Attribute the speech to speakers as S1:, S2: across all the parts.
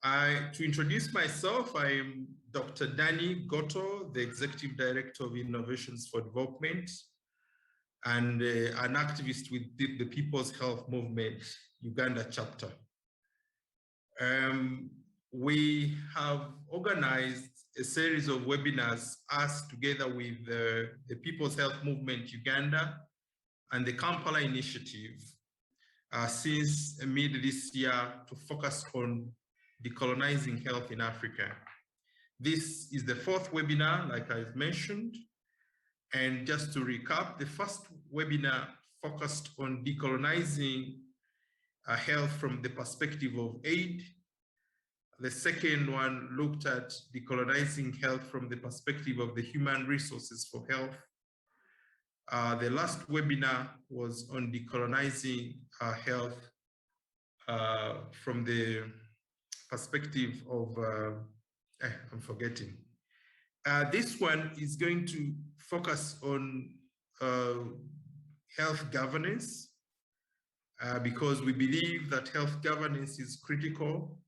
S1: To introduce myself, I am Dr. Danny Goto, the Executive Director of Innovations for Development and an activist with the People's Health Movement, Uganda Chapter. We have organized a series of webinars, us together with the People's Health Movement Uganda and the Kampala Initiative since mid this year to focus on decolonizing health in Africa. This is the fourth webinar, like I've mentioned. And just to recap, the first webinar focused on decolonizing health from the perspective of aid. The second one looked at decolonizing health from the perspective of the human resources for health. The last webinar was on decolonizing health from the perspective of, I'm forgetting. This one is going to focus on health governance because we believe that health governance is critical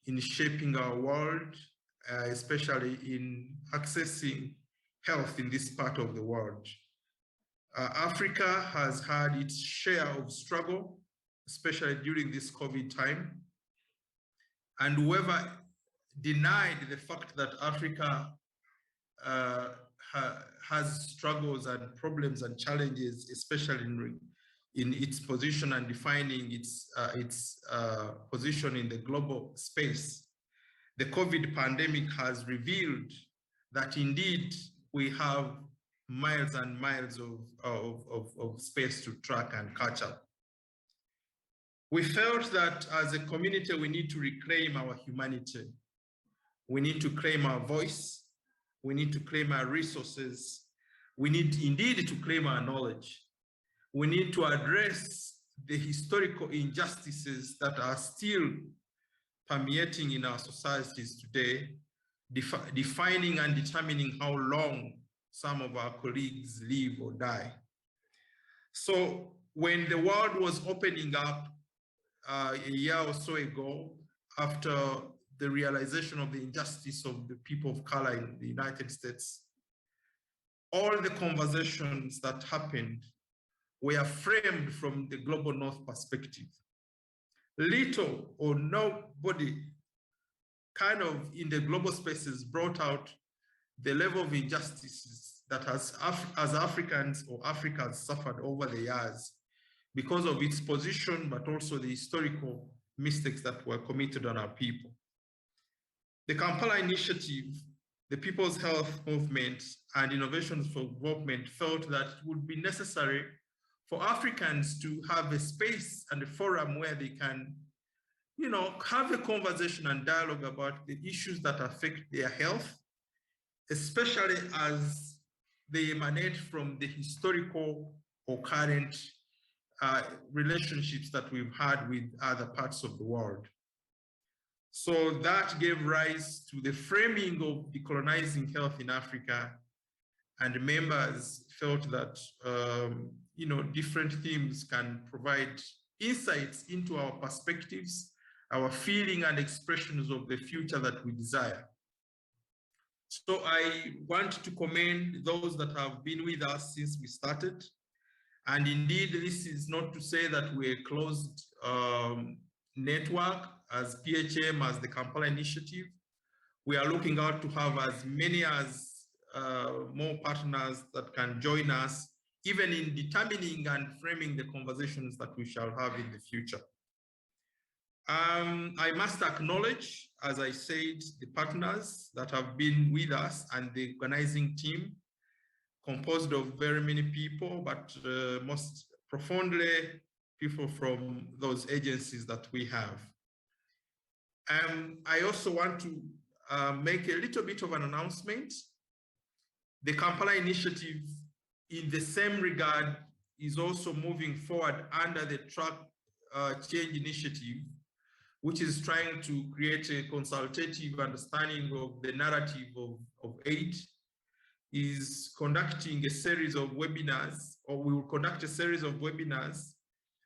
S1: in shaping our world, especially in accessing health in this part of the world. Africa has had its share of struggle, especially during this COVID time. And whoever denied the fact that Africa has struggles and problems and challenges, especially in its position and defining its position in the global space. The COVID pandemic has revealed that indeed we have miles and miles of space to track and catch up. We felt that as a community, we need to reclaim our humanity. We need to claim our voice. We need to claim our resources. We need indeed to claim our knowledge. We need to address the historical injustices that are still permeating in our societies today, defining and determining how long some of our colleagues live or die. So when the world was opening up a year or so ago, after the realization of the injustice of the people of color in the United States, all the conversations that happened were framed from the global North perspective. Little or nobody kind of in the global spaces brought out the level of injustices that as Africans or Africa has suffered over the years because of its position, but also the historical mistakes that were committed on our people. The Kampala Initiative, the People's Health Movement, and Innovations for Development felt that it would be necessary for Africans to have a space and a forum where they can, have a conversation and dialogue about the issues that affect their health, especially as they emanate from the historical or current relationships that we've had with other parts of the world. So that gave rise to the framing of decolonizing health in Africa, and members felt that different themes can provide insights into our perspectives, our feeling and expressions of the future that we desire. So I want to commend those that have been with us since we started. And indeed, this is not to say that we're a closed network as PHM, as the Kampala Initiative. We are looking out to have as many as more partners that can join us, even in determining and framing the conversations that we shall have in the future. I must acknowledge, as I said, the partners that have been with us and the organizing team, composed of very many people, but most profoundly people from those agencies that we have. I also want to make a little bit of an announcement. The Kampala Initiative, in the same regard, is also moving forward under the Track Change Initiative, which is trying to create a consultative understanding of the narrative of aid, is conducting a series of webinars, or we will conduct a series of webinars,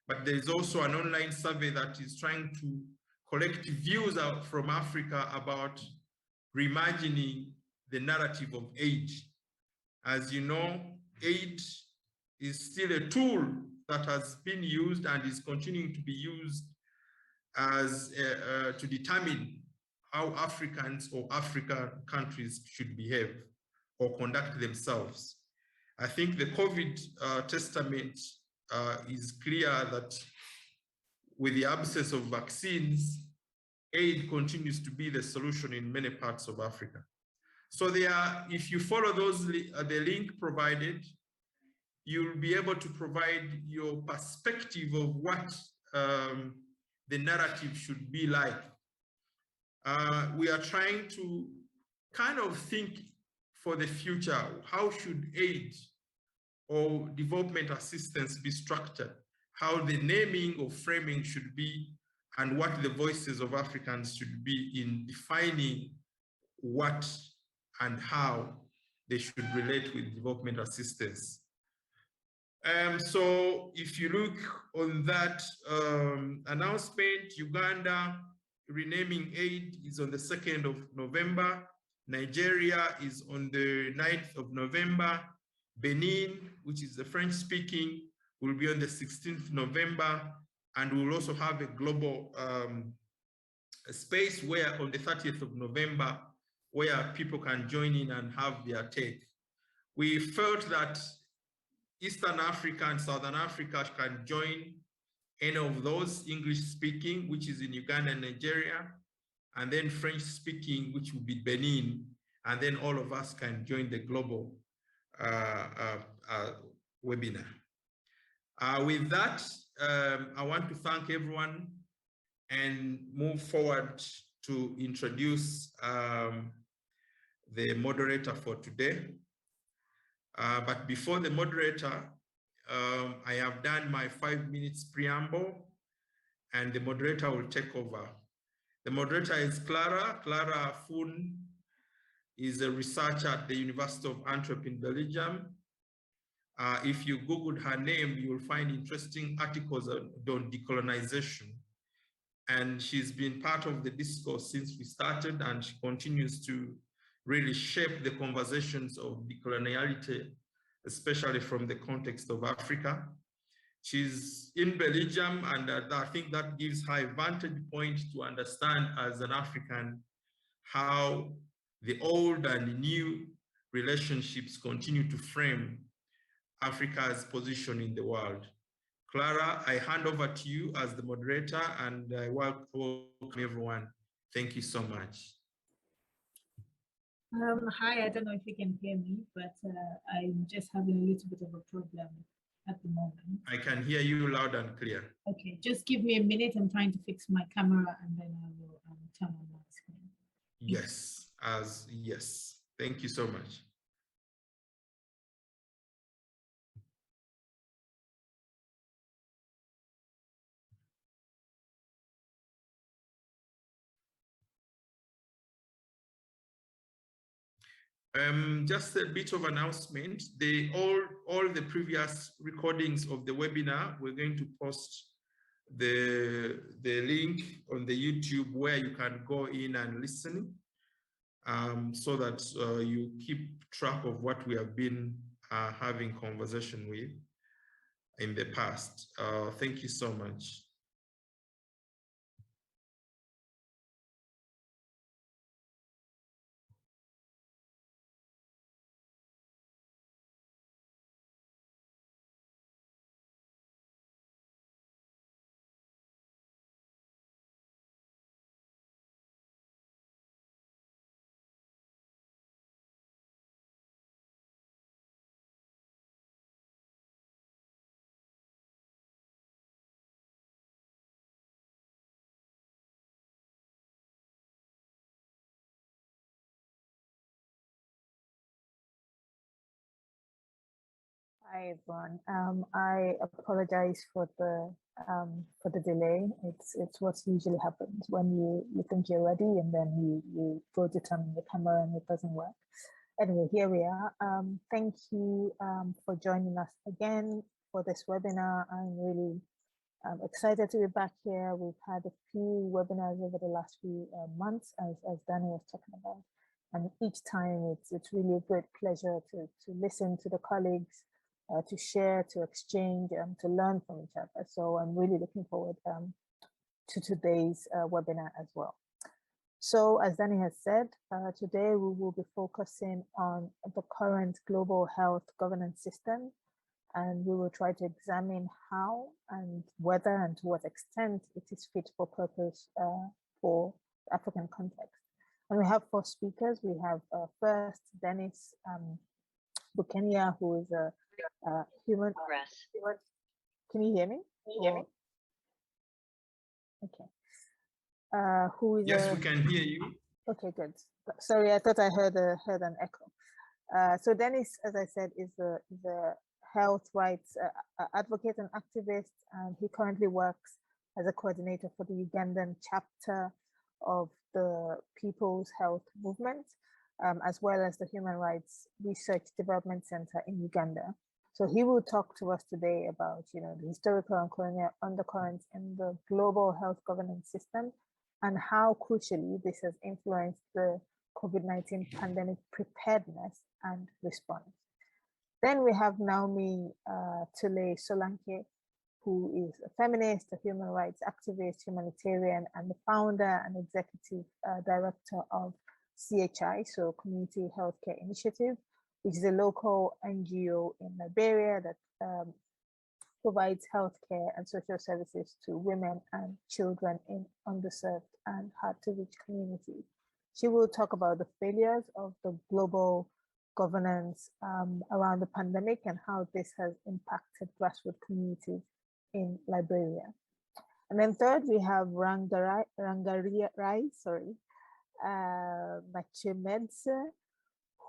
S1: but there is also an online survey that is trying to collective views from Africa about reimagining the narrative of aid. As you know, aid is still a tool that has been used and is continuing to be used as to determine how Africans or African countries should behave or conduct themselves. I think the COVID testament is clear that with the absence of vaccines, aid continues to be the solution in many parts of Africa. So if you follow the link provided, you'll be able to provide your perspective of what the narrative should be like. We are trying to kind of think for the future. How should aid or development assistance be structured? How the naming or framing should be, and what the voices of Africans should be in defining what and how they should relate with development assistance. So if you look on that announcement, Uganda renaming aid is on the 2nd of November. Nigeria is on the 9th of November. Benin, which is the French speaking, will be on the 16th November. And we'll also have a global space where on the 30th of November, where people can join in and have their take. We felt that Eastern Africa and Southern Africa can join any of those, English speaking, which is in Uganda and Nigeria, and then French speaking, which will be Benin, and then all of us can join the global webinar. With that, I want to thank everyone and move forward to introduce the moderator for today. But before the moderator, I have done my 5 minutes preamble, and the moderator will take over. The moderator is Clara. Clara Foon is a researcher at the University of Antwerp in Belgium. If you Googled her name, you will find interesting articles on decolonization. And she's been part of the discourse since we started, and she continues to really shape the conversations of decoloniality, especially from the context of Africa. She's in Belgium, and I think that gives her a vantage point to understand as an African how the old and new relationships continue to frame Africa's position in the world. Clara, I hand over to you as the moderator, and I welcome everyone. Thank you so much.
S2: Hi, I don't know if you can hear me, but I'm just having a little bit of a problem at the moment.
S1: I can hear you loud and clear.
S2: Okay, just give me a minute. I'm trying to fix my camera, and then I will turn on my screen.
S1: Yes, yes. Thank you so much. Just a bit of announcement. All the previous recordings of the webinar, we're going to post the link on the YouTube where you can go in and listen, so that you keep track of what we have been having conversation with in the past. Thank you so much.
S3: Hi everyone. I apologize for the delay. It's what usually happens when you think you're ready and then you go to turn on the camera and it doesn't work. Anyway, here we are. Thank you for joining us again for this webinar. I'm really I'm excited to be back here. We've had a few webinars over the last few months, as Danny was talking about. And each time it's really a great pleasure to listen to the colleagues, to share, to exchange, to learn from each other. So I'm really looking forward to today's webinar as well. So as Danny has said, today we will be focusing on the current global health governance system, and we will try to examine how and whether and to what extent it is fit for purpose for the African context. And we have 4 speakers. We have first Dennis Bukenya, who is a human. Can you hear me? Okay. Who is
S1: yes, we can hear you.
S3: Okay, good. Sorry, I thought I heard an echo. So Dennis, as I said, is a health rights advocate and activist, and he currently works as a coordinator for the Ugandan chapter of the People's Health Movement, as well as the Human Rights Research Development Center in Uganda. So he will talk to us today about, the historical and colonial undercurrents in the global health governance system and how crucially this has influenced the COVID-19 pandemic preparedness and response. Then we have Naomi Tule Solanke, who is a feminist, a human rights activist, humanitarian, and the founder and executive director of CHI, so Community Healthcare Initiative, which is a local NGO in Liberia that provides healthcare and social services to women and children in underserved and hard-to-reach communities. She will talk about the failures of the global governance around the pandemic and how this has impacted grassroots communities in Liberia. And then third, we have Rangarai Machemedze,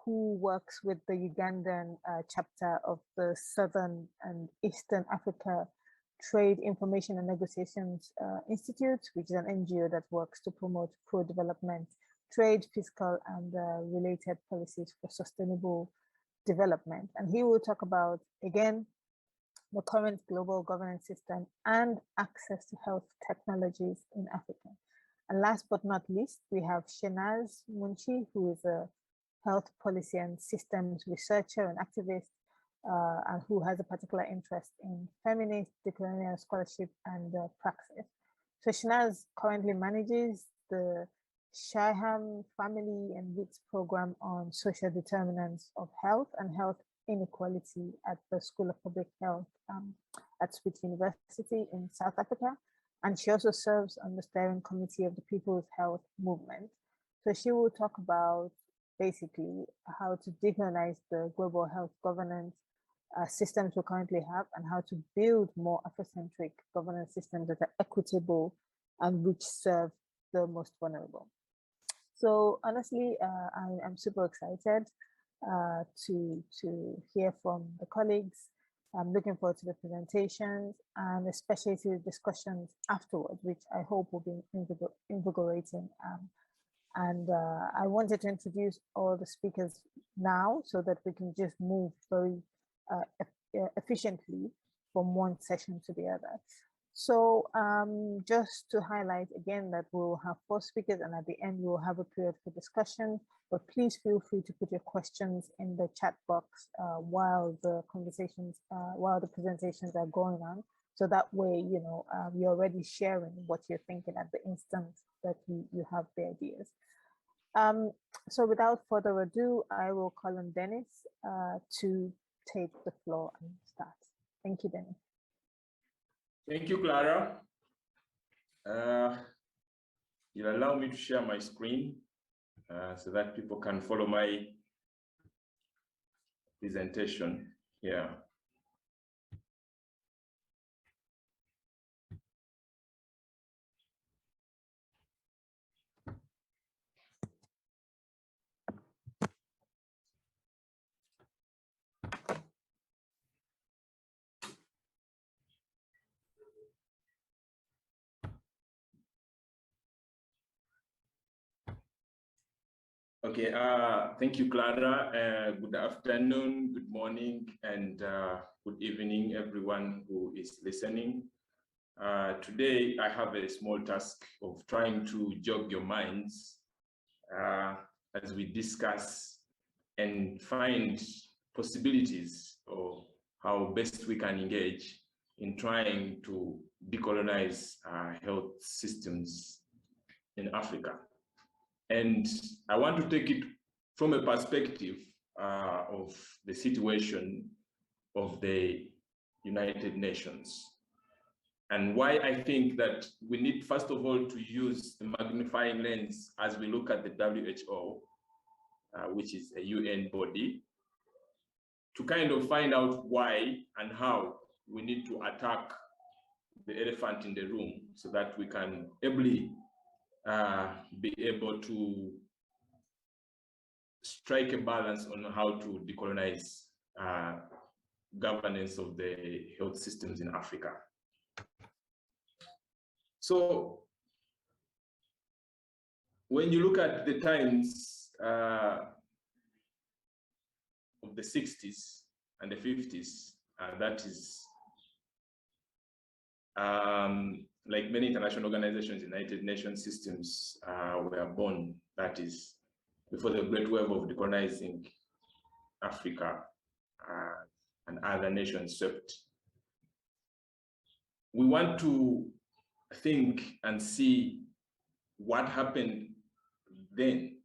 S3: who works with the Ugandan chapter of the Southern and Eastern Africa Trade Information and Negotiations Institute, which is an NGO that works to promote pro-development trade, fiscal, and related policies for sustainable development. And he will talk about, again, the current global governance system and access to health technologies in Africa. And last but not least, we have Shenaz Munchi, who is a health policy and systems researcher and activist, and who has a particular interest in feminist, decolonial scholarship and praxis. So Shenaz currently manages the Shaham Family and Roots program on social determinants of health and health inequality at the School of Public Health at Swiss University in South Africa. And she also serves on the steering committee of the People's Health Movement. So she will talk about basically how to decolonize the global health governance systems we currently have and how to build more Afrocentric governance systems that are equitable and which serve the most vulnerable. So honestly, I'm super excited to hear from the colleagues. I'm looking forward to the presentations and especially to the discussions afterwards, which I hope will be invigorating. I wanted to introduce all the speakers now so that we can just move very efficiently from one session to the other. So just to highlight again that we'll have 4 speakers and at the end we'll have a period for discussion, but please feel free to put your questions in the chat box while the presentations are going on. So that way, you're already sharing what you're thinking at the instant that you have the ideas. So without further ado, I will call on Dennis to take the floor and start. Thank you, Dennis.
S4: Thank you, Clara. You'll allow me to share my screen so that people can follow my presentation here. Okay, thank you, Clara. Good afternoon, good morning, and good evening, everyone who is listening. Today, I have a small task of trying to jog your minds as we discuss and find possibilities of how best we can engage in trying to decolonize health systems in Africa. And I want to take it from a perspective of the situation of the United Nations, and why I think that we need, first of all, to use the magnifying lens as we look at the WHO, which is a UN body, to kind of find out why and how we need to attack the elephant in the room so that we can ably be able to strike a balance on how to decolonize governance of the health systems in Africa. So when you look at the times of the 60s and the 50s, that is like many international organizations, United Nations systems were born, that is before the great wave of decolonizing Africa and other nations swept. We want to think and see what happened then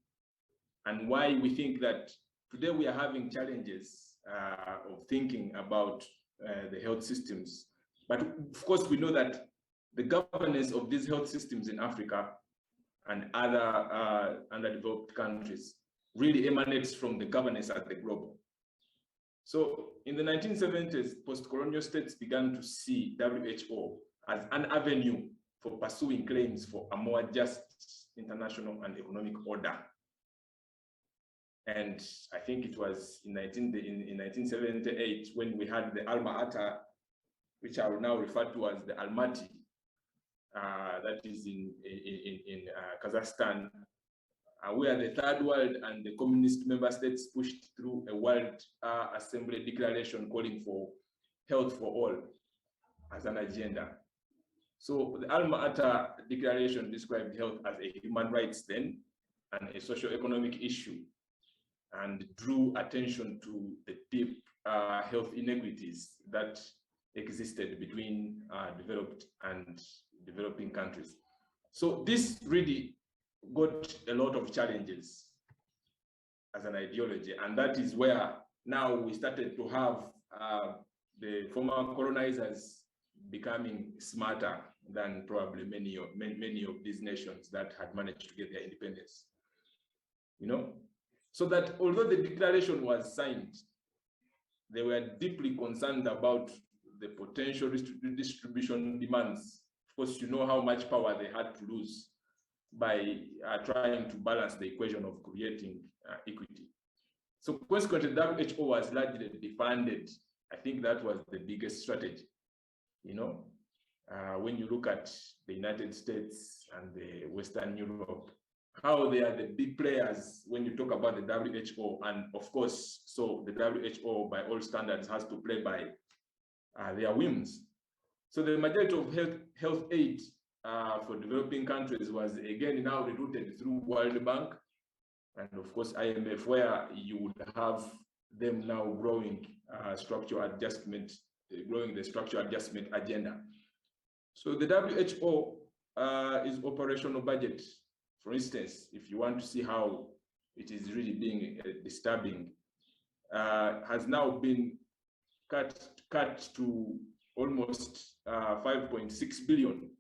S4: and why we think that today we are having challenges of thinking about the health systems. But of course, we know that the governance of these health systems in Africa and other underdeveloped countries really emanates from the governance at the global. So in the 1970s, post-colonial states began to see WHO as an avenue for pursuing claims for a more just international and economic order. And I think it was in 1978 when we had the Alma Ata, which I will now refer to as the Almaty, that is in Kazakhstan, where the Third World and the communist member states pushed through a World Assembly declaration calling for health for all as an agenda. So the Alma Ata declaration described health as a human rights then and a socio-economic issue, and drew attention to the deep health inequities that existed between developed and developing countries. So this really got a lot of challenges as an ideology, and that is where now we started to have the former colonizers becoming smarter than probably many of these nations that had managed to get their independence. You know, so that although the declaration was signed, they were deeply concerned about the potential distribution demands. Of course, you know how much power they had to lose by trying to balance the equation of creating equity. So consequently, WHO was largely defunded. I think that was the biggest strategy. You know, when you look at the United States and the Western Europe, how they are the big players when you talk about the WHO, and of course, so the WHO by all standards has to play by their whims. So the majority of health aid for developing countries was again now rerouted through World Bank and of course IMF, where you would have them now growing structural adjustment, growing the structural adjustment agenda. So the WHO is operational budget. For instance, if you want to see how it is really being disturbing, has now been cut to almost 5.6 billion.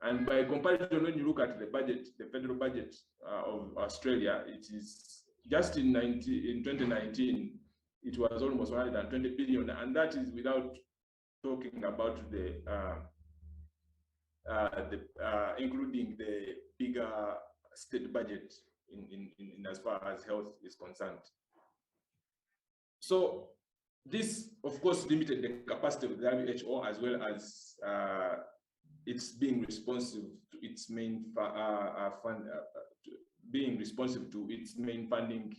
S4: And by comparison, when you look at the budget, the federal budget of Australia, it is just in 2019, it was almost 120 billion, and that is without talking about the including the bigger state budget in as far as health is concerned. So this, of course, limited the capacity of the WHO as well as it's being responsive to its main funding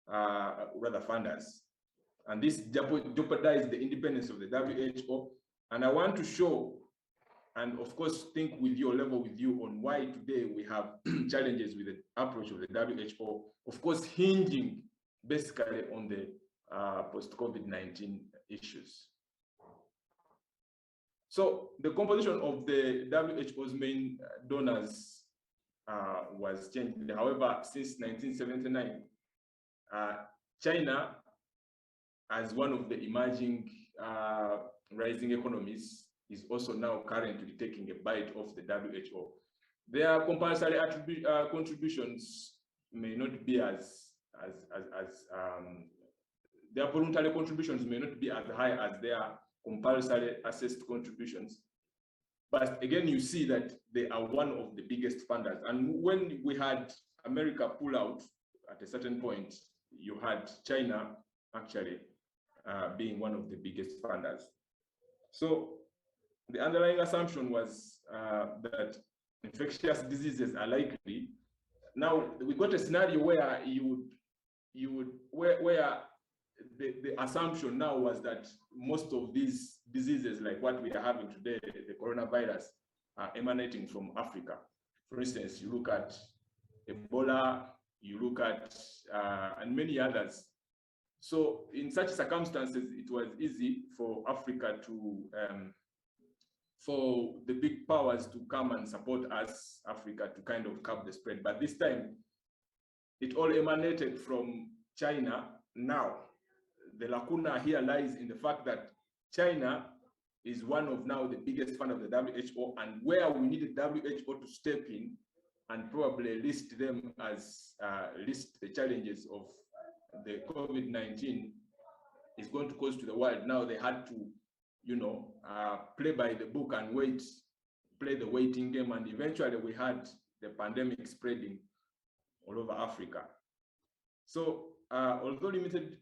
S4: rather funders, and this jeopardized the independence of the WHO. And I want to show and of course think with your level with you on why today we have challenges with the approach of the WHO, of course hinging basically on the post-COVID-19 issues. So the composition of the WHO's main donors was changed. However, since 1979, China, as one of the emerging rising economies, is also now currently taking a bite of the WHO. Their compulsory contributions may not be their voluntary contributions may not be as high as their compulsory assessed contributions. But again, you see that they are one of the biggest funders. And when we had America pull out at a certain point, you had China actually being one of the biggest funders. So the underlying assumption was that infectious diseases are likely. Now we got a scenario where where the assumption now was that most of these diseases, like what we are having today, the coronavirus, are emanating from Africa. For instance, you look at Ebola, you look at and many others. So in such circumstances, it was easy for Africa to for the big powers to come and support us, Africa, to kind of curb the spread. But this time, it all emanated from China. Now, the lacuna here lies in the fact that China is one of now the biggest funder of the WHO, and where we needed WHO to step in and probably list them as list the challenges of the COVID-19 is going to cause to the world. Now they had to, you know, play by the book and play the waiting game, and eventually we had the pandemic spreading all over Africa. So although limited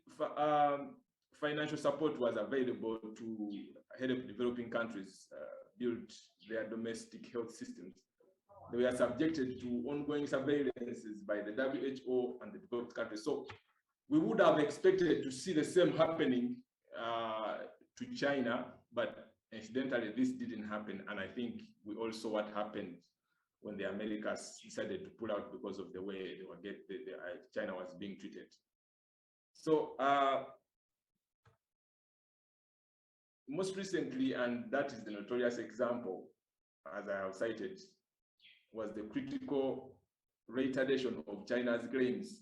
S4: financial support was available to help developing countries build their domestic health systems, they were subjected to ongoing surveillances by the WHO and the developed countries. So we would have expected to see the same happening to China, but incidentally, this didn't happen. And I think we all saw what happened when the Americas decided to pull out because of the way they were China was being treated. So most recently, and that is the notorious example, as I have cited, was the critical retardation of China's claims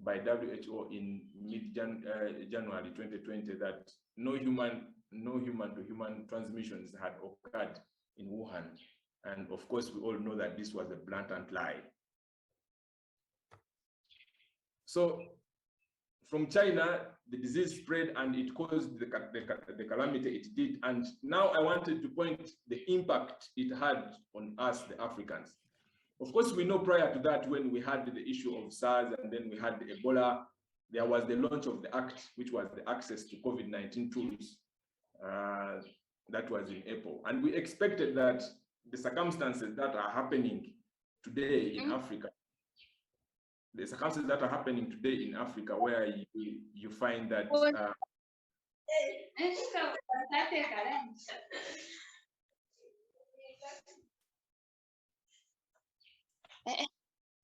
S4: by WHO in mid-January 2020 that no human-to-human transmissions had occurred in Wuhan. And of course, we all know that this was a blatant lie. So from China, the disease spread and it caused the calamity it did. And now I wanted to point the impact it had on us, the Africans. Of course, we know prior to that, when we had the issue of SARS and then we had the Ebola, there was the launch of the ACT, which was the access to COVID-19 tools. That was in April. And we expected that the circumstances that are happening today in Africa, the circumstances that are happening today in Africa, where you find that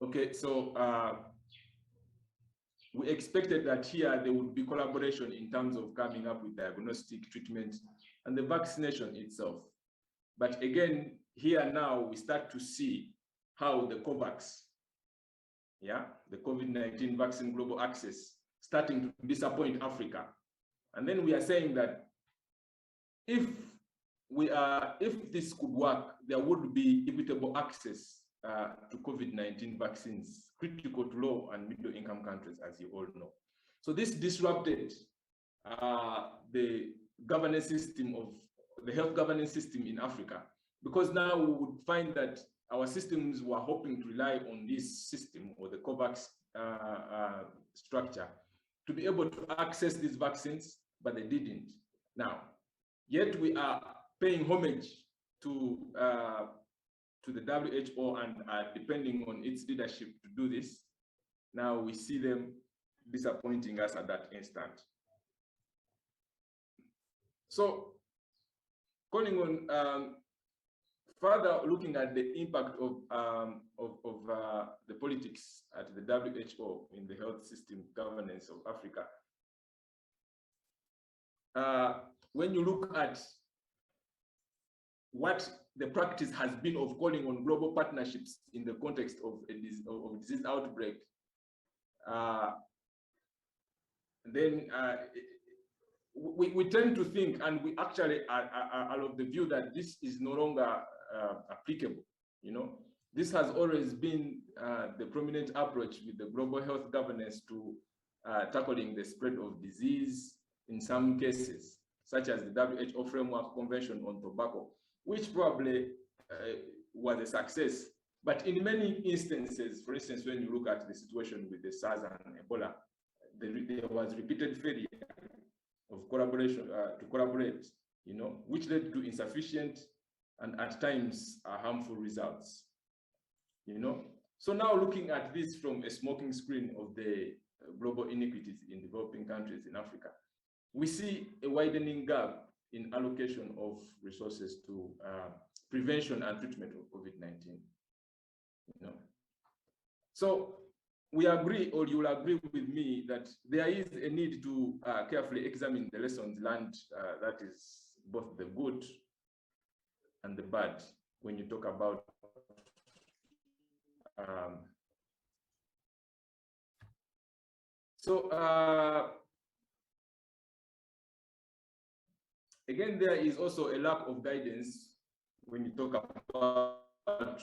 S4: okay, so we expected that here there would be collaboration in terms of coming up with diagnostic treatment and the vaccination itself. But again, here now we start to see how the COVAX, the COVID-19 vaccine global access, starting to disappoint Africa. And then we are saying that if this could work, there would be equitable access to COVID-19 vaccines, critical to low and middle income countries, as you all know. So this disrupted the governance system of the health governance system in Africa, because now we would find that our systems were hoping to rely on this system or the COVAX structure to be able to access these vaccines, but they didn't. Now, yet we are paying homage to the WHO and are depending on its leadership to do this. Now we see them disappointing us at that instant. So calling on further looking at the impact of the politics at the WHO in the health system governance of Africa, when you look at what the practice has been of calling on global partnerships in the context of a disease outbreak, then we tend to think, and we actually are of the view that this is no longer applicable. You know, this has always been the prominent approach with the global health governance to tackling the spread of disease in some cases, such as the WHO Framework Convention on Tobacco, which probably was a success. But in many instances, for instance, when you look at the situation with the SARS and Ebola, there was repeated failure of collaboration to collaborate, you know, which led to insufficient and at times harmful results, you know. So now looking at this from a smoking screen of the global inequities in developing countries in Africa, we see a widening gap in allocation of resources to prevention and treatment of COVID-19, you know. So we agree, or you will agree with me, that there is a need to carefully examine the lessons learned, that is both the good and the bad, when you talk about again, there is also a lack of guidance when you talk about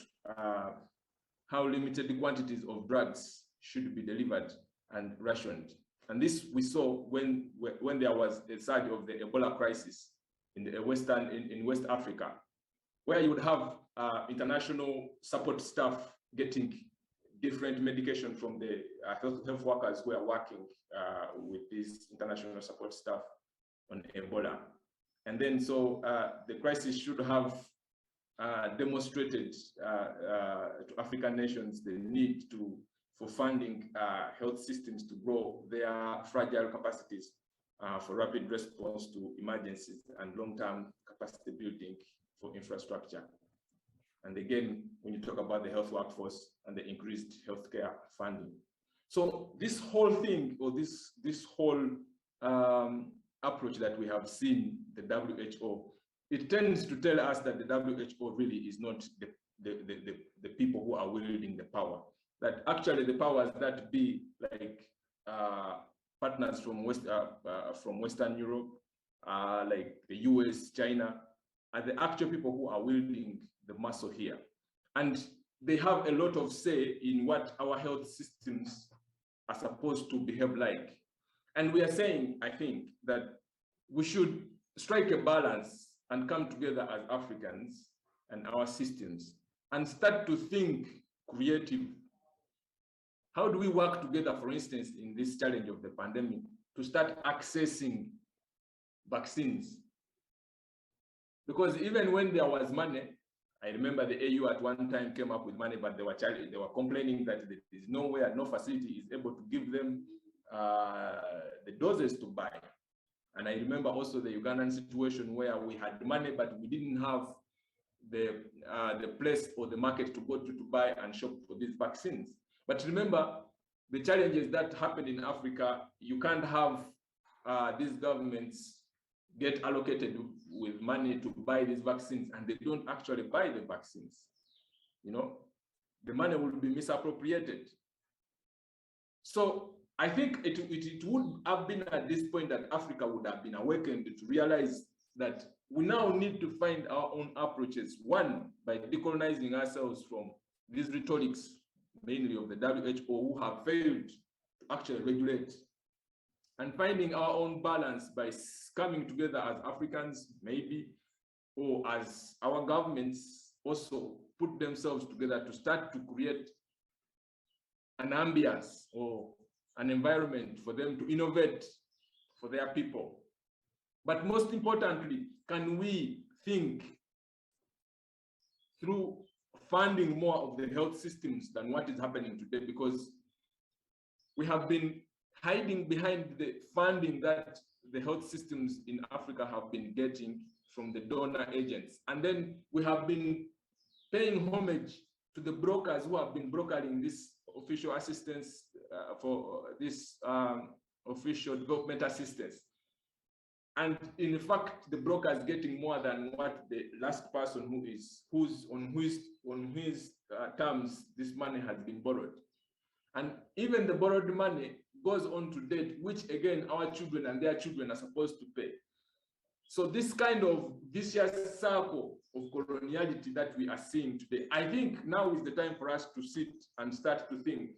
S4: how limited quantities of drugs should be delivered and rationed. And this we saw when there was a surge of the Ebola crisis in the in West Africa, where you would have international support staff getting different medication from the health workers who are working with these international support staff on Ebola. And then so the crisis should have demonstrated to African nations the need for funding health systems to grow their fragile capacities for rapid response to emergencies and long-term capacity building for infrastructure. And again, when you talk about the health workforce and the increased healthcare funding. So this whole thing, or this whole approach that we have seen the WHO, it tends to tell us that the WHO really is not the people who are wielding the power. That actually the powers that be, like partners from Western Europe, like the US, China, are the actual people who are wielding the muscle here. And they have a lot of say in what our health systems are supposed to behave like. And we are saying, I think, that we should strike a balance and come together as Africans and our systems and start to think creative. How do we work together, for instance, in this challenge of the pandemic, to start accessing vaccines? Because even when there was money, I remember the AU at one time came up with money, but they were complaining that there is nowhere, no facility is able to give them the doses to buy. And I remember also the Ugandan situation where we had money, but we didn't have the place or the market to go to buy and shop for these vaccines. But remember, the challenges that happened in Africa, you can't have these governments get allocated with money to buy these vaccines and they don't actually buy the vaccines. You know, the money will be misappropriated. So I think it would have been at this point that Africa would have been awakened to realize that we now need to find our own approaches. One, by decolonizing ourselves from these rhetorics, mainly of the WHO, who have failed to actually regulate, and finding our own balance by coming together as Africans, maybe, or as our governments also put themselves together to start to create an ambience or an environment for them to innovate for their people. But most importantly, can we think through funding more of the health systems than what is happening today? Because we have been hiding behind the funding that the health systems in Africa have been getting from the donor agents. And then we have been paying homage to the brokers who have been brokering this official assistance for this official development assistance. And in fact, the broker is getting more than what the last person who's on whose terms this money has been borrowed. And even the borrowed money goes on to debt, which again, our children and their children are supposed to pay. So this kind of vicious circle of coloniality that we are seeing today, I think now is the time for us to sit and start to think,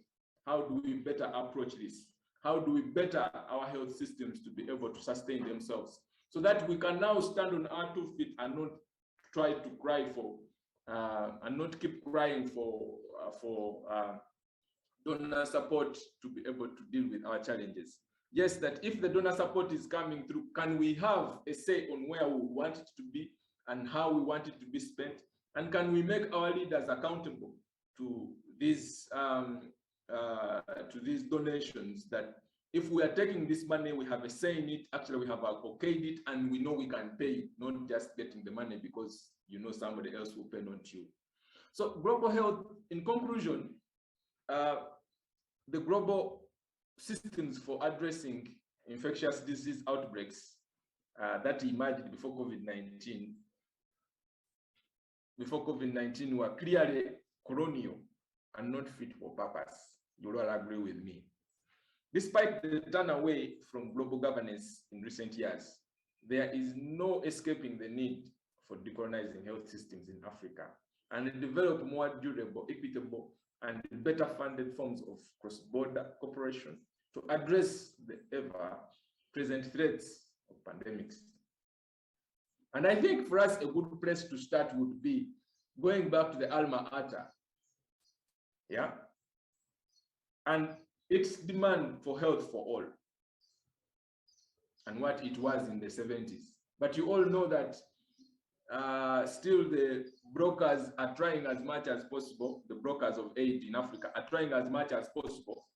S4: how do we better approach this? How do we better our health systems to be able to sustain themselves so that we can now stand on our 2 feet and not try to cry for, and not keep crying for donor support to be able to deal with our challenges. Yes, that if the donor support is coming through, can we have a say on where we want it to be and how we want it to be spent? And can we make our leaders accountable to these donations, that if we are taking this money, we have a say in it, actually we have okayed it, and we know we can pay, not just getting the money because you know somebody else will pay, not you. So global health, in conclusion, the global systems for addressing infectious disease outbreaks that emerged before COVID-19 were clearly colonial and not fit for purpose. You'll all agree with me. Despite the turn away from global governance in recent years, there is no escaping the need for decolonizing health systems in Africa and develop more durable, equitable, and better funded forms of cross-border cooperation to address the ever-present threats of pandemics. And I think for us, a good place to start would be going back to the alma mater, yeah, and its demand for health for all, and what it was in the 70s. But you all know that still the brokers are trying as much as possible, the brokers of aid in Africa are trying as much as possible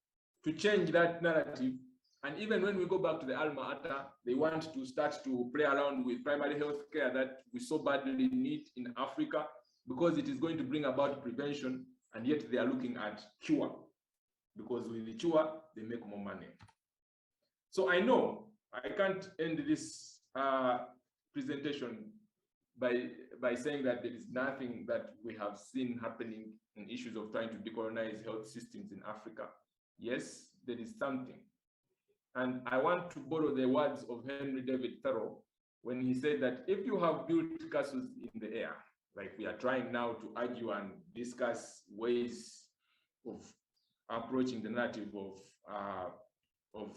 S4: to change that narrative. And even when we go back to the alma mater, they want to start to play around with primary health care that we so badly need in Africa, because it is going to bring about prevention, and yet they are looking at cure, because with the cure, they make more money. So I know I can't end this presentation by saying that there is nothing that we have seen happening in issues of trying to decolonize health systems in Africa. Yes, there is something. And I want to borrow the words of Henry David Thoreau when he said that if you have built castles in the air, like we are trying now to argue and discuss ways of approaching the narrative of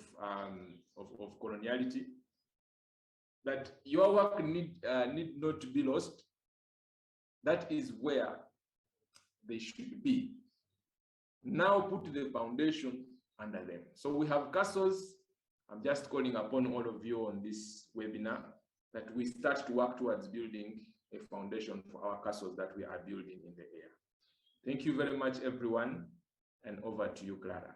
S4: coloniality, that your work need not to be lost. That is where they should be. Now put the foundation under them. So we have castles. I'm just calling upon all of you on this webinar that we start to work towards building a foundation for our castles that we are building in the air. Thank you very much, everyone, and over to you, Clara.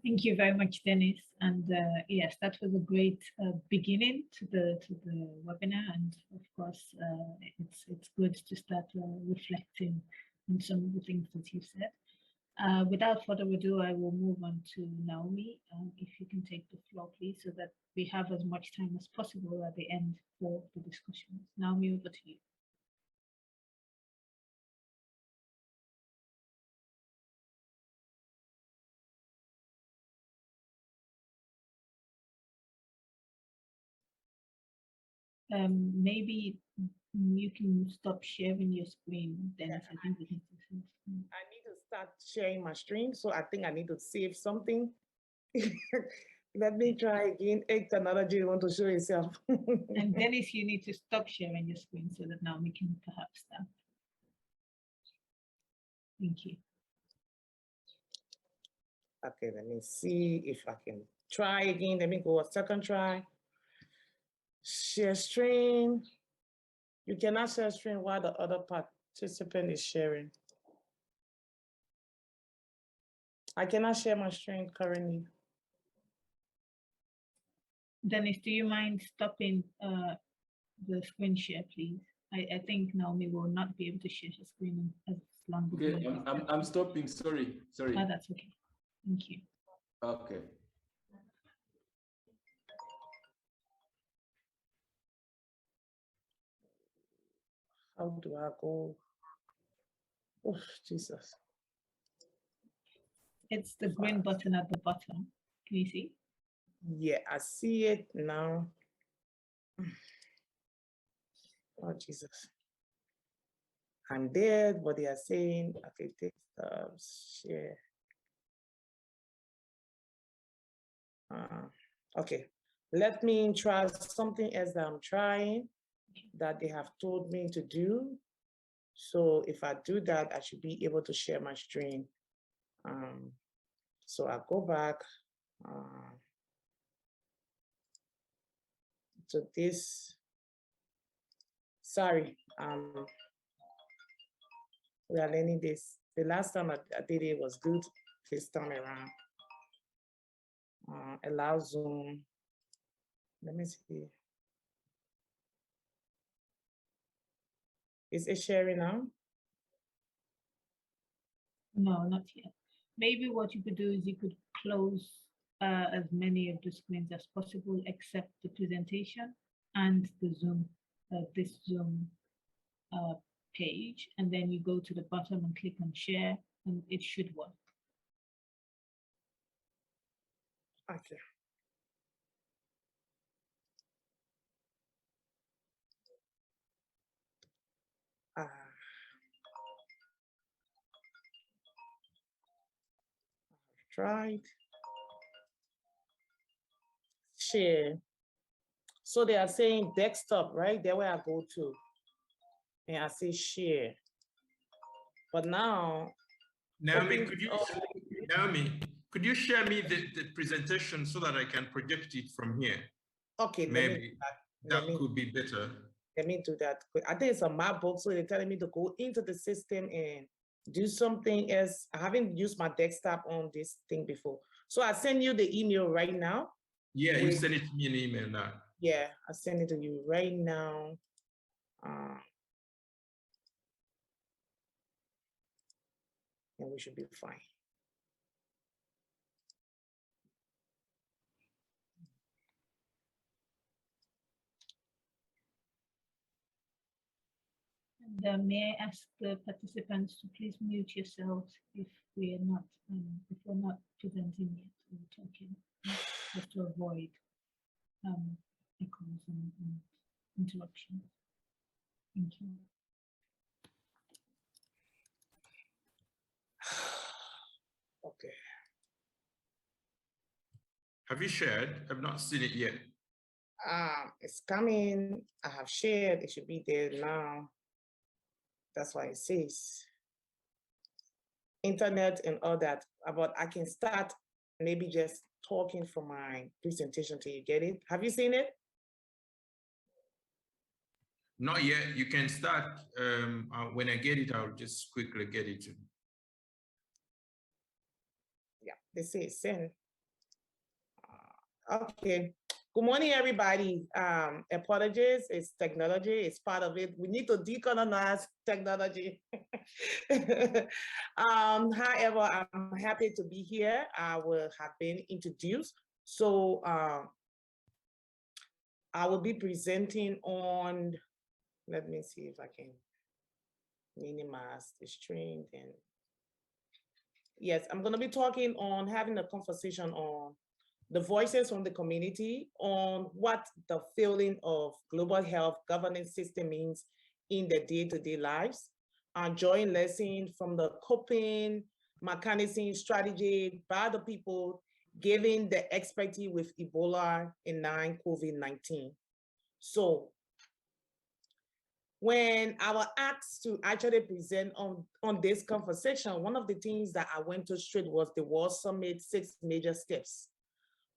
S2: Thank you very much, Dennis. And yes, that was a great beginning to the webinar. And of course, it's good to start reflecting on some of the things that you said. Without further ado, I will move on to Naomi. If you can take the floor, please, so that we have as much time as possible at the end for the discussions. Naomi, over to you. Maybe you can stop sharing your screen, Dennis. I think we can see.
S5: I need to start sharing my screen, so I think I need to save something. Let me try again. Technology, you want to show yourself.
S2: And Dennis, you need to stop sharing your screen so that now we can perhaps start. Thank you.
S5: Okay, let me see if I can try again. Let me go a second try. Share screen. You cannot share screen while the other participant is sharing. I cannot share my screen currently.
S2: Dennis, do you mind stopping the screen share, please. I think Naomi will not be able to share her screen as long as
S4: Okay, I'm stopping. Sorry.
S2: Oh, that's okay. Thank you.
S4: Okay.
S5: How do I go? Oh, Jesus.
S2: It's the green button at the bottom. Can you see?
S5: Yeah, I see it now. Oh, Jesus. I'm there, but they are saying, okay, take share. Okay, let me try something else that I'm trying that they have told me to do. So if I do that, I should be able to share my screen. So I'll go back to this. Sorry, we are learning this. The last time I did it was good. This time around. Allow Zoom. Let me see. Is it sharing now?
S2: No, not yet. Maybe what you could do is you could close as many of the screens as possible, except the presentation and the Zoom, this Zoom page, and then you go to the bottom and click on share, and it should work.
S5: Okay. Tried. Share. So they are saying desktop, right? There where I go to. And I say share. But now,
S1: Naomi, could you share me the presentation so that I can project it from here?
S5: Okay,
S1: maybe that could be better.
S5: Let me do that. I think it's a map book, so they're telling me to go into the system and do something else. I haven't used my desktop on this thing before. So I send you the email right now.
S1: Yeah, you send it to me an email now.
S5: Yeah, I send it to you right now. And we should be fine.
S2: And may I ask the participants to please mute yourselves if we're not presenting yet or talking, just to avoid echoes and interruptions. Thank you.
S5: Okay.
S1: Have you shared? I've not seen it yet.
S5: It's coming. I have shared. It should be there now. That's why it says internet and all that. But I can start maybe just talking from my presentation till you get it. Have you seen it?
S1: Not yet. You can start. When I get it, I'll just quickly get it.
S5: Yeah, they say send. Okay. Good morning, everybody. Apologies, it's technology, it's part of it. We need to decolonize technology. However, I'm happy to be here. I will have been introduced. So I will be presenting on, let me see if I can minimize the screen. And yes, I'm going to be talking on having a conversation on the voices from the community on what the feeling of global health governance system means in their day-to-day lives, and drawing lessons from the coping mechanism strategy by the people given the expertise with Ebola and now COVID-19. So when I was asked to actually present on this conversation, one of the things that I went to straight was the World Summit 6 major steps.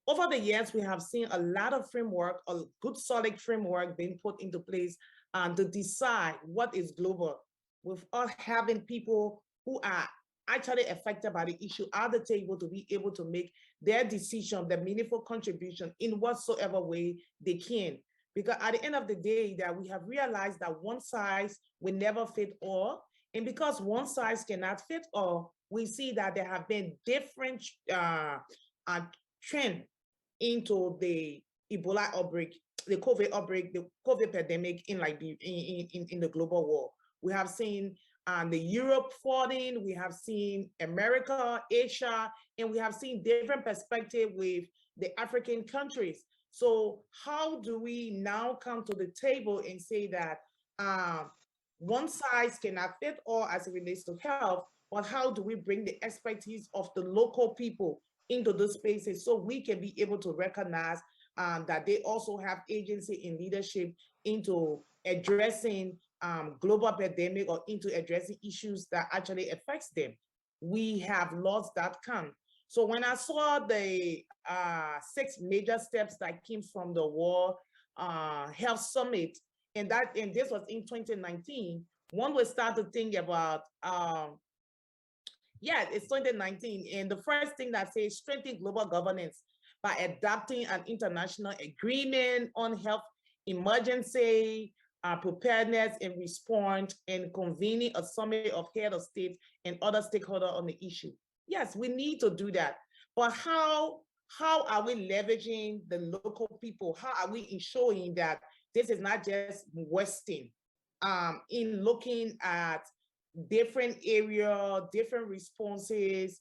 S5: Over the years, we have seen a lot of framework, a good solid framework being put into place to decide what is global, with us having people who are actually affected by the issue at the table to be able to make their decision, their meaningful contribution in whatsoever way they can. Because at the end of the day, that we have realized that one size will never fit all. And because one size cannot fit all, we see that there have been different trend into the Ebola outbreak, the COVID outbreak, the COVID pandemic in the global war. We have seen the Europe falling, we have seen America, Asia, and we have seen different perspective with the African countries. So how do we now come to the table and say that one size cannot fit all as it relates to health, but how do we bring the expertise of the local people into those spaces so we can be able to recognize that they also have agency in leadership into addressing global pandemic or into addressing issues that actually affects them. We have lost that count. So when I saw the 6 major steps that came from the World Health Summit, and this was in 2019, one would start to think about, it's 2019, and the first thing that says strengthen global governance by adopting an international agreement on health emergency, preparedness and response, and convening a summit of head of state and other stakeholders on the issue. Yes, we need to do that. But how are we leveraging the local people? How are we ensuring that this is not just Western in looking at different areas, different responses,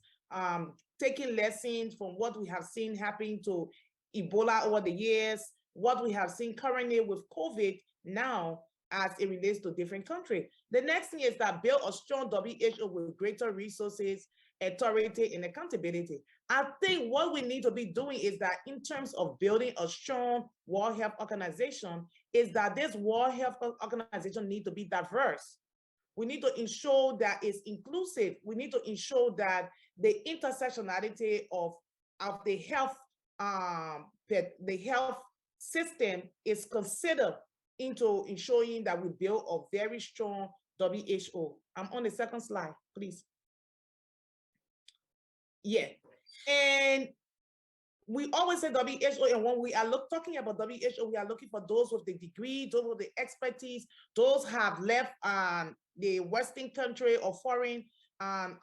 S5: taking lessons from what we have seen happening to Ebola over the years, what we have seen currently with COVID now as it relates to different countries. The next thing is that build a strong WHO with greater resources, authority, and accountability. I think what we need to be doing is that in terms of building a strong World Health Organization, is that this World Health Organization needs to be diverse. We need to ensure that it's inclusive. We need to ensure that the intersectionality of the health system is considered into ensuring that we build a very strong WHO. I'm on the second slide, please. Yeah, and we always say WHO, and when we are talking about WHO, we are looking for those with the degree, those with the expertise, those have left the Western country or foreign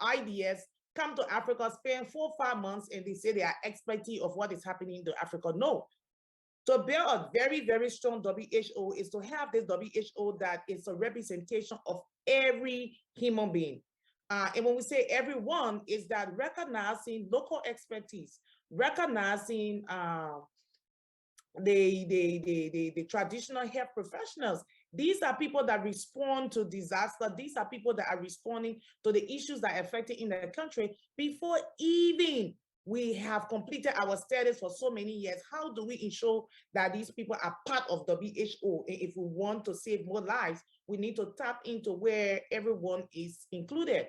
S5: ideas, come to Africa, spend 4 or 5 months, and they say they are expertise of what is happening in Africa. No. To build a very, very strong WHO is to have this WHO that is a representation of every human being. And when we say everyone, is that recognizing local expertise, recognizing the traditional health professionals. These are people that respond to disaster. These are people that are responding to the issues that are affecting in the country before even we have completed our studies for so many years. How do we ensure that these people are part of WHO? And if we want to save more lives, we need to tap into where everyone is included.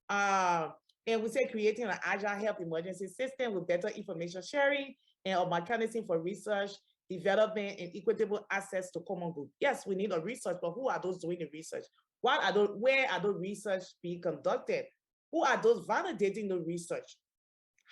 S5: And we say creating an agile health emergency system with better information sharing and a mechanism for research, development, and equitable access to common good. Yes, we need a research, but who are those doing the research? Where are the research being conducted? Who are those validating the research?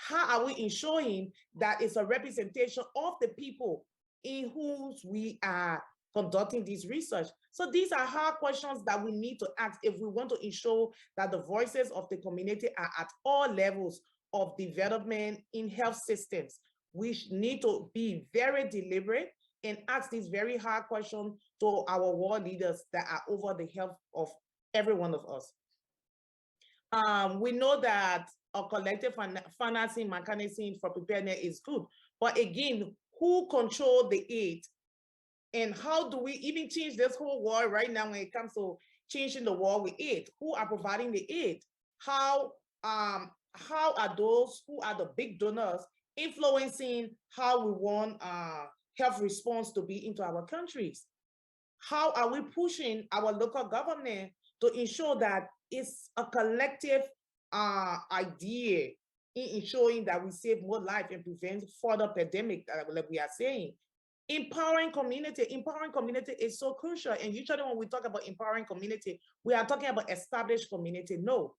S5: How are we ensuring that it's a representation of the people in whose we are conducting this research? So these are hard questions that we need to ask if we want to ensure that the voices of the community are at all levels of development in health systems. We need to be very deliberate and ask these very hard questions to our world leaders that are over the health of every one of us. We know that a collective financing mechanism for preparedness is good, but again, who controls the aid? And how do we even change this whole world right now when it comes to changing the world with aid? Who are providing the aid? How are those who are the big donors influencing how we want health response to be into our countries? How are we pushing our local government to ensure that it's a collective idea in ensuring that we save more life and prevent further pandemic, like we are saying? Empowering community is so crucial. And usually when we talk about empowering community, we are talking about established community. No,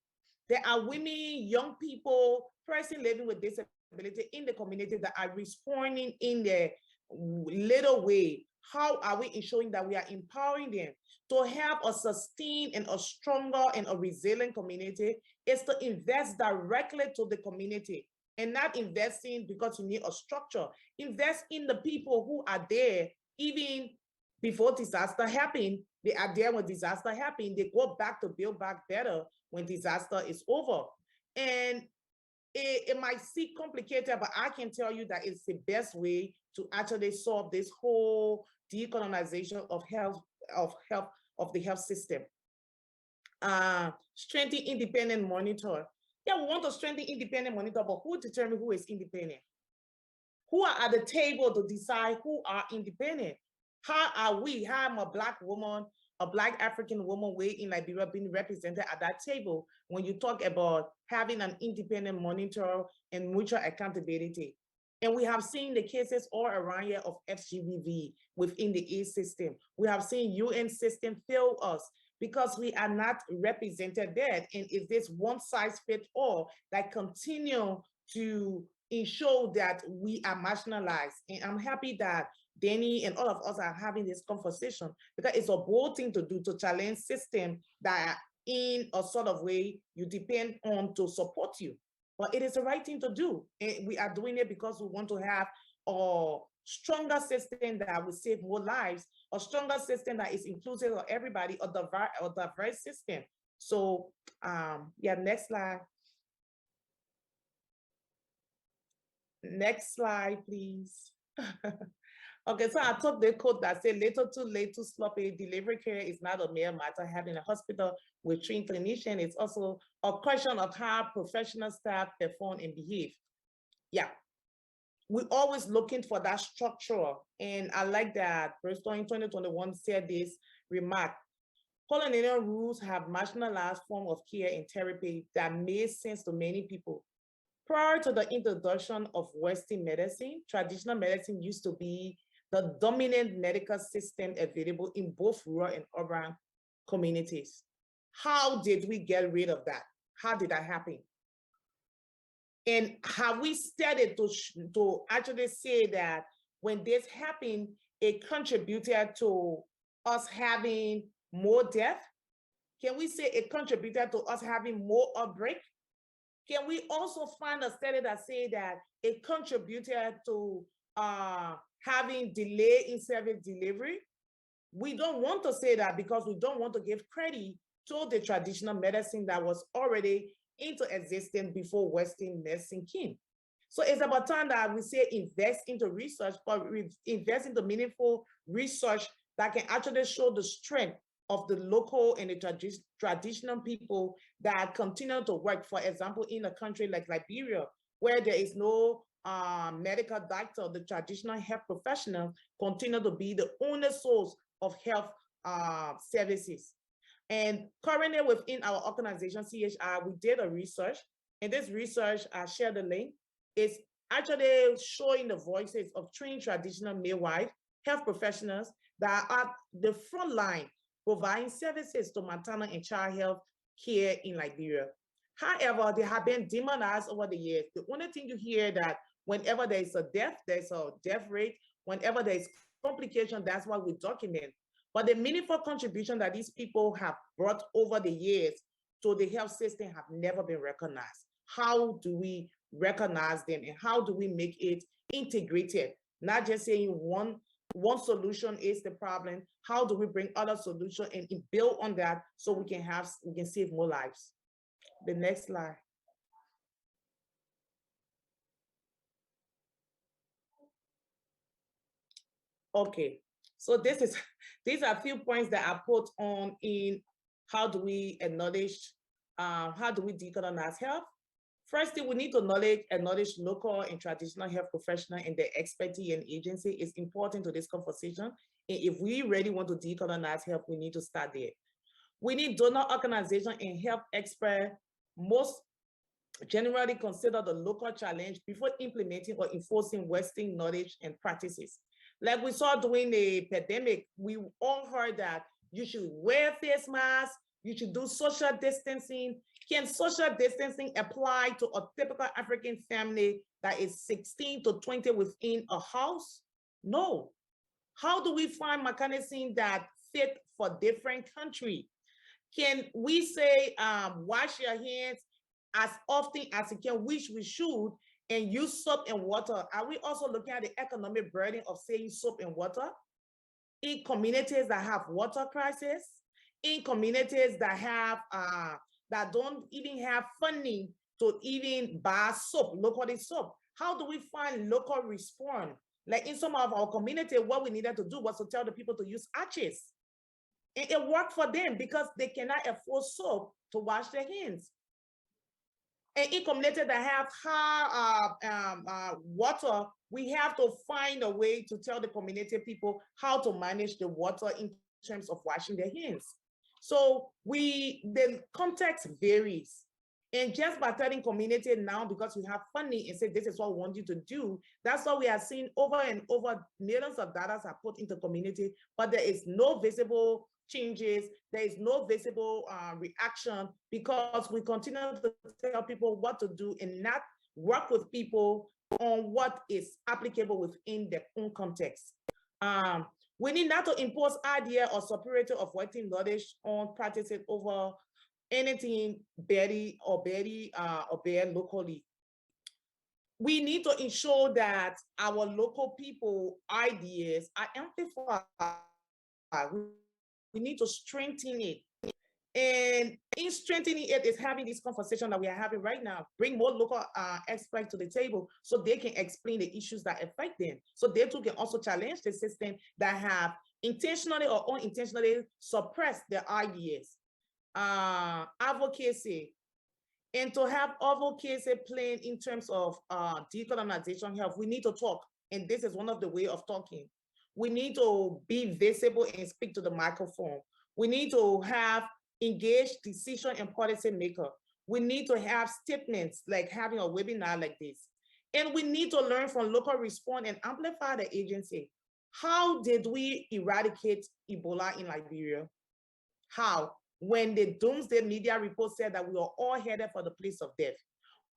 S5: there are women, young people, persons living with disability in the community that are responding in their little way. How are we ensuring that we are empowering them to have a sustained and a stronger and a resilient community? Is to invest directly to the community and not investing because you need a structure. Invest in the people who are there even before disaster happen. They are there when disaster happen. They go back to build back better when disaster is over. And it might seem complicated, but I can tell you that it's the best way to actually solve this whole decolonization of the health system. Strengthen independent monitor. Yeah, we want to strengthen independent monitor, but who determines who is independent? Who are at the table to decide who are independent? How are we? How am a Black woman, a Black African woman way in Liberia being represented at that table when you talk about having an independent monitor and mutual accountability? And we have seen the cases all around here of FGBV within the aid system. We have seen UN system fail us because we are not represented there. And it's this one size fits all that continue to ensure that we are marginalized. And I'm happy that Danny and all of us are having this conversation because it's a bold thing to do, to challenge system that in a sort of way you depend on to support you. But it is the right thing to do. And we are doing it because we want to have a stronger system that will save more lives, a stronger system that is inclusive of everybody, a diverse system. So yeah, next slide. Next slide, please. Okay, so I took the quote that said, little too late, too sloppy. Delivery care is not a mere matter. Having a hospital with trained clinicians, it's also a question of how professional staff perform and behave. Yeah, we're always looking for that structure. And I like that Bristol in 2021 said this remark: colonial rules have marginalized form of care and therapy that made sense to many people. Prior to the introduction of Western medicine, traditional medicine used to be the dominant medical system available in both rural and urban communities. How did we get rid of that? How did that happen? And have we started to actually say that when this happened, it contributed to us having more death? Can we say it contributed to us having more outbreak? Can we also find a study that say that it contributed to having delay in service delivery? We don't want to say that because we don't want to give credit to the traditional medicine that was already into existence before Western medicine came. So it's about time that we say invest into research, but we invest into meaningful research that can actually show the strength of the local and the traditional people that continue to work. For example, in a country like Liberia, where there is no medical doctor, the traditional health professionals continue to be the only source of health services. And currently within our organization, CHR, we did a research, and this research, I shared the link, is actually showing the voices of trained traditional midwives, health professionals that are the front line providing services to maternal and child health care in Liberia. However, they have been demonized over the years. The only thing you hear that whenever there is a death, there's a death rate. Whenever there is complication, that's what we document. But the meaningful contribution that these people have brought over the years to the health system have never been recognized. How do we recognize them and how do we make it integrated? Not just saying one solution is the problem. How do we bring other solutions and build on that so we can save more lives? The next slide. Okay, so these are a few points that I put on in how do we acknowledge, how do we decolonize health? Firstly, we need to acknowledge local and traditional health professionals and their expertise and agency is important to this conversation. And if we really want to decolonize health, we need to start there. We need donor organizations and health experts most generally consider the local challenge before implementing or enforcing Western knowledge and practices. Like we saw during the pandemic, we all heard that you should wear face masks, you should do social distancing. Can social distancing apply to a typical African family that is 16 to 20 within a house? No. How do we find mechanisms that fit for different countries? Can we say wash your hands as often as you can, which we should, and use soap and water? Are we also looking at the economic burden of saying soap and water in communities that have water crisis, in communities that have that don't even have funding to even buy soap, locally soap? How do we find local response? Like in some of our community, what we needed to do was to tell the people to use arches. And it worked for them because they cannot afford soap to wash their hands. And in communities that have high water, we have to find a way to tell the community people how to manage the water in terms of washing their hands. So the context varies. And just by telling community now, because we have funding and say, this is what we want you to do, that's what we are seeing over and over. Millions of dollars are put into community, but there is no visible changes. There is no visible reaction because we continue to tell people what to do and not work with people on what is applicable within their own context. We need not to impose idea or superiority of working knowledge on practices over anything bad locally. We need to ensure that our local people ideas are amplified. We need to strengthen it. And in strengthening it is having this conversation that we are having right now. Bring more local experts to the table so they can explain the issues that affect them. So they too can also challenge the system that have intentionally or unintentionally suppressed their ideas. Advocacy. And to have advocacy playing in terms of decolonization health, we need to talk. And this is one of the ways of talking. We need to be visible and speak to the microphone. We need to have engaged decision and policy maker. We need to have statements like having a webinar like this. And we need to learn from local response and amplify the agency. How did we eradicate Ebola in Liberia? How? When the doomsday media report said that we were all headed for the place of death.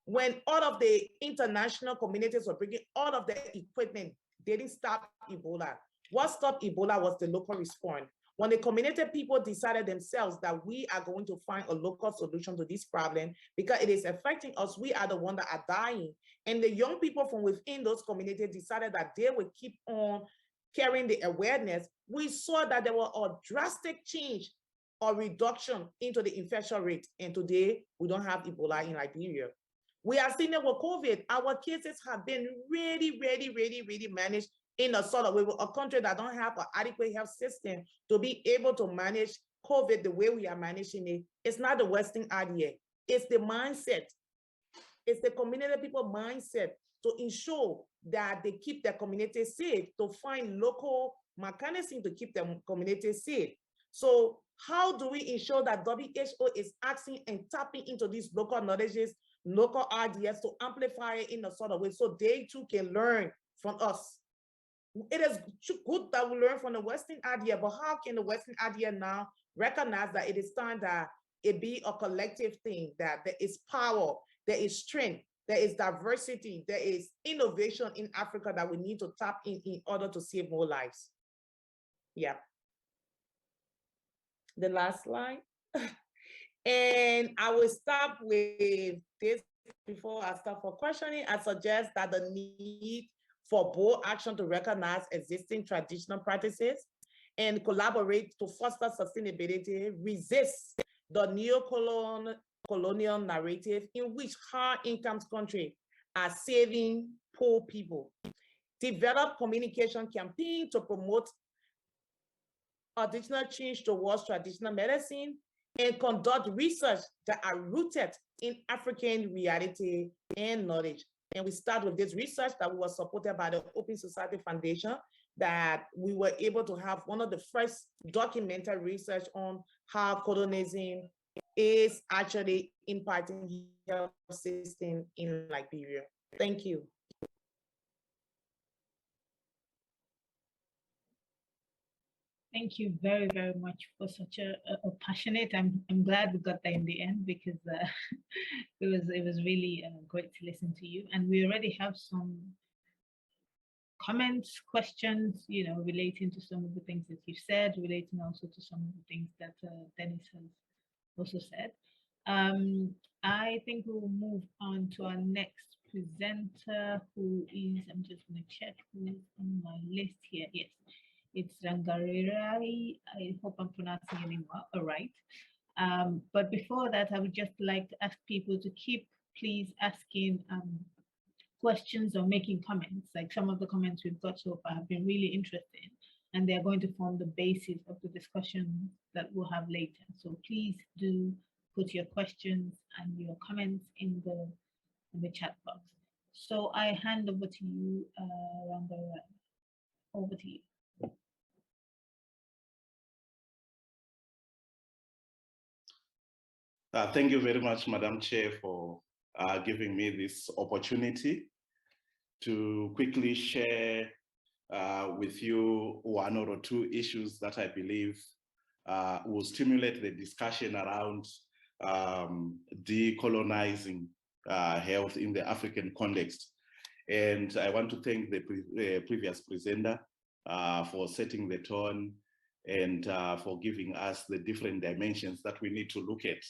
S5: When all of the international communities were bringing all of the equipment, they didn't stop Ebola. What stopped Ebola was the local response. When the community people decided themselves that we are going to find a local solution to this problem because it is affecting us, we are the ones that are dying. And the young people from within those communities decided that they would keep on carrying the awareness. We saw that there was a drastic change or reduction into the infection rate. And today, we don't have Ebola in Liberia. We are seeing it with COVID. Our cases have been really managed in a sort of way. With a country that don't have an adequate health system to be able to manage COVID the way we are managing it. It's not the Western idea. It's the mindset. It's the community people mindset to ensure that they keep their community safe, to find local mechanisms to keep their community safe. So how do we ensure that WHO is acting and tapping into these local knowledges, local ideas to amplify it in a sort of way so they too can learn from us? It is good that we learn from the Western idea, but how can the Western idea now recognize that it is time that it be a collective thing, that there is power, there is strength, there is diversity, there is innovation in Africa that we need to tap in order to save more lives? Yeah. The last slide. And I will start with this before I start for questioning. I suggest that the need for bold action to recognize existing traditional practices and collaborate to foster sustainability, resist the neo-colonial narrative in which high-income countries are saving poor people. Develop communication campaign to promote additional change towards traditional medicine, and conduct research that are rooted in African reality and knowledge. And we start with this research that was supported by the Open Society Foundation, that we were able to have one of the first documented research on how colonialism is actually impacting the health system in Liberia. Thank you.
S2: Thank you very much for such a passionate. I'm glad we got there in the end because it was really great to listen to you. And we already have some comments, questions, relating to some of the things that you said, relating also to some of the things that Dennis has also said. I think we'll move on to our next presenter, who is, I'm just going to check who is on my list here. Yes, it's Rangarerai. I hope I'm pronouncing your name all right. But before that, I would just like to ask people to keep, please, asking questions or making comments. Like some of the comments we've got so far have been really interesting, and they're going to form the basis of the discussion that we'll have later. So please do put your questions and your comments in the chat box. So I hand over to you, Rangarerai. Over to you.
S6: Thank you very much, Madam Chair, for giving me this opportunity to quickly share with you one or two issues that I believe will stimulate the discussion around decolonizing health in the African context. And I want to thank the previous presenter for setting the tone and for giving us the different dimensions that we need to look at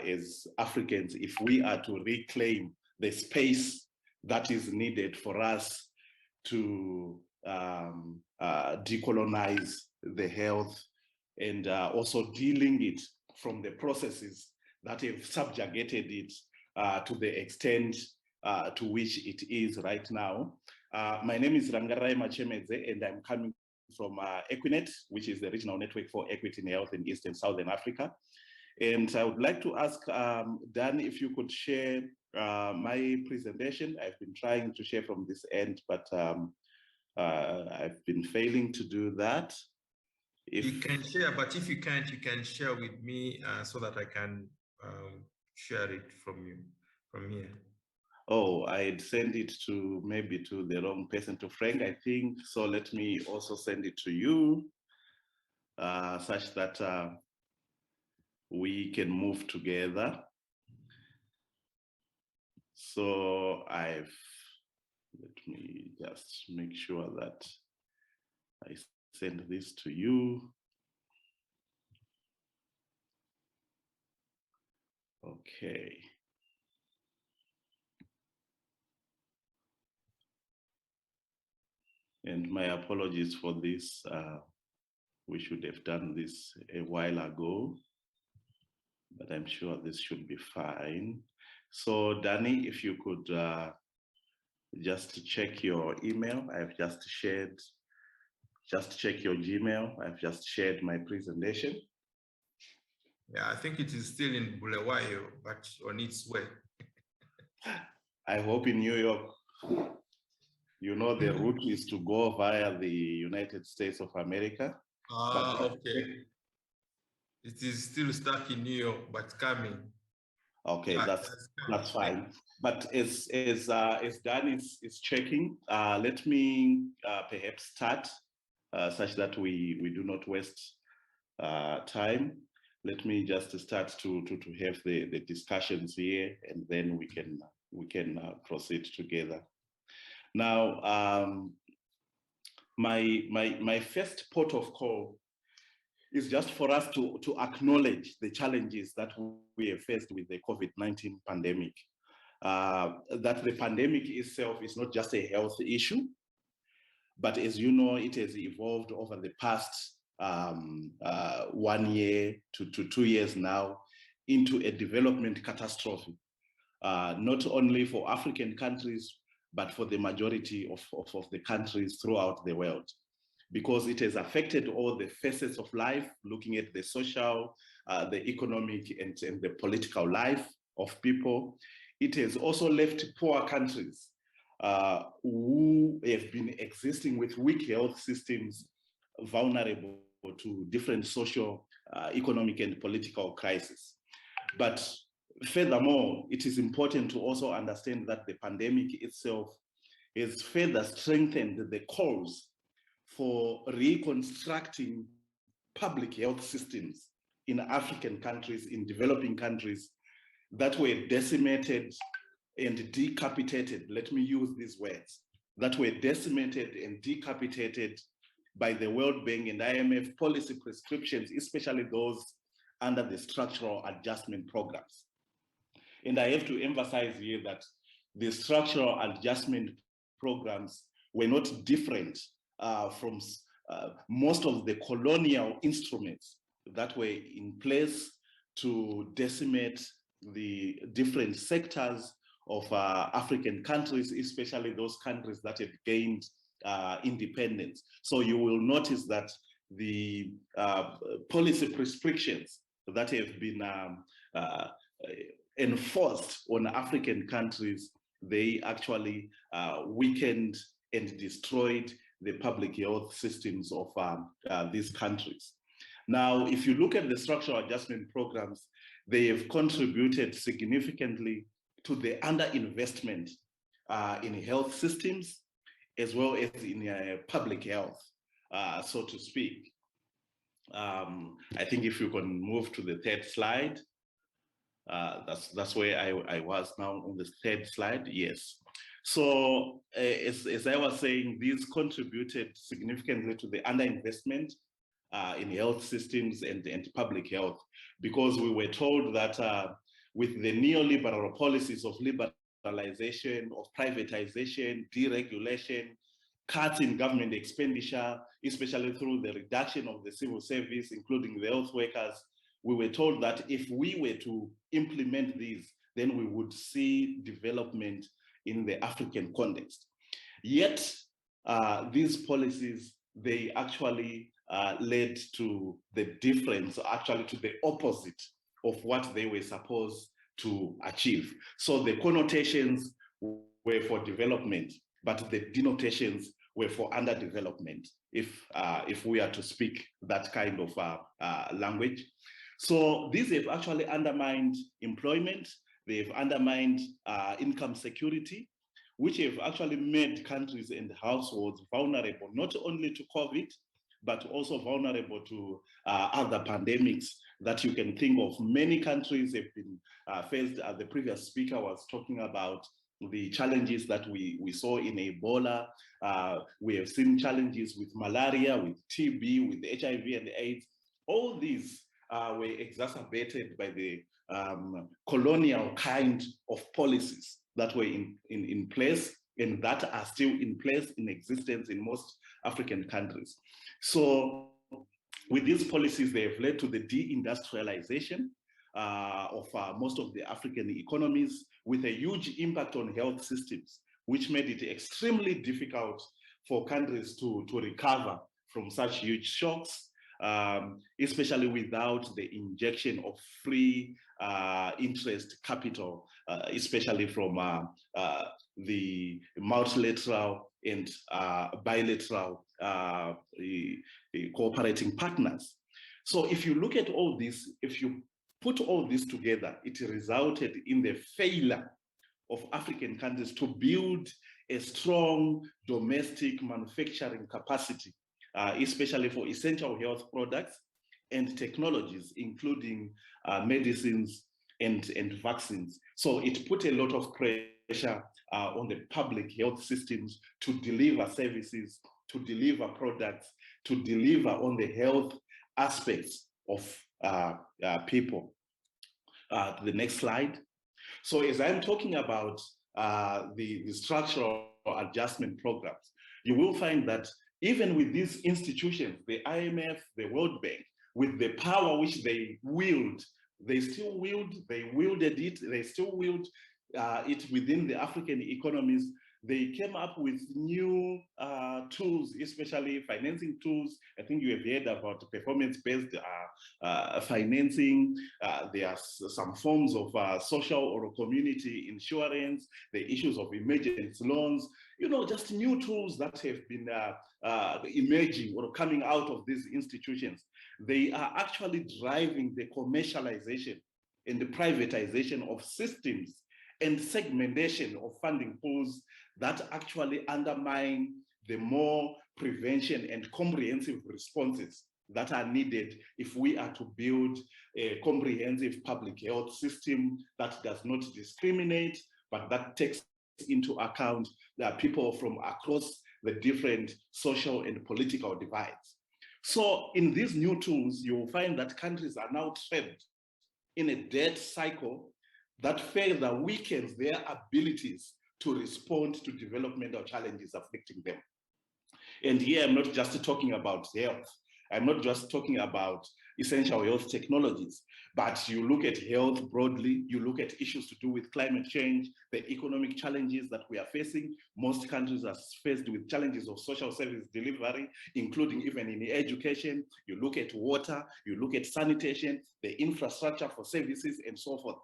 S6: as Africans if we are to reclaim the space that is needed for us to decolonize the health, and also dealing it from the processes that have subjugated it to the extent to which it is right now. My name is Rangarerai Machemedze, and I'm coming from Equinet, which is the regional network for equity in health in East and Southern Africa. And I would like to ask Dan if you could share my presentation. I've been trying to share from this end, but I've been failing to do that.
S1: You can share, but if you can't, you can share with me so that I can share it from here.
S6: Oh, I'd send it to maybe to the wrong person, to Frank, I think. So let me also send it to you such that we can move together. So let me just make sure that I send this to you. Okay. And my apologies for this. We should have done this a while ago, but I'm sure this should be fine. So Danny, if you could just check your email. I've just shared, just check your Gmail. I've just shared my presentation.
S1: Yeah, I think it is still in Bulawayo, but on its way.
S6: I hope in New York, you know, the route is to go via the United States of America.
S1: Okay. It is still stuck in New York, but coming.
S6: Okay, that's fine. But as Dan is checking, let me perhaps start such that we do not waste time. Let me just start to have the discussions here, and then we can proceed together. Now, my first port of call is just for us to acknowledge the challenges that we have faced with the COVID-19 pandemic. That the pandemic itself is not just a health issue, but as you know, it has evolved over the past 1 year to 2 years now into a development catastrophe, not only for African countries, but for the majority of the countries throughout the world, because it has affected all the facets of life, looking at the social, the economic, and the political life of people. It has also left poor countries who have been existing with weak health systems vulnerable to different social, economic, and political crises. But furthermore, it is important to also understand that the pandemic itself has further strengthened the cause for reconstructing public health systems in African countries, in developing countries that were decimated and decapitated, let me use these words, that were decimated and decapitated by the World Bank and IMF policy prescriptions, especially those under the structural adjustment programs. And I have to emphasize here that the structural adjustment programs were not different from most of the colonial instruments that were in place to decimate the different sectors of African countries, especially those countries that have gained independence. So you will notice that the policy prescriptions that have been enforced on African countries, they actually weakened and destroyed the public health systems of these countries. Now, if you look at the structural adjustment programs, they have contributed significantly to the underinvestment in health systems, as well as in public health, so to speak. I think if you can move to the third slide. That's where I was now, on the third slide, yes. So as I was saying, these contributed significantly to the underinvestment in health systems and public health, because we were told that with the neoliberal policies of liberalization, of privatization, deregulation, cuts in government expenditure, especially through the reduction of the civil service, including the health workers, we were told that if we were to implement these, then we would see development in the African context. Yet, these policies, they actually led to the difference, actually to the opposite of what they were supposed to achieve. So the connotations were for development, but the denotations were for underdevelopment, if we are to speak that kind of language. So these have actually undermined employment, they've undermined income security, which have actually made countries and households vulnerable, not only to COVID, but also vulnerable to other pandemics that you can think of. Many countries have been faced, as the previous speaker was talking about, the challenges that we saw in Ebola. We have seen challenges with malaria, with TB, with HIV and AIDS. All these were exacerbated by the colonial kind of policies that were in place and that are still in place, in existence in most African countries. So with these policies, they have led to the deindustrialization of most of the African economies, with a huge impact on health systems, which made it extremely difficult for countries to recover from such huge shocks, especially without the injection of free interest capital, especially from the multilateral and bilateral the cooperating partners. So if you look at all this, if you put all this together, it resulted in the failure of African countries to build a strong domestic manufacturing capacity, especially for essential health products and technologies, including medicines and vaccines. So it put a lot of pressure on the public health systems to deliver services, to deliver products, to deliver on the health aspects of people. The next slide. So as I'm talking about the structural adjustment programs, you will find that even with these institutions, the IMF, the World Bank, with the power which they wield, they still wielded it, they still wield it within the African economies. They came up with new tools, especially financing tools. I think you have heard about performance-based financing. There are some forms of social or community insurance, the issues of emergency loans, you know, just new tools that have been emerging or coming out of these institutions. They are actually driving the commercialization and the privatization of systems and segmentation of funding pools that actually undermine the more prevention and comprehensive responses that are needed if we are to build a comprehensive public health system that does not discriminate, but that takes into account people from across the different social and political divides. So in these new tools, you will find that countries are now trapped in a debt cycle that further weakens their abilities to respond to developmental challenges affecting them. And here I'm not just talking about health. I'm not just talking about essential health technologies, but you look at health broadly, you look at issues to do with climate change, the economic challenges that we are facing. Most countries are faced with challenges of social service delivery, including even in education. You look at water, you look at sanitation, the infrastructure for services and so forth,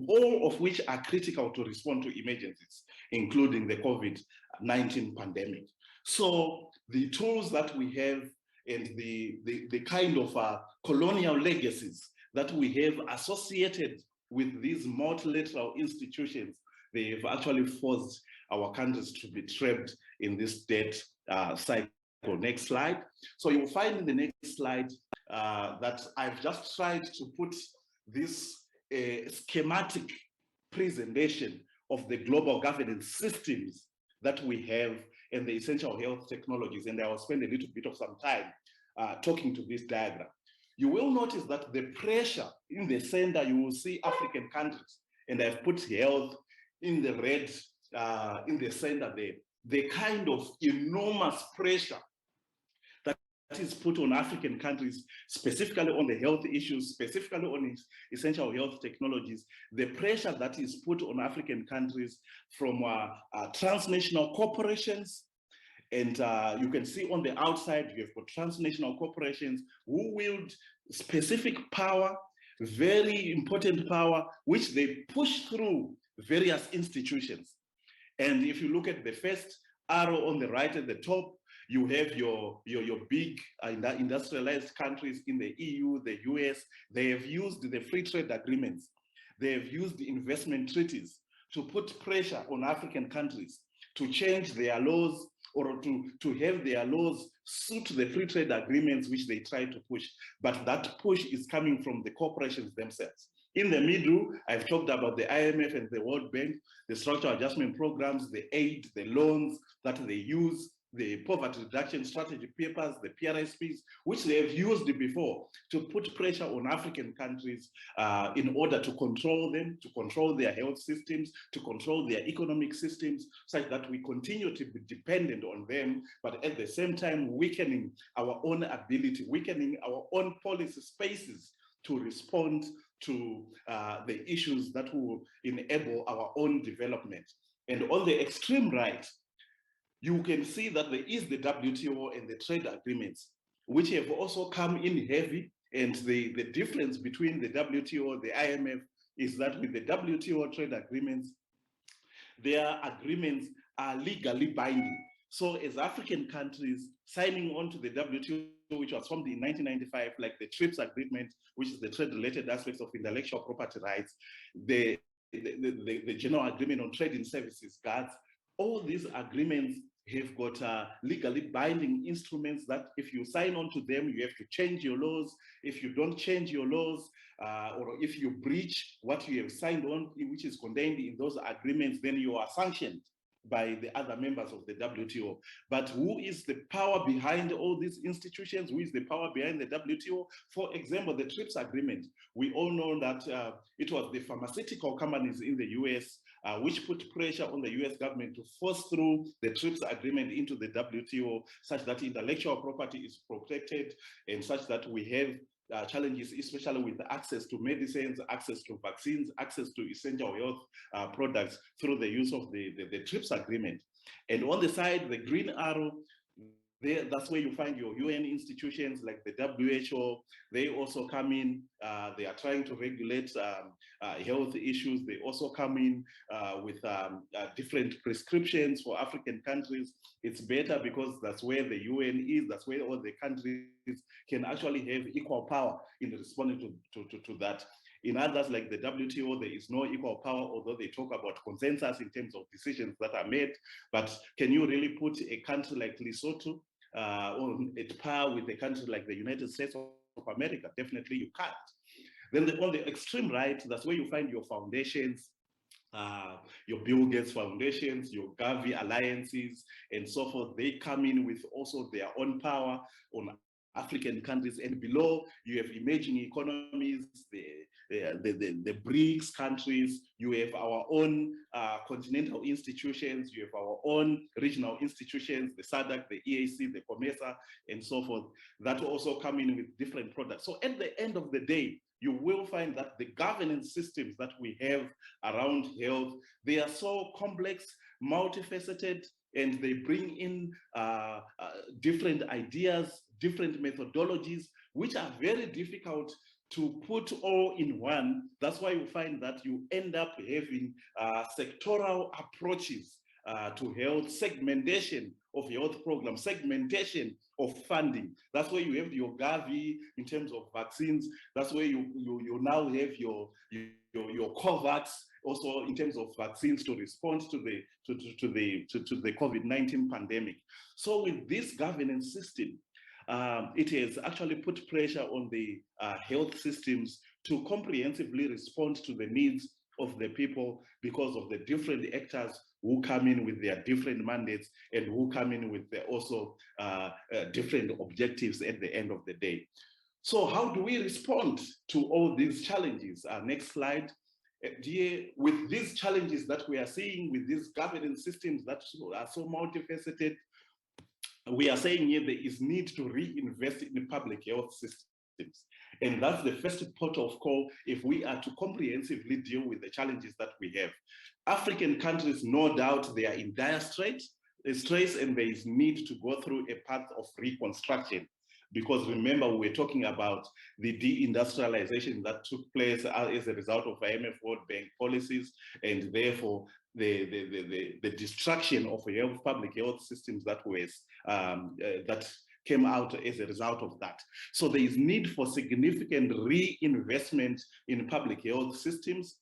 S6: all of which are critical to respond to emergencies, including the COVID-19 pandemic. So the tools that we have and the kind of colonial legacies that we have associated with these multilateral institutions, they've actually forced our countries to be trapped in this debt cycle. Next slide. So you'll find in the next slide that I've just tried to put this schematic presentation of the global governance systems that we have and the essential health technologies, and I will spend a little bit of some time talking to this diagram. You will notice that the pressure in the center, you will see African countries, and I've put health in the red in the center there. The kind of enormous pressure that is put on African countries, specifically on the health issues, specifically on essential health technologies, the pressure that is put on African countries from transnational corporations. And you can see on the outside, you have got transnational corporations who wield specific power, very important power, which they push through various institutions. And if you look at the first arrow on the right at the top, you have your big industrialized countries in the EU, the US. They have used the free trade agreements. They have used the investment treaties to put pressure on African countries to change their laws or to have their laws suit the free trade agreements which they try to push. But that push is coming from the corporations themselves. In the middle, I've talked about the IMF and the World Bank, the structural adjustment programs, the aid, the loans that they use, the poverty reduction strategy papers, the PRSPs, which they have used before to put pressure on African countries in order to control them, to control their health systems, to control their economic systems, such that we continue to be dependent on them, but at the same time weakening our own ability, weakening our own policy spaces to respond to the issues that will enable our own development. And on the extreme right, you can see that there is the WTO and the trade agreements, which have also come in heavy. And the difference between the WTO and the IMF is that with the WTO trade agreements, their agreements are legally binding. So as African countries signing on to the WTO, which was formed in 1995, like the TRIPS agreement, which is the trade-related aspects of intellectual property rights, the General Agreement on Trade in Services, GATS, all these agreements have got legally binding instruments that if you sign on to them, you have to change your laws. If you don't change your laws, or if you breach what you have signed on, which is contained in those agreements, then you are sanctioned by the other members of the WTO. But who is the power behind all these institutions? Who is the power behind the WTO? For example, the TRIPS agreement. We all know that it was the pharmaceutical companies in the US which put pressure on the US government to force through the TRIPS agreement into the WTO, such that intellectual property is protected and such that we have challenges, especially with access to medicines, access to vaccines, access to essential health products through the use of the TRIPS agreement. And on the side, the green arrow, that's where you find your UN institutions like the WHO. They also come in, they are trying to regulate health issues. They also come in with different prescriptions for African countries. It's better because that's where the UN is, that's where all the countries can actually have equal power in responding to that. In others like the WTO, there is no equal power, although they talk about consensus in terms of decisions that are made. But can you really put a country like Lesotho at par with a country like the United States of America? Definitely you can't. Then on the extreme right, that's where you find your foundations, your Bill Gates foundations, your Gavi alliances, and so forth. They come in with also their own power on African countries, and below you have emerging economies, the BRICS countries, you have our own continental institutions, you have our own regional institutions, the SADC, the EAC, the COMESA, and so forth, that also come in with different products. So at the end of the day, you will find that the governance systems that we have around health, they are so complex, multifaceted, and they bring in different ideas, different methodologies, which are very difficult to put all in one. That's why you find that you end up having sectoral approaches to health, segmentation of health programs, segmentation of funding. That's where you have your Gavi in terms of vaccines. That's where you now have your COVAX also in terms of vaccines to respond to the COVID-19 pandemic. So with this governance system, it has actually put pressure on the health systems to comprehensively respond to the needs of the people because of the different actors who come in with their different mandates and who come in with their also different objectives at the end of the day. So how do we respond to all these challenges? Next slide. With these challenges that we are seeing with these governance systems that are so multifaceted, we are saying here there is need to reinvest in the public health systems. And that's the first port of call if we are to comprehensively deal with the challenges that we have. African countries, no doubt, they are in dire straits, and there is need to go through a path of reconstruction. Because remember, we were talking about the deindustrialization that took place as a result of IMF World Bank policies, and therefore the destruction of public health systems that came out as a result of that. So there is need for significant reinvestment in public health systems,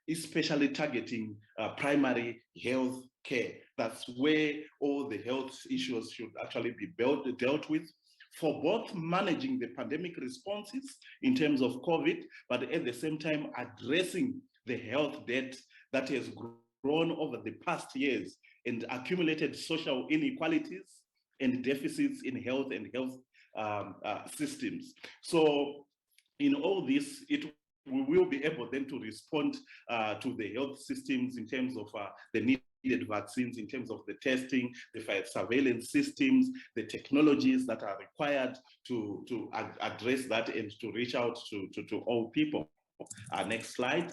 S6: especially targeting primary health care. That's where all the health issues should actually be dealt with, for both managing the pandemic responses in terms of COVID, but at the same time addressing the health debt that has grown over the past years and accumulated social inequalities and deficits in health and health systems. So in all this, we will be able then to respond to the health systems in terms of the needed vaccines, in terms of the testing, the surveillance systems, the technologies that are required to address that and to reach out to all people. Next slide.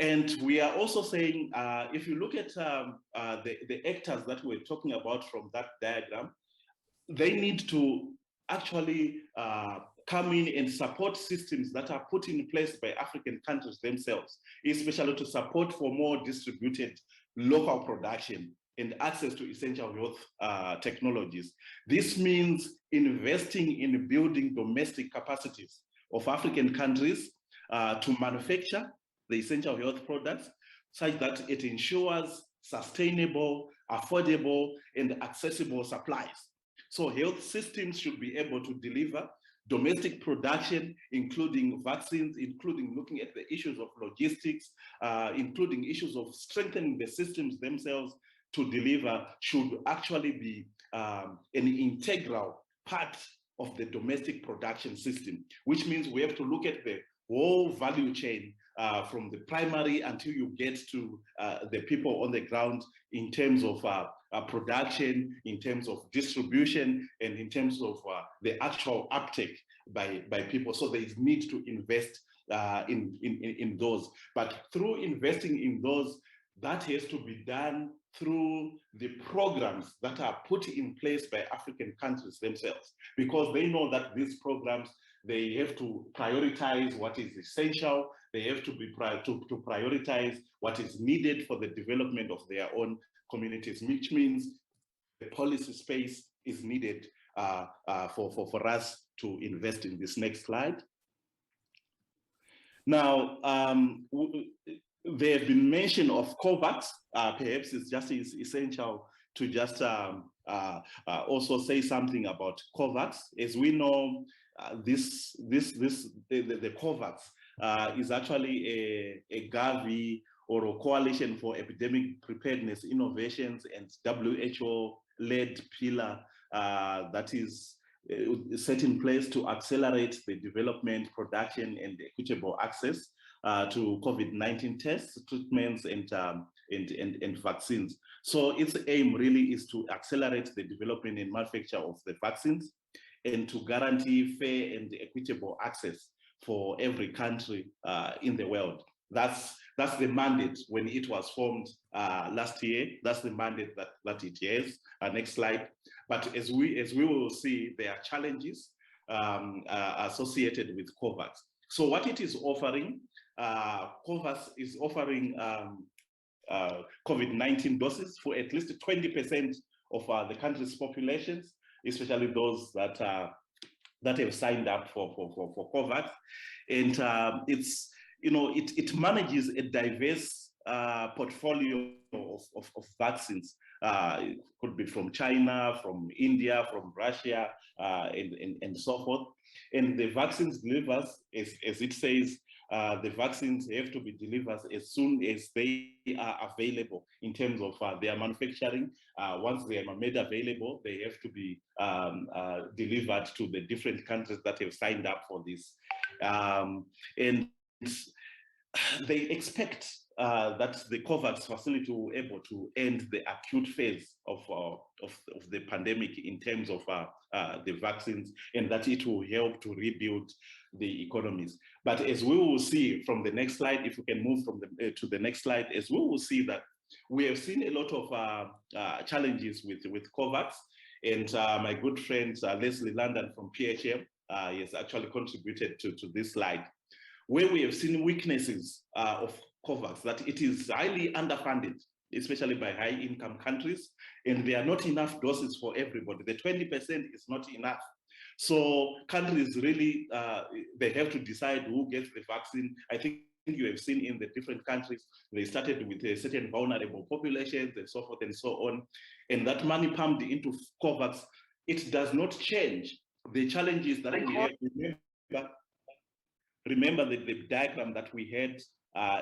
S6: And we are also saying, if you look at the actors that we're talking about from that diagram, they need to actually come in and support systems that are put in place by African countries themselves, especially to support for more distributed local production and access to essential health technologies. This means investing in building domestic capacities of African countries to manufacture the essential health products such that it ensures sustainable, affordable, and accessible supplies. So health systems should be able to deliver domestic production, including vaccines, including looking at the issues of logistics, including issues of strengthening the systems themselves to deliver, should actually be an integral part of the domestic production system, which means we have to look at the whole value chain from the primary until you get to the people on the ground in terms of production, in terms of distribution, and in terms of the actual uptake by people. So there is need to invest in those. But through investing in those, that has to be done through the programs that are put in place by African countries themselves, because they know that these programs, they have to prioritize what is essential. They have to be to prioritize what is needed for the development of their own communities, which means the policy space is needed for us to invest in this. Next slide. Now, there have been mention of COVAX. Perhaps it's just essential to just also say something about COVAX. As we know, the COVAX is actually a Gavi or a coalition for epidemic preparedness innovations and WHO-led pillar that is set in place to accelerate the development, production, and equitable access to COVID-19 tests, treatments, and vaccines. So its aim really is to accelerate the development and manufacture of the vaccines and to guarantee fair and equitable access for every country in the world. That's the mandate when it was formed last year. That's the mandate that it has. Next slide. But as we will see, there are challenges associated with COVAX. So what it is offering, COVAX is offering COVID-19 doses for at least 20% of the country's populations, especially those that have signed up for COVAX, and it manages a diverse portfolio of vaccines. It could be from China, from India, from Russia, and so forth. And the vaccines delivers, as it says, the vaccines have to be delivered as soon as they are available in terms of their manufacturing. Once they are made available, they have to be delivered to the different countries that have signed up for this. And they expect that the COVAX facility will be able to end the acute phase of the pandemic in terms of the vaccines, and that it will help to rebuild the economies. But as we will see from the next slide, if we can move from to the next slide, as we will see that we have seen a lot of challenges with COVAX, and my good friend Leslie London from PHM has actually contributed to this slide, where we have seen weaknesses of COVAX, that it is highly underfunded, especially by high-income countries, and there are not enough doses for everybody. The 20% is not enough. So countries really, they have to decide who gets the vaccine. I think you have seen in the different countries, they started with a certain vulnerable populations and so forth and so on, and that money pumped into COVAX, it does not change the challenges that we have. Remember the diagram that we had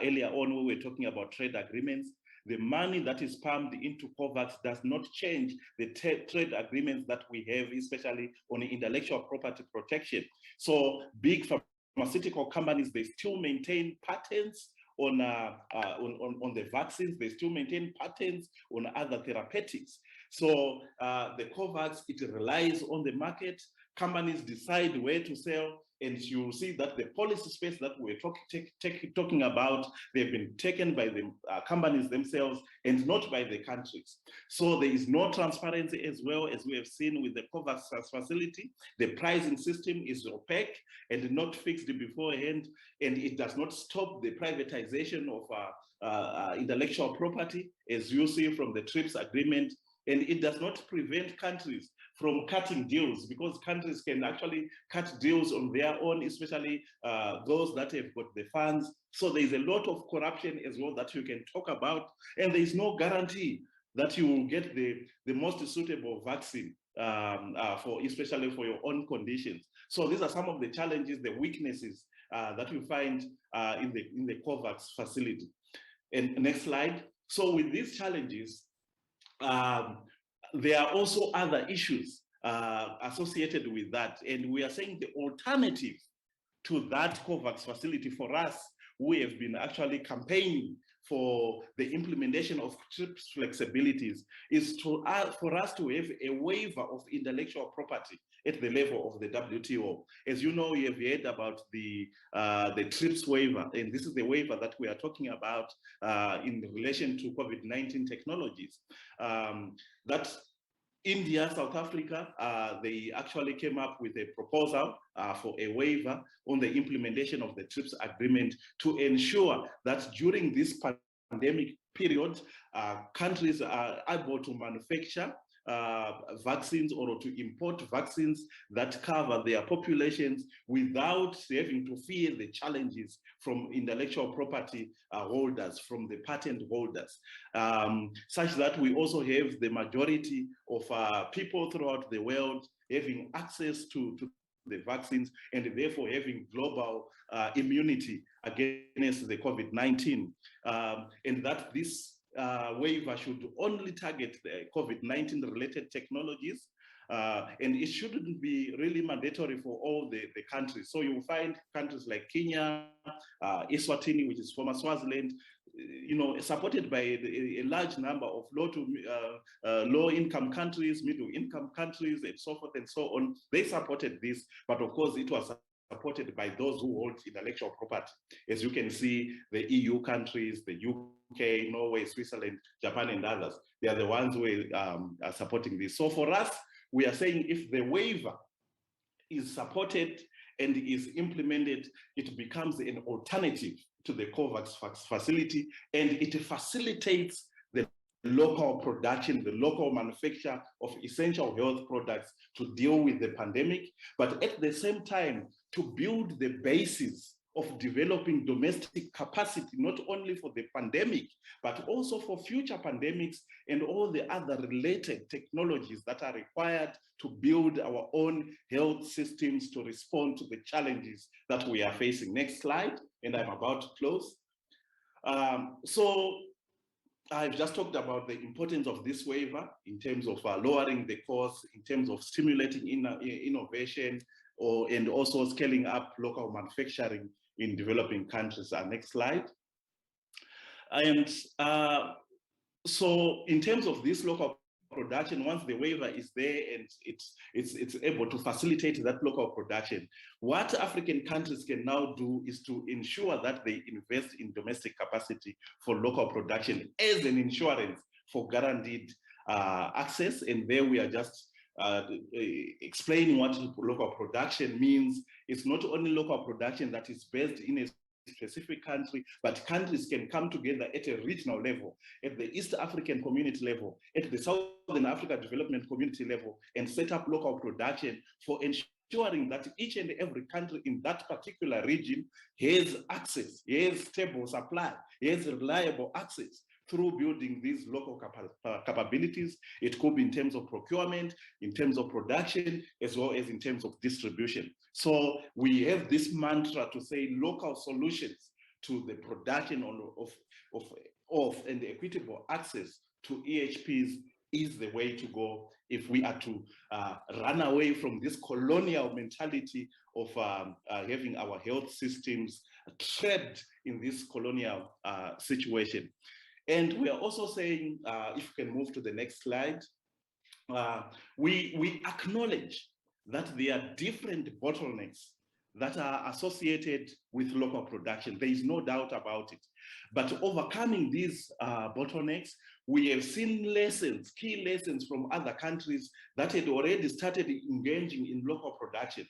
S6: earlier on when we were talking about trade agreements. The money that is pumped into COVAX does not change the trade agreements that we have, especially on intellectual property protection. So big pharmaceutical companies, they still maintain patents on the vaccines, they still maintain patents on other therapeutics. So the COVAX, it relies on the market. Companies decide where to sell, and you'll see that the policy space that we're talking about, they've been taken by the companies themselves and not by the countries. So there is no transparency, as well as we have seen with the COVAX facility. The pricing system is opaque and not fixed beforehand, and it does not stop the privatization of intellectual property, as you see from the TRIPS agreement. And it does not prevent countries from cutting deals, because countries can actually cut deals on their own, especially those that have got the funds. So there is a lot of corruption as well that you can talk about, and there is no guarantee that you will get the most suitable vaccine especially for your own conditions. So these are some of the challenges, the weaknesses that we find in the COVAX facility. And next slide. So with these challenges, there are also other issues associated with that. And we are saying the alternative to that COVAX facility for us, we have been actually campaigning for the implementation of TRIPS flexibilities, is for us to have a waiver of intellectual property at the level of the WTO. As you know, you have heard about the TRIPS waiver, and this is the waiver that we are talking about in relation to COVID-19 technologies. That India, South Africa, they actually came up with a proposal for a waiver on the implementation of the TRIPS agreement to ensure that during this pandemic period, countries are able to manufacture vaccines or to import vaccines that cover their populations without having to fear the challenges from intellectual property holders, from the patent holders, such that we also have the majority of people throughout the world having access to the vaccines, and therefore having global immunity against the COVID-19, and that this waiver should only target the COVID-19 related technologies, and it shouldn't be really mandatory for all the countries. So you'll find countries like Kenya, Eswatini, which is former Swaziland, supported by a large number of low-income countries, middle-income countries, and so forth and so on. They supported this, but of course it was supported by those who hold intellectual property. As you can see, the EU countries, the UK, Norway, Switzerland, Japan, and others, they are the ones who are supporting this. So for us, we are saying if the waiver is supported and is implemented, it becomes an alternative to the COVAX facility, and it facilitates the local production, the local manufacture of essential health products to deal with the pandemic, but at the same time, to build the basis of developing domestic capacity, not only for the pandemic, but also for future pandemics and all the other related technologies that are required to build our own health systems to respond to the challenges that we are facing. Next slide, and I'm about to close. So I've just talked about the importance of this waiver in terms of lowering the cost, in terms of stimulating innovation, and also scaling up local manufacturing in developing countries. Next slide. And so in terms of this local production, once the waiver is there and it's able to facilitate that local production, what African countries can now do is to ensure that they invest in domestic capacity for local production as an insurance for guaranteed access. And there we are just explaining what local production means. It's not only local production that is based in a specific country, but countries can come together at a regional level, at the East African community level, at the Southern Africa Development Community level, and set up local production for ensuring that each and every country in that particular region has access, has stable supply, has reliable access through building these local capabilities. It could be in terms of procurement, in terms of production, as well as in terms of distribution. So we have this mantra to say local solutions to the production of and equitable access to EHPs is the way to go if we are to run away from this colonial mentality of having our health systems trapped in this colonial situation. And we are also saying, if you can move to the next slide, we acknowledge that there are different bottlenecks that are associated with local production. There is no doubt about it. But overcoming these bottlenecks, we have seen lessons, key lessons from other countries that had already started engaging in local production.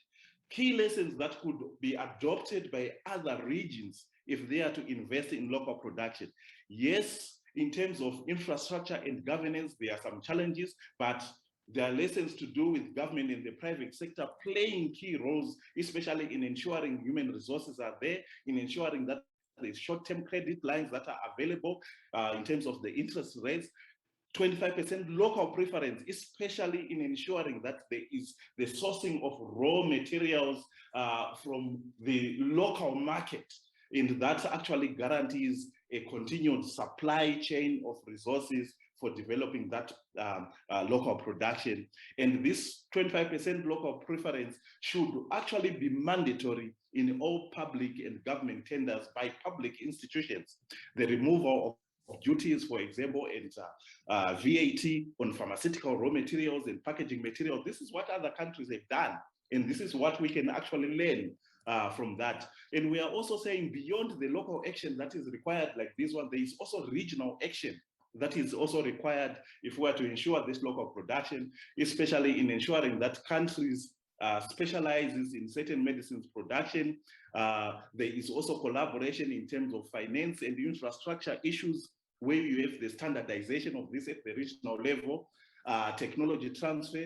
S6: Key lessons that could be adopted by other regions if they are to invest in local production. Yes, in terms of infrastructure and governance, there are some challenges, but there are lessons to do with government and the private sector playing key roles, especially in ensuring human resources are there, in ensuring that the short-term credit lines that are available in terms of the interest rates, 25% local preference, especially in ensuring that there is the sourcing of raw materials from the local market. And that actually guarantees a continued supply chain of resources for developing that local production. And this 25% local preference should actually be mandatory in all public and government tenders by public institutions. The removal of duties, for example, and VAT on pharmaceutical raw materials and packaging materials. This is what other countries have done. And this is what we can actually learn from that. And we are also saying beyond the local action that is required like this one, there is also regional action that is also required if we are to ensure this local production, especially in ensuring that countries specializes in certain medicines production. There is also collaboration in terms of finance and infrastructure issues where you have the standardization of this at the regional level, technology transfer,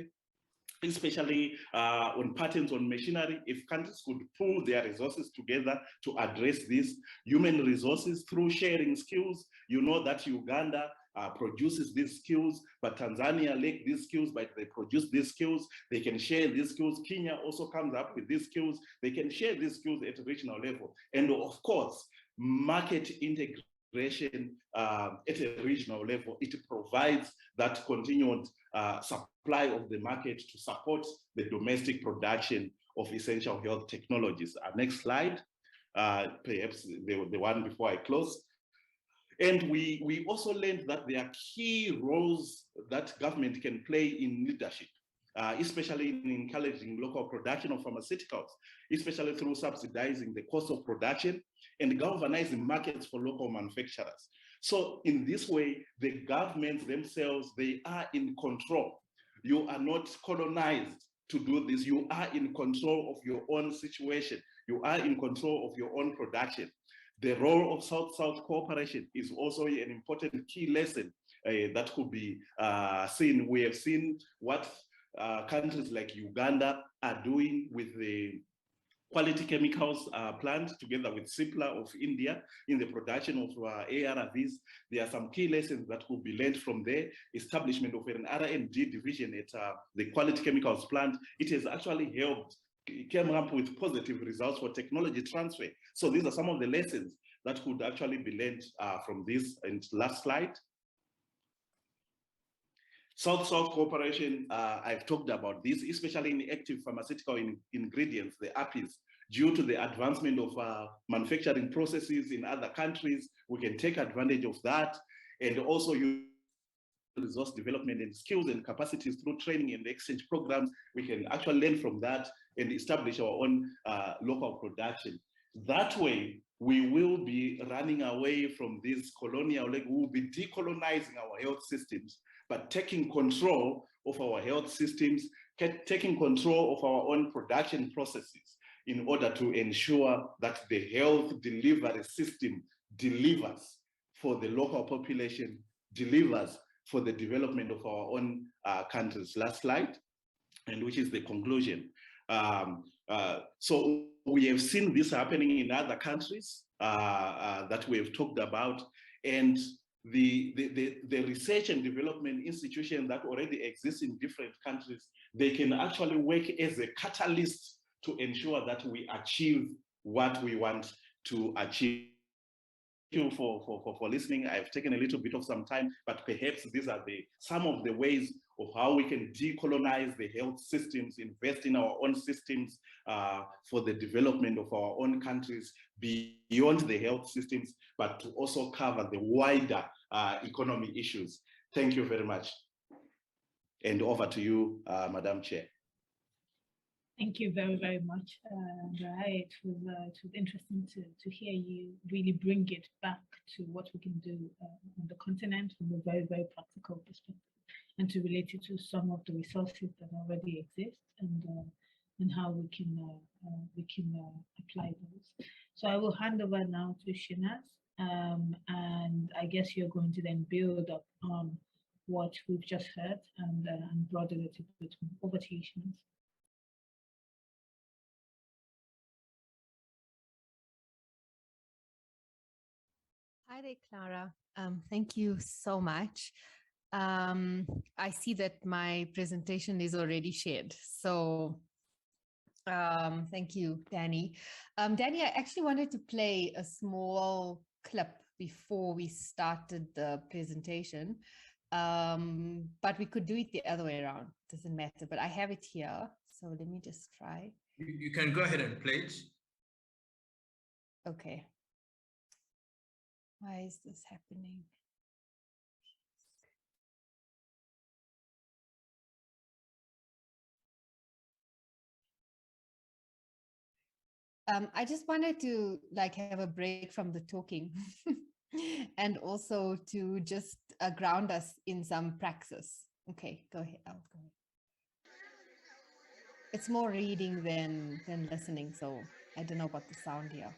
S6: especially on patents on machinery. If countries could pool their resources together to address this, human resources through sharing skills, you know that Uganda produces these skills, but Tanzania lack these skills, but they produce these skills. They can share these skills. Kenya also comes up with these skills. They can share these skills at a regional level. And of course, market integration at a regional level, it provides that continued supply of the market to support the domestic production of essential health technologies. Next slide, perhaps the one before I close. And we also learned that there are key roles that government can play in leadership, especially in encouraging local production of pharmaceuticals, especially through subsidizing the cost of production and galvanizing markets for local manufacturers. So in this way, the governments themselves, they are in control. You are not colonized to do this. You are in control of your own situation. You are in control of your own production. The role of South-South cooperation is also an important key lesson that could be seen. We have seen what countries like Uganda are doing with the quality chemicals plant together with CIPLA of India in the production of ARVs. There are some key lessons that could be learned from there. Establishment of an R&D division at the quality chemicals plant, it has actually helped, came up with positive results for technology transfer. So these are some of the lessons that could actually be learned from this. And last slide. South-South cooperation, I've talked about this, especially in active pharmaceutical ingredients, the APIs. Due to the advancement of manufacturing processes in other countries, we can take advantage of that, and also use resource development and skills and capacities through training and exchange programs. We can actually learn from that and establish our own local production. That way, we will be running away from this colonial, like we will be decolonizing our health systems, but taking control of our health systems, taking control of our own production processes in order to ensure that the health delivery system delivers for the local population, delivers for the development of our own countries. Last slide, and which is the conclusion. So we have seen this happening in other countries that we have talked about, and the research and development institution that already exists in different countries, they can actually work as a catalyst to ensure that we achieve what we want to achieve. Thank you for listening. I've taken a little bit of some time, but perhaps these are some of the ways of how we can decolonize the health systems, invest in our own systems for the development of our own countries beyond the health systems, but to also cover the wider economy issues. Thank you very much. And over to you, Madam Chair.
S2: Thank you very, very much. It was interesting to hear you really bring it back to what we can do on the continent from a very, very practical perspective, and to relate it to some of the resources that already exist, and how we can apply those. So I will hand over now to Shinaz, and I guess you're going to then build up on what we've just heard and broaden it a bit more. Over to you, Shinaz.
S7: Hi there, Clara. Thank you so much. I see that my presentation is already shared. So thank you, Danny. Danny, I actually wanted to play a small clip before we started the presentation, but we could do it the other way around. Doesn't matter, but I have it here. So let me just try.
S1: You can go ahead and play it.
S7: Okay. Why is this happening? I just wanted to have a break from the talking and also to just ground us in some praxis. Okay, go ahead. I'll go ahead. It's more reading than listening, so I don't know about the sound here.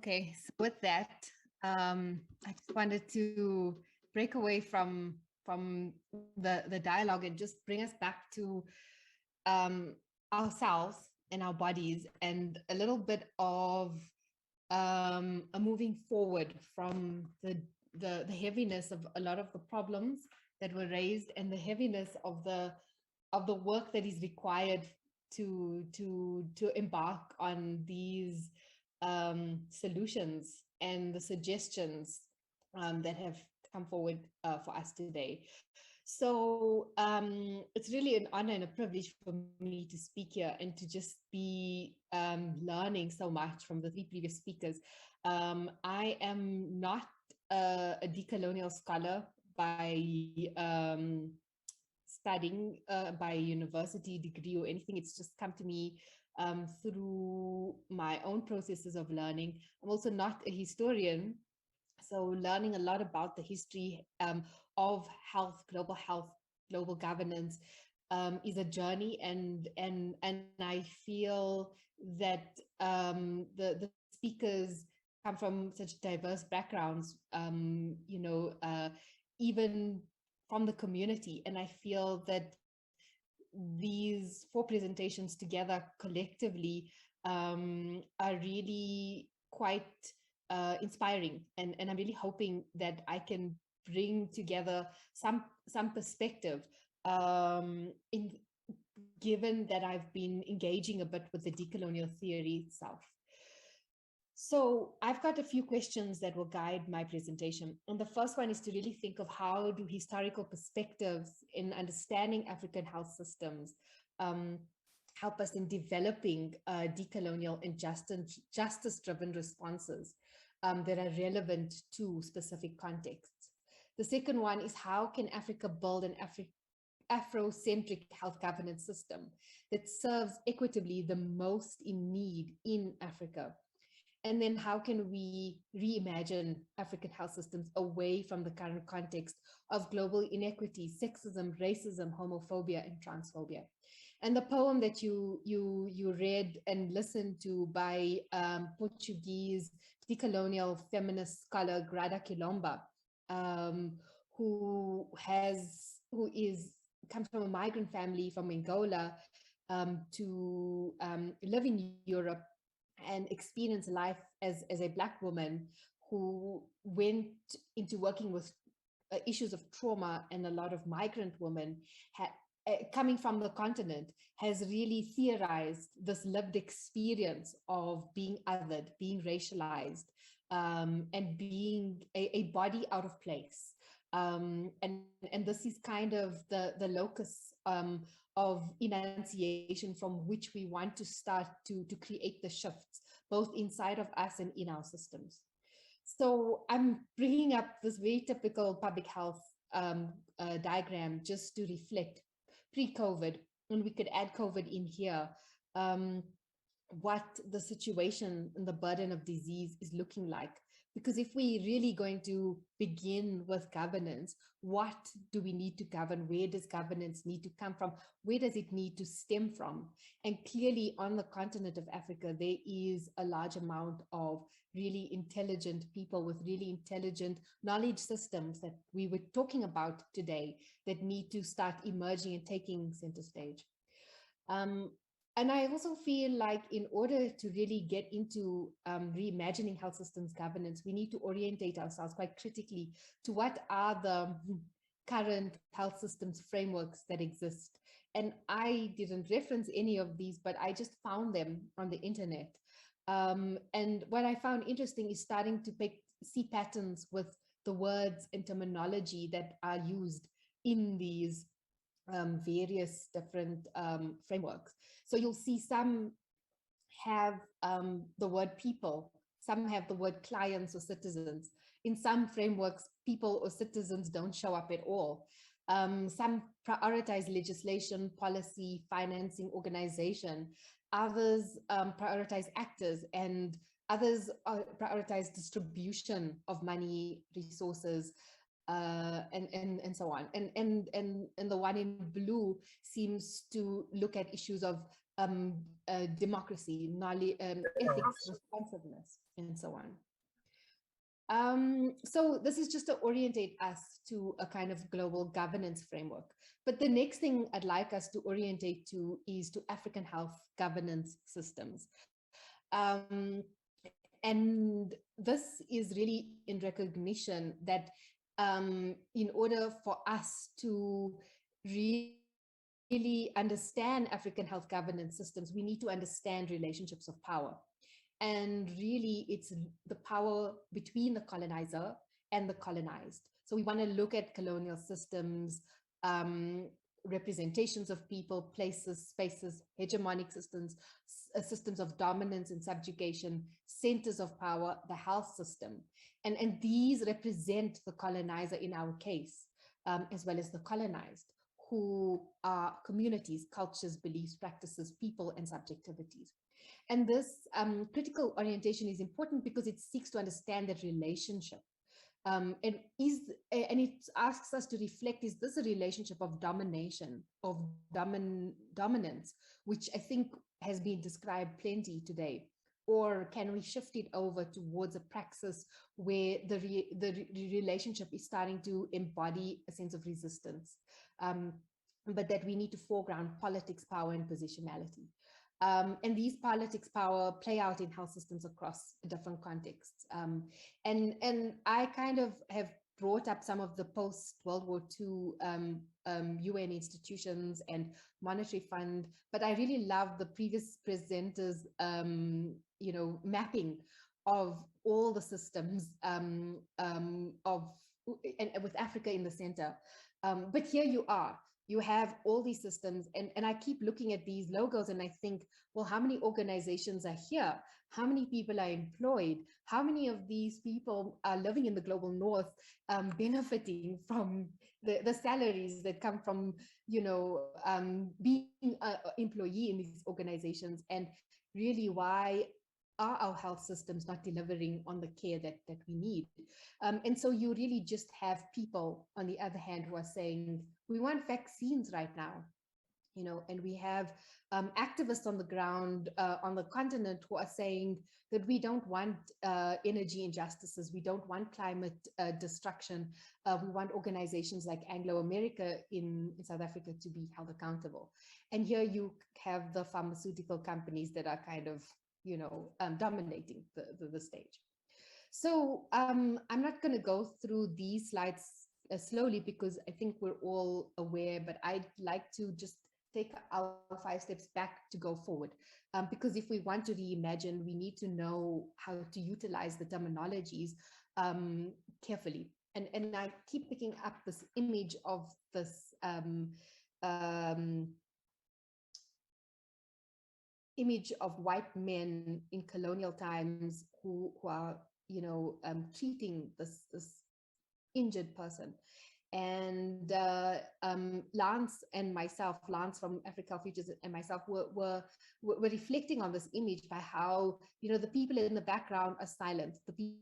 S7: Okay, so with that, I just wanted to break away from the dialogue and just bring us back to ourselves and our bodies, and a little bit of a moving forward from the heaviness of a lot of the problems that were raised, and the heaviness of the work that is required to embark on these solutions and the suggestions that have come forward for us today. So it's really an honor and a privilege for me to speak here and to just be learning so much from the three previous speakers. I am not a decolonial scholar by studying by university degree or anything. It's just come to me through my own processes of learning. I'm also not a historian, so learning a lot about the history of health, global governance is a journey, and I feel that the speakers come from such diverse backgrounds, even from the community, and I feel that these four presentations together collectively are really quite inspiring, and I'm really hoping that I can bring together some perspective, given that I've been engaging a bit with the decolonial theory itself. So I've got a few questions that will guide my presentation. And the first one is to really think of how do historical perspectives in understanding African health systems help us in developing decolonial and justice-driven responses that are relevant to specific contexts. The second one is how can Africa build an Afrocentric health governance system that serves equitably the most in need in Africa? And then how can we reimagine African health systems away from the current context of global inequity, sexism, racism, homophobia, and transphobia? And the poem that you read and listened to by Portuguese decolonial feminist scholar Grada Quilomba, who comes from a migrant family from Angola to live in Europe and experience life as a Black woman who went into working with issues of trauma, and a lot of migrant women coming from the continent has really theorized this lived experience of being othered, being racialized, and being a body out of place. And this is kind of the locus of enunciation from which we want to start to create the shifts, both inside of us and in our systems. So I'm bringing up this very typical public health diagram just to reflect pre-COVID, and we could add COVID in here, what the situation and the burden of disease is looking like. Because if we're really going to begin with governance, what do we need to govern? Where does governance need to come from? Where does it need to stem from? And clearly on the continent of Africa, there is a large amount of really intelligent people with really intelligent knowledge systems that we were talking about today that need to start emerging and taking center stage. And I also feel like in order to really get into reimagining health systems governance, we need to orientate ourselves quite critically to what are the current health systems frameworks that exist. And I didn't reference any of these, but I just found them on the internet. And what I found interesting is starting to see patterns with the words and terminology that are used in these various different frameworks. So you'll see some have the word people, some have the word clients or citizens. In some frameworks, people or citizens don't show up at all. Some prioritize legislation, policy, financing, organization. Others prioritize actors, and others prioritize distribution of money, resources, and so on. And the one in blue seems to look at issues of democracy, knowledge, ethics, responsiveness, and so on. So this is just to orientate us to a kind of global governance framework. But the next thing I'd like us to orientate to is to African health governance systems. And this is really in recognition that in order for us to really understand African health governance systems, we need to understand relationships of power. And really, it's the power between the colonizer and the colonized. So we want to look at colonial systems, representations of people, places, spaces, hegemonic systems, systems of dominance and subjugation, centers of power, the health system. And these represent the colonizer in our case, as well as the colonized, who are communities, cultures, beliefs, practices, people, and subjectivities. And this critical orientation is important because it seeks to understand that relationship. And it asks us to reflect, is this a relationship of domination, of dominance, which I think has been described plenty today? Or can we shift it over towards a praxis where the relationship is starting to embody a sense of resistance, but that we need to foreground politics, power, and positionality. And these politics power play out in health systems across different contexts. And I kind of have brought up some of the post-World War II UN institutions and monetary fund, but I really love the previous presenters, mapping of all the systems and with Africa in the center. But here you have all these systems, and I keep looking at these logos and I think, well, how many organizations are here? How many people are employed? How many of these people are living in the global north, benefiting from the salaries that come from, being an employee in these organizations? And really, why are our health systems not delivering on the care that we need? And so you really just have people, on the other hand, who are saying, we want vaccines right now, and we have activists on the ground on the continent who are saying that we don't want energy injustices, we don't want climate destruction, we want organizations like Anglo America in South Africa to be held accountable. And here you have the pharmaceutical companies that are kind of dominating the stage. So I'm not going to go through these slides slowly because I think we're all aware, but I'd like to just take our 5 steps back to go forward. Because if we want to reimagine, we need to know how to utilize the terminologies carefully. And I keep picking up this image of this image of white men in colonial times who are treating this injured person. And Lance and myself, Lance from Africa Futures and myself were reflecting on this image by how the people in the background are silent, the people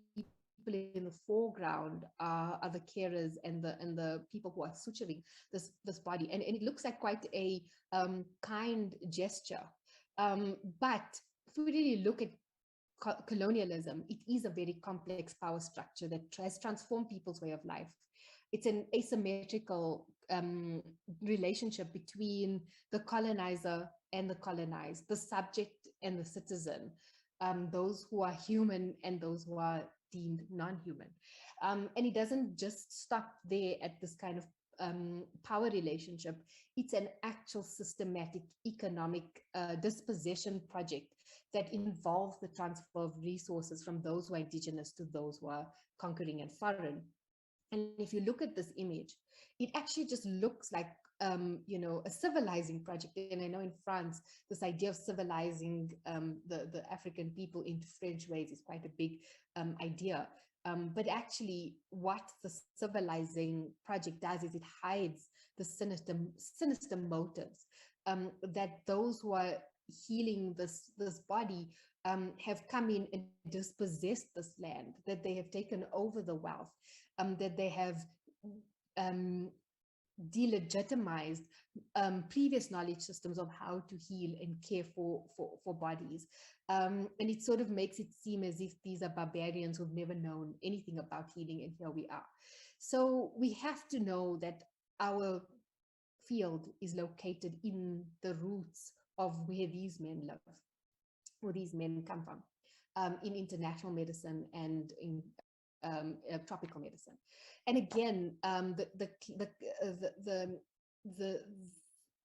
S7: in the foreground are the carers and the people who are suturing this body, and it looks like quite a kind gesture. But if we really look at colonialism, it is a very complex power structure that has transformed people's way of life. It's an asymmetrical relationship between the colonizer and the colonized, the subject and the citizen, those who are human and those who are deemed non-human. And it doesn't just stop there at this kind of power relationship. It's an actual systematic economic dispossession project that involves the transfer of resources from those who are indigenous to those who are conquering and foreign. And if you look at this image, it actually just looks like a civilizing project. And I know in France, this idea of civilizing the African people into French ways is quite a big idea. But actually, what the civilizing project does is it hides the sinister motives that those who are healing this body have come in and dispossessed this land, that they have taken over the wealth, that they have delegitimized previous knowledge systems of how to heal and care for bodies. And it sort of makes it seem as if these are barbarians who've never known anything about healing, and here we are. So we have to know that our field is located in the roots of where these men live, where these men come from, in international medicine and in tropical medicine. And again,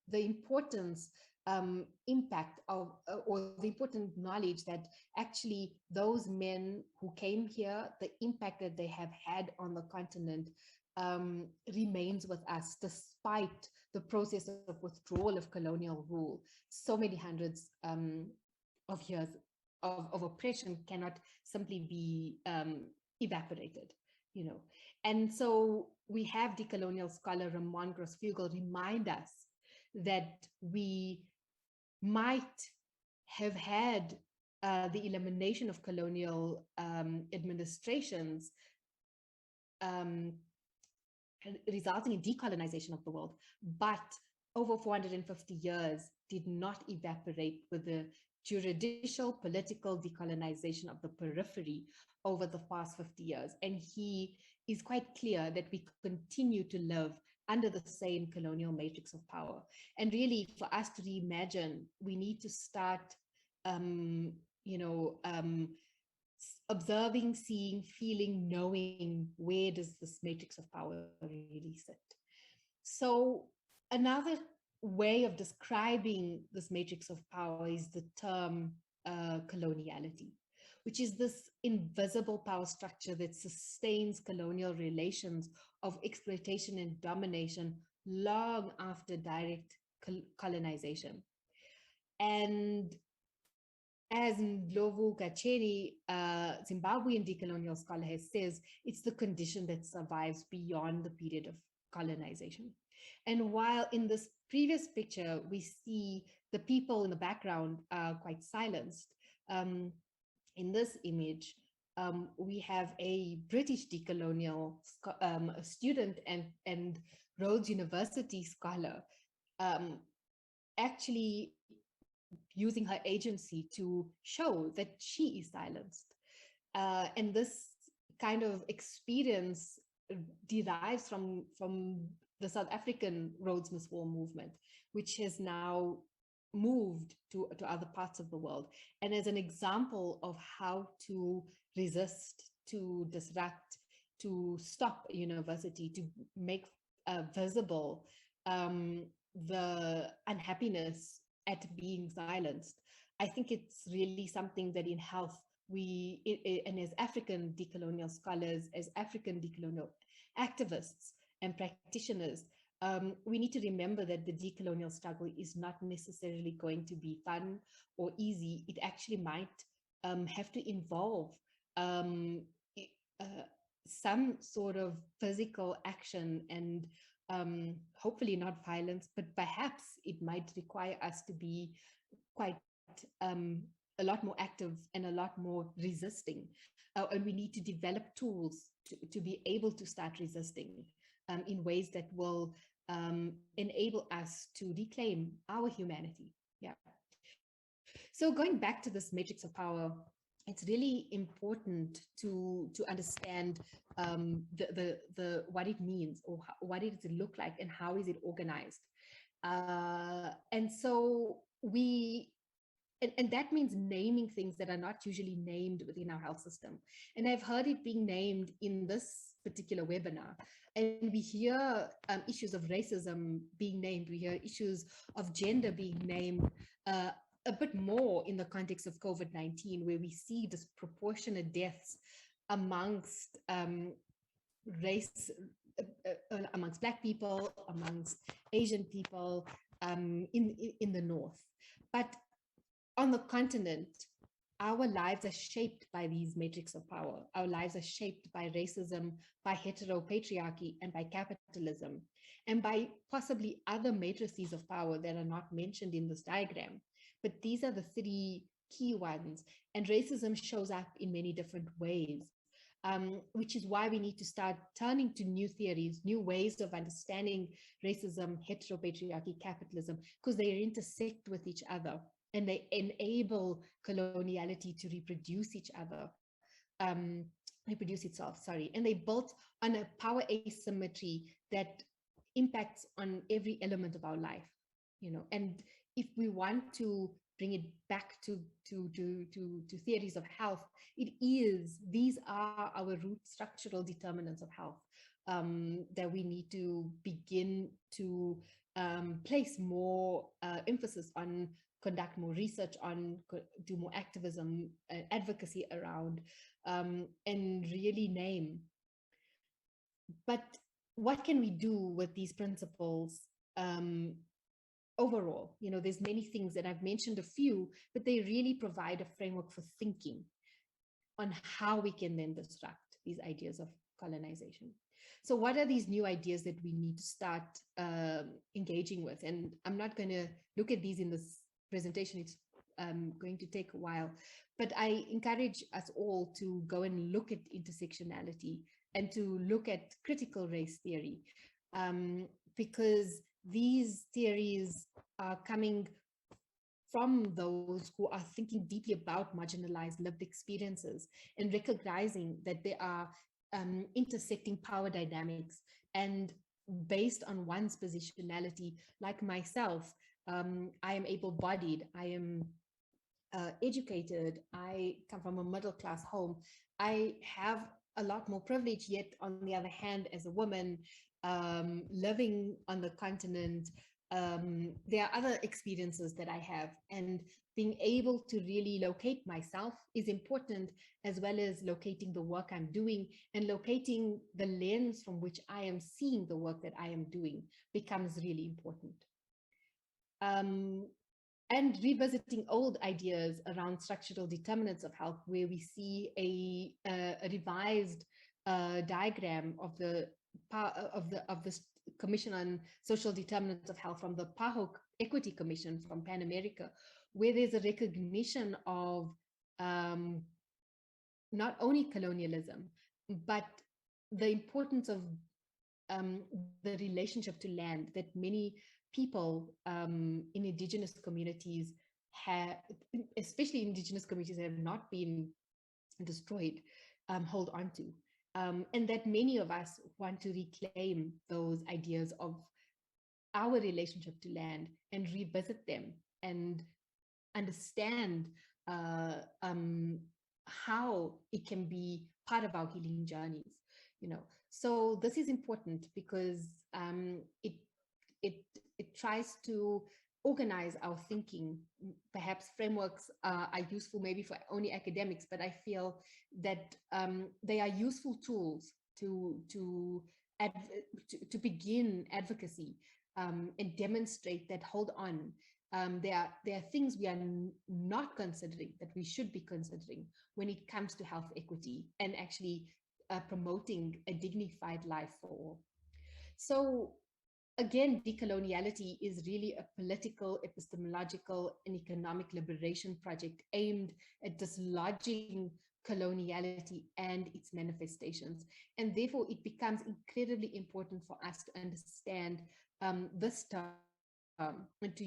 S7: the importance, impact of, or the important knowledge that actually those men who came here, the impact that they have had on the continent remains with us despite the process of withdrawal of colonial rule. So many hundreds of years of oppression cannot simply be evaporated, you know. And so we have decolonial scholar Ramon Grossfugel remind us that we might have had the elimination of colonial administrations resulting in decolonization of the world, but over 450 years did not evaporate with the juridical, political decolonization of the periphery over the past 50 years. And he is quite clear that we continue to live under the same colonial matrix of power. And really, for us to reimagine, we need to start, observing, seeing, feeling, knowing where does this matrix of power really sit. So another way of describing this matrix of power is the term coloniality, which is this invisible power structure that sustains colonial relations of exploitation and domination long after direct colonization. And as Ndlovu Kacheri, Zimbabwean decolonial scholar, says, it's the condition that survives beyond the period of colonization. And while in this previous picture, we see the people in the background quite silenced, in this image, we have a British decolonial student and Rhodes University scholar actually using her agency to show that she is silenced. And this kind of experience derives from the South African Rhodes Miss War movement, which has now moved to other parts of the world. And as an example of how to resist, to disrupt, to stop a university, to make visible the unhappiness at being silenced, I think it's really something that in health, and as African decolonial scholars, as African decolonial activists and practitioners, we need to remember that the decolonial struggle is not necessarily going to be fun or easy. It actually might have to involve some sort of physical action and hopefully not violence, but perhaps it might require us to be quite a lot more active and a lot more resisting. And we need to develop tools to be able to start resisting in ways that will enable us to reclaim our humanity. Yeah. So going back to this matrix of power, it's really important to understand what it means, or what does it look like, and how is it organized. And so and that means naming things that are not usually named within our health system. And I've heard it being named in this particular webinar. And we hear issues of racism being named. We hear issues of gender being named a bit more in the context of COVID-19, where we see disproportionate deaths amongst race, amongst Black people, amongst Asian people in the North. But on the continent, our lives are shaped by these matrix of power. Our lives are shaped by racism, by heteropatriarchy, and by capitalism, and by possibly other matrices of power that are not mentioned in this diagram. But these are the three key ones. And racism shows up in many different ways. which is why we need to start turning to new theories, new ways of understanding racism, heteropatriarchy, capitalism, because they intersect with each other and they enable coloniality to reproduce each other, reproduce itself, sorry. And they built on a power asymmetry that impacts on every element of our life, you know. And if we want to bring it back to theories of health, these are our root structural determinants of health, that we need to begin to place more emphasis on, conduct more research on, do more activism, advocacy around, and really name. But what can we do with these principles overall? You know, there's many things, and I've mentioned a few, but they really provide a framework for thinking on how we can then disrupt these ideas of colonization. So what are these new ideas that we need to start engaging with? And I'm not going to look at these in this presentation. It's going to take a while, but I encourage us all to go and look at intersectionality and to look at critical race theory, because these theories are coming from those who are thinking deeply about marginalized lived experiences and recognizing that there are intersecting power dynamics, and based on one's positionality, like myself, I am able-bodied, I am educated, I come from a middle-class home, I have a lot more privilege, yet on the other hand, as a woman living on the continent, there are other experiences that I have, and being able to really locate myself is important, as well as locating the work I'm doing and locating the lens from which I am seeing the work that I am doing becomes really important. And revisiting old ideas around structural determinants of health, where we see a revised diagram of the Commission on Social Determinants of Health from the PAHO Equity Commission from Pan America, where there's a recognition of not only colonialism, but the importance of the relationship to land that many people in indigenous communities have, especially indigenous communities that have not been destroyed, hold on to. And that many of us want to reclaim those ideas of our relationship to land and revisit them and understand how it can be part of our healing journeys, you know. So this is important because it tries to organize our thinking. Perhaps frameworks are useful maybe for only academics, but I feel that they are useful tools to begin advocacy and demonstrate that, hold on, there are things we are not considering that we should be considering when it comes to health equity and actually promoting a dignified life for all. So again, decoloniality is really a political, epistemological, and economic liberation project aimed at dislodging coloniality and its manifestations. And therefore, it becomes incredibly important for us to understand this term and to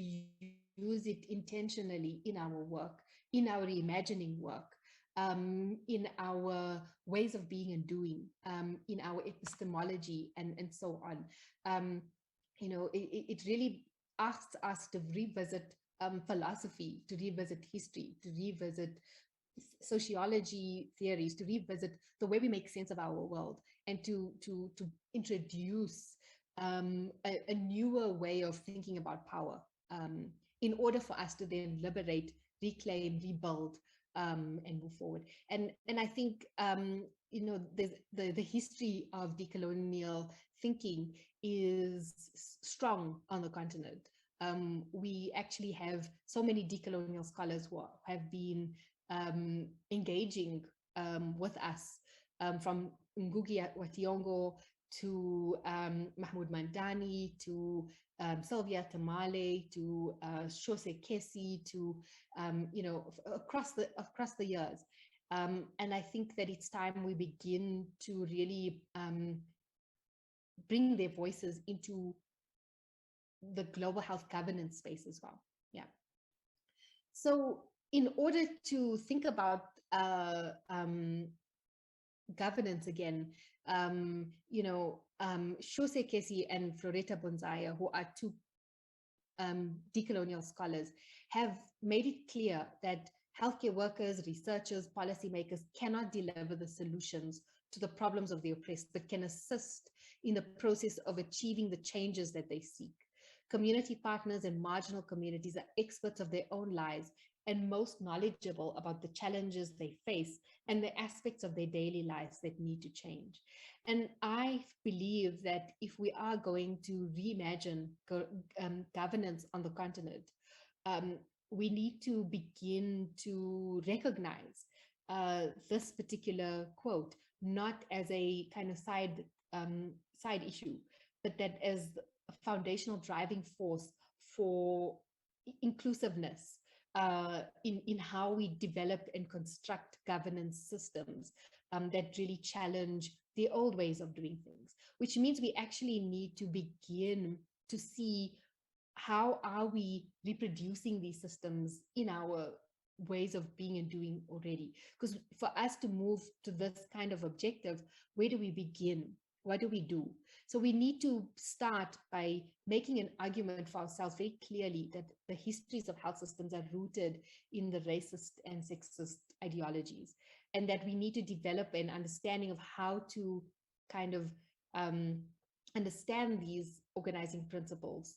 S7: use it intentionally in our work, in our reimagining work, in our ways of being and doing, in our epistemology, and so on. You know, it really asks us to revisit philosophy, to revisit history, to revisit sociology theories, to revisit the way we make sense of our world, and to introduce a newer way of thinking about power in order for us to then liberate, reclaim, rebuild, and move forward. And I think you know, there's the history of decolonial thinking is strong on the continent. We actually have so many decolonial scholars who have been engaging with us, from Ngugi wa Thiong'o to Mahmoud Mandani to Sylvia Tamale to Shose Kesi to you know, across the years. And I think that it's time we begin to really bring their voices into the global health governance space as well. Yeah. So in order to think about governance again, Shose Kesi and Floretta Bonzaya, who are two decolonial scholars, have made it clear that healthcare workers, researchers, policymakers cannot deliver the solutions to the problems of the oppressed, but can assist in the process of achieving the changes that they seek. Community partners and marginal communities are experts of their own lives and most knowledgeable about the challenges they face and the aspects of their daily lives that need to change. And I believe that if we are going to reimagine governance on the continent, we need to begin to recognize this particular quote, not as a kind of side issue, but that as a foundational driving force for inclusiveness in how we develop and construct governance systems that really challenge the old ways of doing things, which means we actually need to begin to see how are we reproducing these systems in our ways of being and doing already. Because for us to move to this kind of objective, where do we begin? What do we do? So we need to start by making an argument for ourselves very clearly that the histories of health systems are rooted in the racist and sexist ideologies, and that we need to develop an understanding of how to kind of understand these organizing principles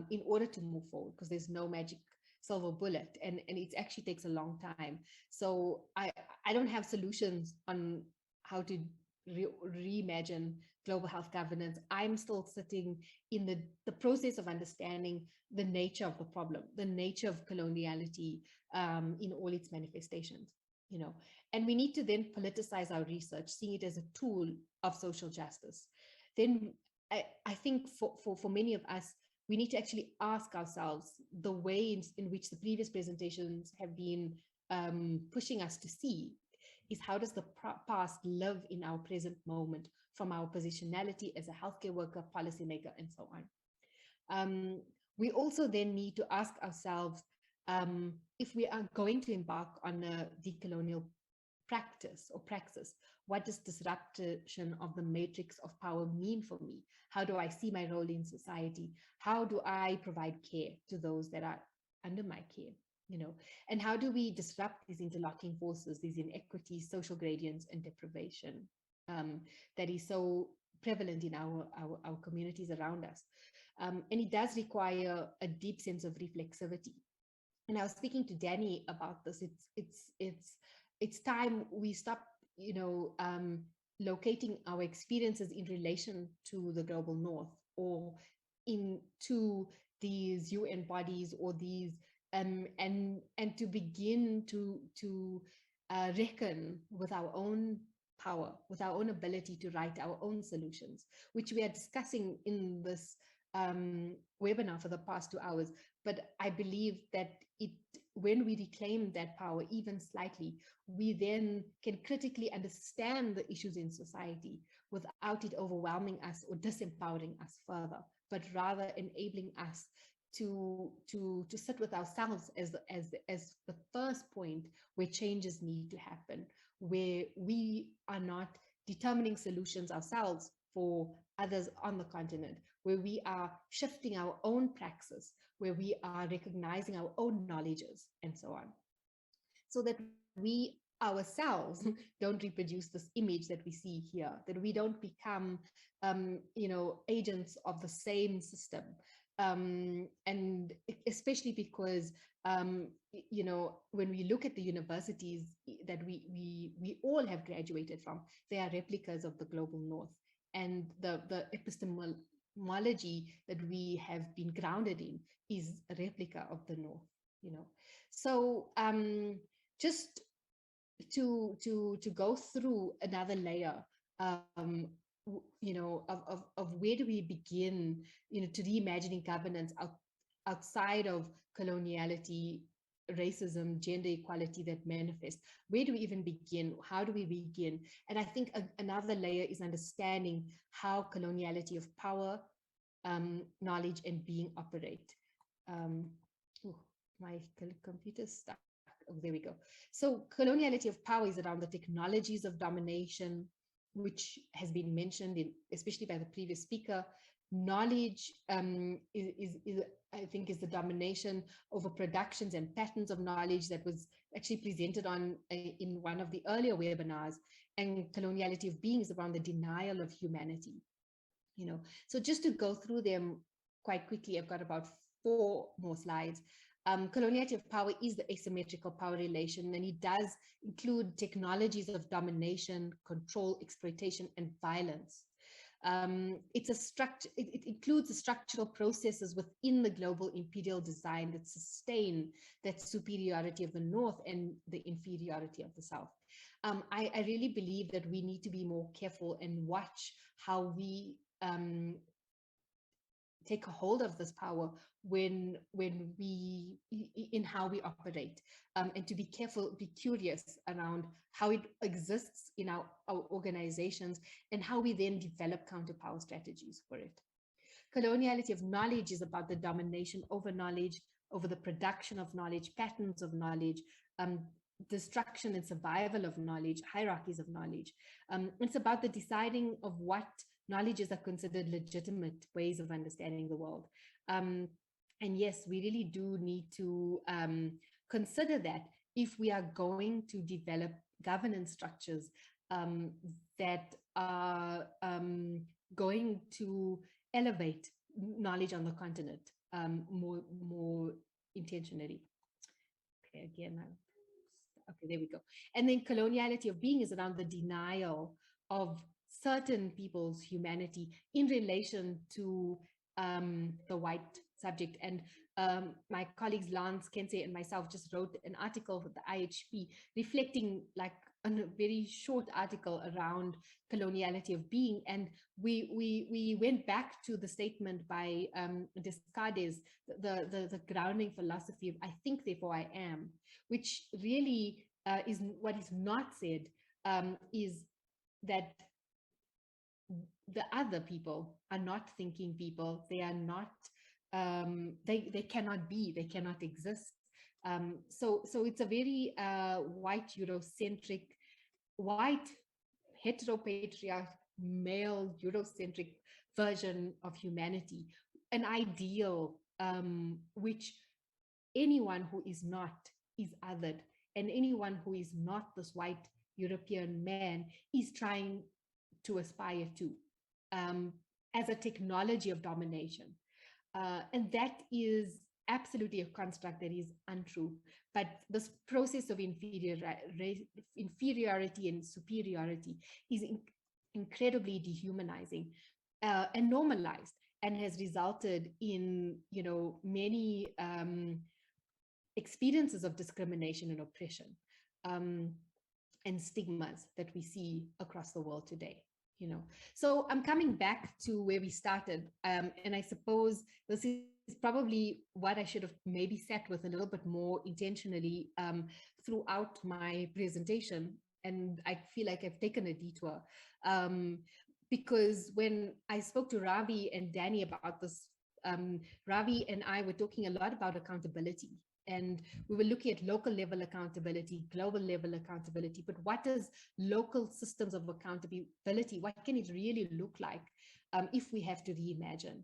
S7: in order to move forward, because there's no magic silver bullet, and it actually takes a long time. So I don't have solutions on how to reimagine global health governance. I'm still sitting in the process of understanding the nature of the problem, the nature of coloniality in all its manifestations, and we need to then politicize our research, seeing it as a tool of social justice. Then I think for many of us, we need to actually ask ourselves the ways in which the previous presentations have been pushing us to see is how does the past live in our present moment from our positionality as a healthcare worker, policymaker, and so on. We also then need to ask ourselves if we are going to embark on a decolonial practice or praxis, what does disruption of the matrix of power mean for me? How do I see my role in society? How do I provide care to those that are under my care? And how do we disrupt these interlocking forces, these inequities, social gradients, and deprivation that is so prevalent in our communities around us? And it does require a deep sense of reflexivity. And I was speaking to Danny about this. It's time we stop, locating our experiences in relation to the global north or into these UN bodies or these and to begin to reckon with our own power, with our own ability to write our own solutions, which we are discussing in this webinar for the past 2 hours. But I believe that when we reclaim that power even slightly, we then can critically understand the issues in society without it overwhelming us or disempowering us further, but rather enabling us to sit with ourselves as the first point where changes need to happen, where we are not determining solutions ourselves for others on the continent, where we are shifting our own praxis, where we are recognizing our own knowledges and so on, so that we ourselves don't reproduce this image that we see here, that we don't become, agents of the same system. And especially because, when we look at the universities that we all have graduated from, they are replicas of the global north. And the epistemology that we have been grounded in is a replica of the north, So just to go through another layer, of where do we begin, to reimagining governance outside of coloniality, racism, gender equality that manifest. Where do we even begin? How do we begin? And I think another layer is understanding how coloniality of power, knowledge, and being operate. My computer's stuck. Oh, there we go. So coloniality of power is around the technologies of domination, which has been mentioned, especially by the previous speaker. Knowledge is I think is the domination over productions and patterns of knowledge that was actually presented in one of the earlier webinars. And coloniality of being is around the denial of humanity. So just to go through them quite quickly, I've got about 4 more slides. Coloniality of power is the asymmetrical power relation, and it does include technologies of domination, control, exploitation, and violence. It includes the structural processes within the global imperial design that sustain that superiority of the North and the inferiority of the South. I really believe that we need to be more careful and watch how we take a hold of this power in how we operate, and to be careful, be curious around how it exists in our organizations and how we then develop counter-power strategies for it. Coloniality of knowledge is about the domination over knowledge, over the production of knowledge, patterns of knowledge, destruction and survival of knowledge, hierarchies of knowledge. It's about the deciding of what knowledges are considered legitimate ways of understanding the world. And yes, we really do need to consider that if we are going to develop governance structures that are going to elevate knowledge on the continent more intentionally. Okay, again, okay, there we go. And then coloniality of being is around the denial of certain people's humanity in relation to the white subject. And my colleagues Lance, Kensei, and myself just wrote an article with the IHP reflecting like a very short article around coloniality of being. And we went back to the statement by Descartes, the grounding philosophy of I think, therefore I am, which really is what is not said, is that the other people are not thinking people. They are not, they cannot be, they cannot exist. So it's a very white Eurocentric, white heteropatriarch, male Eurocentric version of humanity, an ideal which anyone who is not is othered, and anyone who is not this white European man is trying to aspire to, as a technology of domination. And that is absolutely a construct that is untrue. But this process of inferiority and superiority is incredibly dehumanizing and normalized, and has resulted in, many experiences of discrimination and oppression and stigmas that we see across the world today. So I'm coming back to where we started, and I suppose this is probably what I should have maybe sat with a little bit more intentionally throughout my presentation, and I feel like I've taken a detour because when I spoke to Ravi and Danny about this, Ravi and I were talking a lot about accountability. And we were looking at local level accountability, global level accountability, but what does local systems of accountability, what can it really look like if we have to reimagine?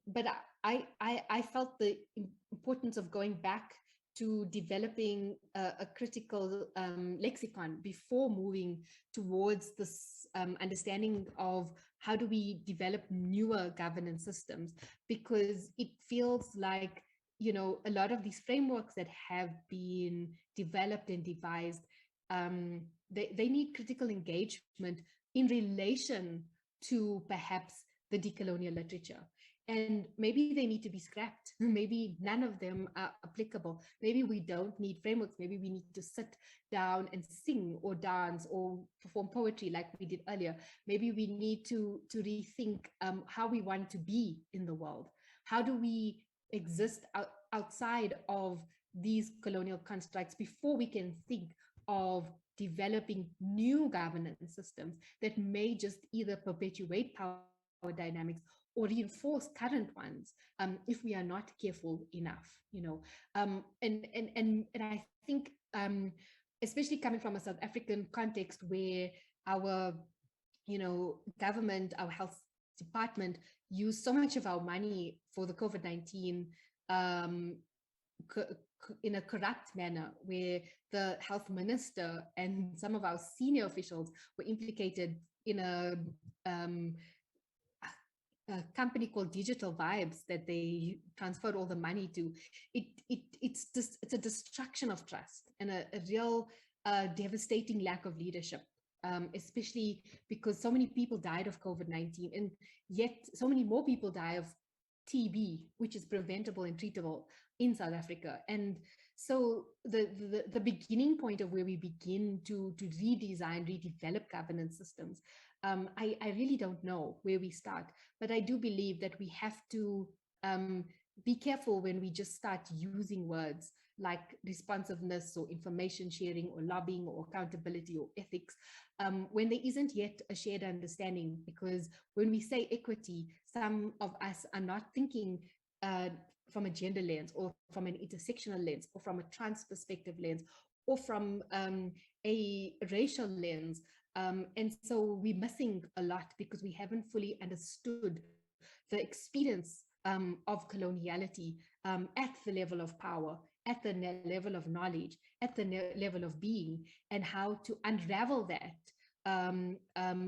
S7: But I felt the importance of going back to developing a critical lexicon before moving towards this understanding of how do we develop newer governance systems, because it feels like a lot of these frameworks that have been developed and devised, they need critical engagement in relation to perhaps the decolonial literature. And maybe they need to be scrapped. Maybe none of them are applicable. Maybe we don't need frameworks. Maybe we need to sit down and sing or dance or perform poetry like we did earlier. Maybe we need to rethink how we want to be in the world. How do we exist outside of these colonial constructs before we can think of developing new governance systems that may just either perpetuate power dynamics or reinforce current ones, if we are not careful enough, and I think, especially coming from a South African context where our, government, our health department use so much of our money for the COVID-19 in a corrupt manner, where the health minister and some of our senior officials were implicated in a company called Digital Vibes that they transferred all the money to. It's a destruction of trust and a real devastating lack of leadership, especially because so many people died of COVID-19, and yet so many more people die of TB, which is preventable and treatable in South Africa. And so the beginning point of where we begin to redesign, redevelop governance systems, I really don't know where we start, but I do believe that we have to be careful when we just start using words like responsiveness or information sharing or lobbying or accountability or ethics, when there isn't yet a shared understanding. Because when we say equity, some of us are not thinking from a gender lens or from an intersectional lens or from a trans perspective lens or from a racial lens. And so we're missing a lot because we haven't fully understood the experience of coloniality at the level of power, at the level of knowledge, at the level of being, and how to unravel that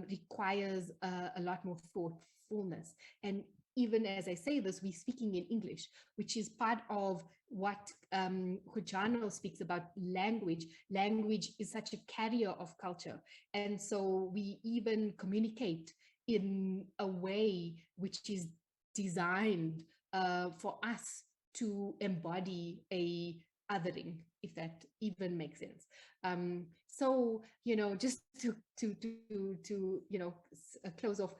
S7: requires a lot more thoughtfulness. And even as I say this, we're speaking in English, which is part of what Hujano speaks about language. Language is such a carrier of culture. And so we even communicate in a way which is designed for us to embody a othering, if that even makes sense. So, just to close off,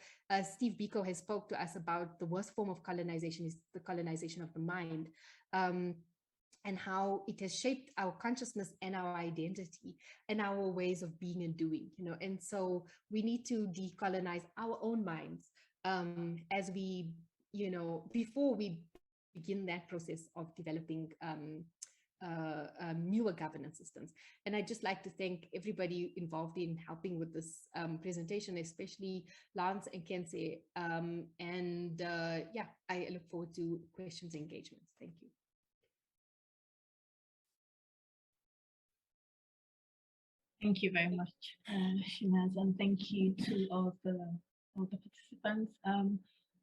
S7: Steve Biko has spoke to us about the worst form of colonization is the colonization of the mind, and how it has shaped our consciousness and our identity and our ways of being and doing, and so we need to decolonize our own minds as we, before we begin that process of developing newer governance systems. And I'd just like to thank everybody involved in helping with this presentation, especially Lance and Kense. Yeah, I look forward to questions and engagements. Thank you.
S2: Thank you very much, Shinaz, and thank you to all the participants.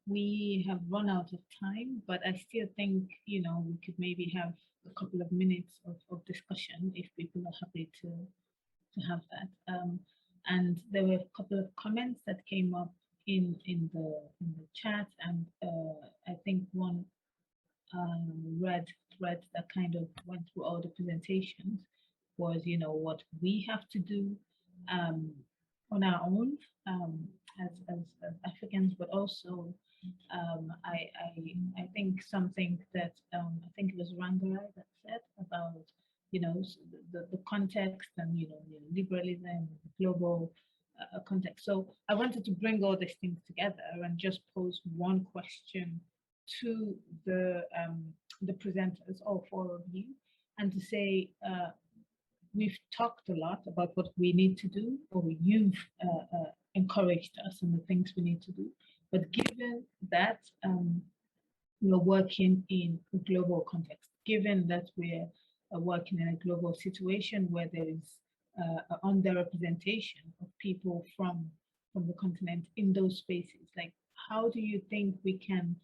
S2: We have run out of time, but I still think, we could maybe have a couple of minutes of discussion if people are happy to have that. And there were a couple of comments that came up in the chat, and I think one red thread that kind of went through all the presentations was, what we have to do on our own as Africans, but also I think something that I think it was Rangarai that said about the context and liberalism, liberalism, global context. So I wanted to bring all these things together and just pose one question to the presenters, all four of you, and to say, we've talked a lot about what we need to do, or you've encouraged us on the things we need to do. But given that we're working in a global context, given that we're working in a global situation where there is an underrepresentation of people from the continent in those spaces, like, how do you think we can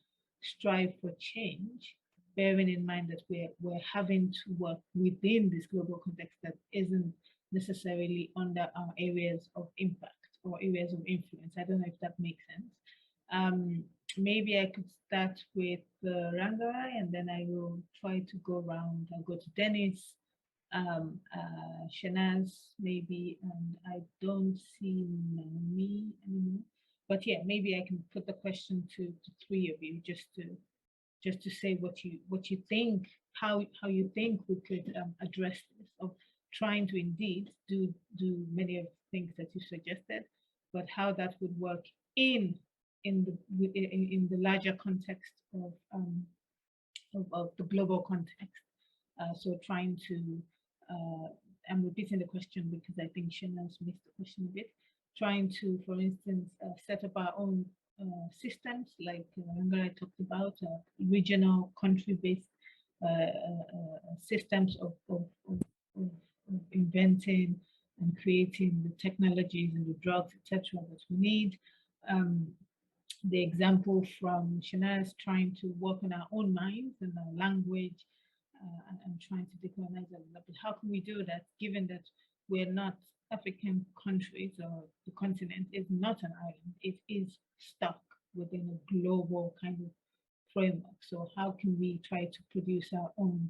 S2: strive for change, bearing in mind that we're having to work within this global context that isn't necessarily under our areas of impact or areas of influence? I don't know if that makes sense. Maybe I could start with Rangarai, and then I will try to go around. I'll go to Dennis, Shanaz, maybe, and I don't see me anymore. But yeah, maybe I can put the question to three of you just just to say what you think, how you think we could address this, of trying to indeed do many of the things that you suggested, but how that would work in the larger context of the global context. So trying to, I'm repeating the question because I think Shana's missed the question a bit. Trying to, for instance, set up our own systems, like I talked about, regional country-based systems of inventing and creating the technologies and the drugs, etc., that we need. The example from Shana's trying to work on our own minds and our language, and trying to decolonize a little bit. How can we do that, given that we're not African countries, or the continent is not an island, it is stuck within a global kind of framework. So how can we try to produce our own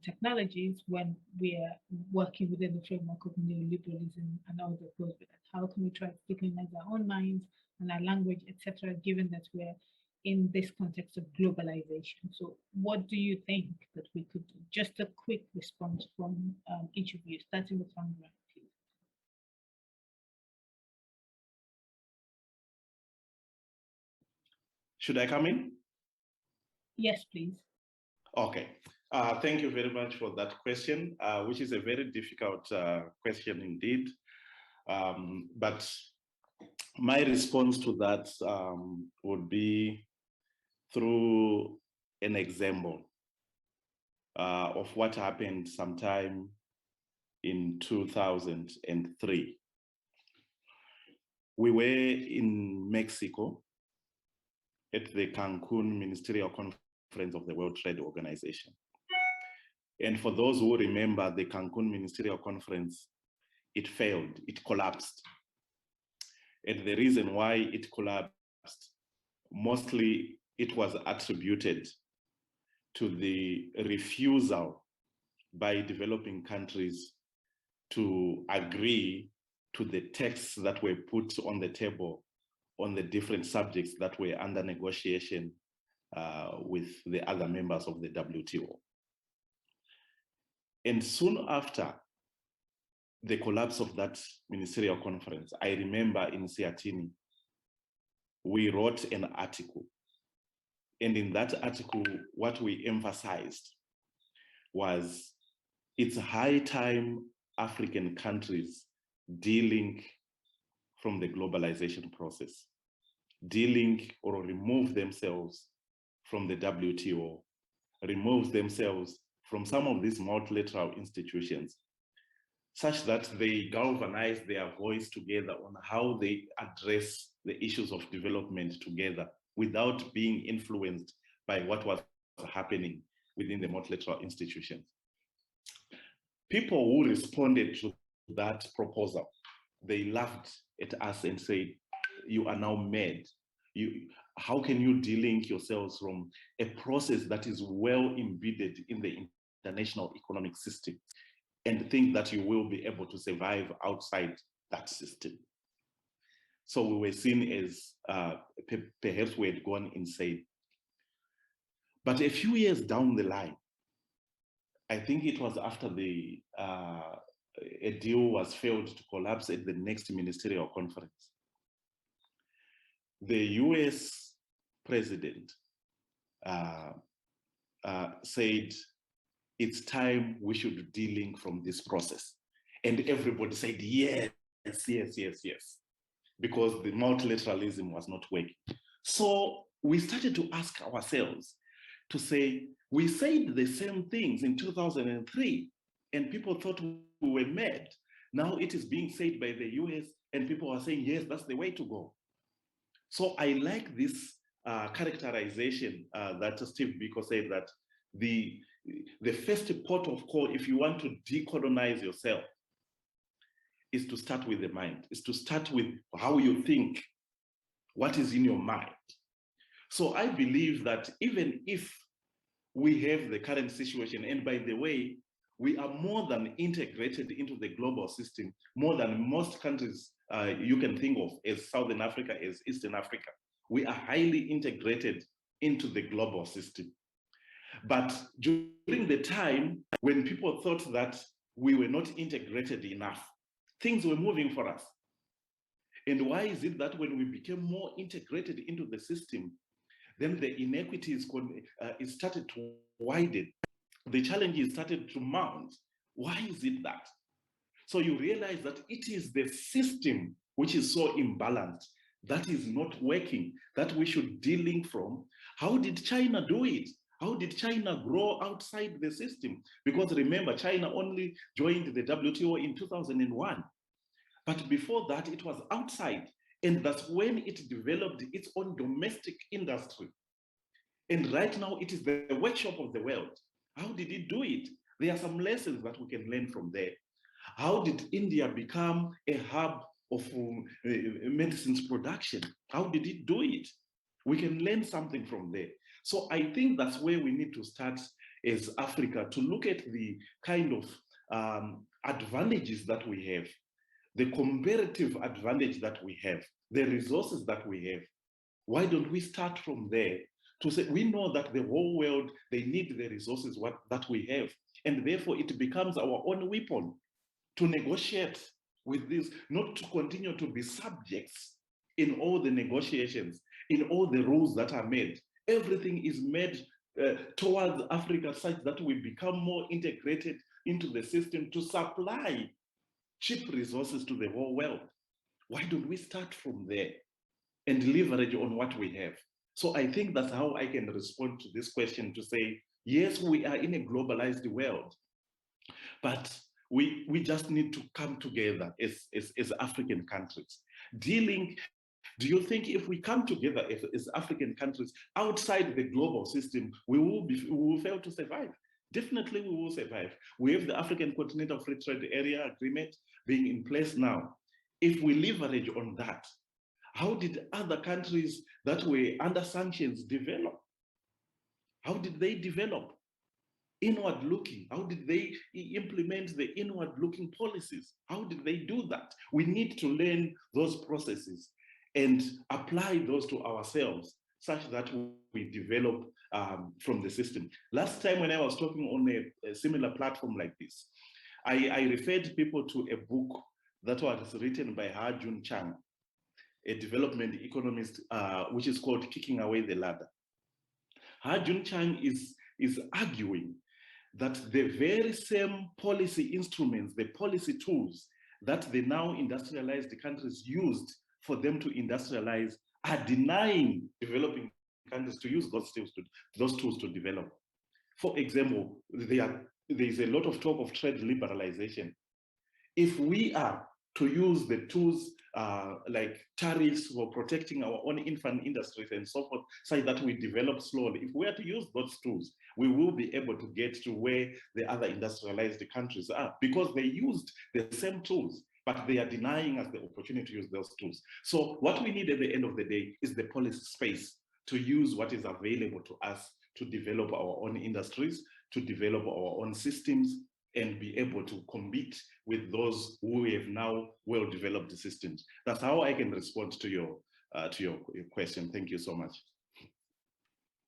S2: technologies when we are working within the framework of neoliberalism and all that goes with it? How can we try to decolonize our own minds and our language, etc., given that we're in this context of globalization? So what do you think that we could do? Just a quick response from each of you, starting with Sandra, please.
S6: Should I come in?
S2: Yes, please.
S6: Okay. Thank you very much for that question, which is a very difficult question indeed. But my response to that would be through an example of what happened sometime in 2003. We were in Mexico at the Cancun Ministerial Conference of the World Trade Organization. And for those who remember the Cancun Ministerial Conference, it failed, it collapsed. And the reason why it collapsed, mostly it was attributed to the refusal by developing countries to agree to the texts that were put on the table on the different subjects that were under negotiation with the other members of the WTO. And soon after the collapse of that ministerial conference, I remember in Seatini, we wrote an article. And in that article, what we emphasized was it's high time African countries de-link from the globalization process, de-link or remove themselves from the WTO, remove themselves from some of these multilateral institutions, such that they galvanize their voice together on how they address the issues of development together without being influenced by what was happening within the multilateral institutions. People who responded to that proposal, they laughed at us and said, you are now mad. How can you de-link yourselves from a process that is well embedded in the international economic system and think that you will be able to survive outside that system? So we were seen as perhaps we had gone insane. But a few years down the line, I think it was after a deal was failed to collapse at the next ministerial conference, the US president said, it's time we should de-link from this process. And everybody said, yes, yes, yes, yes, because the multilateralism was not working. So we started to ask ourselves to say, we said the same things in 2003 and people thought we were mad. Now it is being said by the US and people are saying, yes, that's the way to go. So I like this characterization that Steve Biko said, that the first port of call, if you want to decolonize yourself, is to start with the mind, is to start with how you think, what is in your mind. So I believe that even if we have the current situation, and by the way, we are more than integrated into the global system, more than most countries you can think of as Southern Africa, as Eastern Africa. We are highly integrated into the global system. But during the time when people thought that we were not integrated enough, things were moving for us. And why is it that when we became more integrated into the system, then the inequities started to widen, the challenges started to mount? Why is it that? So you realize that it is the system which is so imbalanced, that is not working, that we should de-link from. How did China do it? How did China grow outside the system? Because remember, China only joined the WTO in 2001. But before that, it was outside. And that's when it developed its own domestic industry. And right now, it is the workshop of the world. How did it do it? There are some lessons that we can learn from there. How did India become a hub of medicines production? How did it do it? We can learn something from there. So I think that's where we need to start as Africa, to look at the kind of advantages that we have, the comparative advantage that we have, the resources that we have. Why don't we start from there to say, we know that the whole world, they need the resources that we have, and therefore it becomes our own weapon to negotiate with this, not to continue to be subjects in all the negotiations, in all the rules that are made. Everything is made towards Africa such that we become more integrated into the system to supply cheap resources to the whole world. Why don't we start from there and leverage on what we have? So I think that's how I can respond to this question, to say, yes, we are in a globalized world, but we just need to come together as African countries. Do you think if we come together as African countries outside the global system, we will fail to survive? Definitely we will survive. We have the African Continental Free Trade Area Agreement being in place now. If we leverage on that, how did other countries that were under sanctions develop? How did they develop? Inward looking. How did they implement the inward looking policies? How did they do that? We need to learn those processes and apply those to ourselves such that we develop from the system. Last time when I was talking on a similar platform like this, I referred people to a book that was written by Ha-Joon Chang, a development economist, which is called Kicking Away the Ladder. Ha-Joon Chang is arguing that the very same policy instruments, the policy tools that the now industrialized countries used for them to industrialize are denying developing countries to use those tools to develop. For example, there is a lot of talk of trade liberalization. If we are to use the tools like tariffs for protecting our own infant industries and so forth, so that we develop slowly, if we are to use those tools, we will be able to get to where the other industrialized countries are, because they used the same tools, but they are denying us the opportunity to use those tools. So what we need at the end of the day is the policy space to use what is available to us to develop our own industries, to develop our own systems, and be able to compete with those who have now well-developed systems. That's how I can respond to your question. Thank you so much.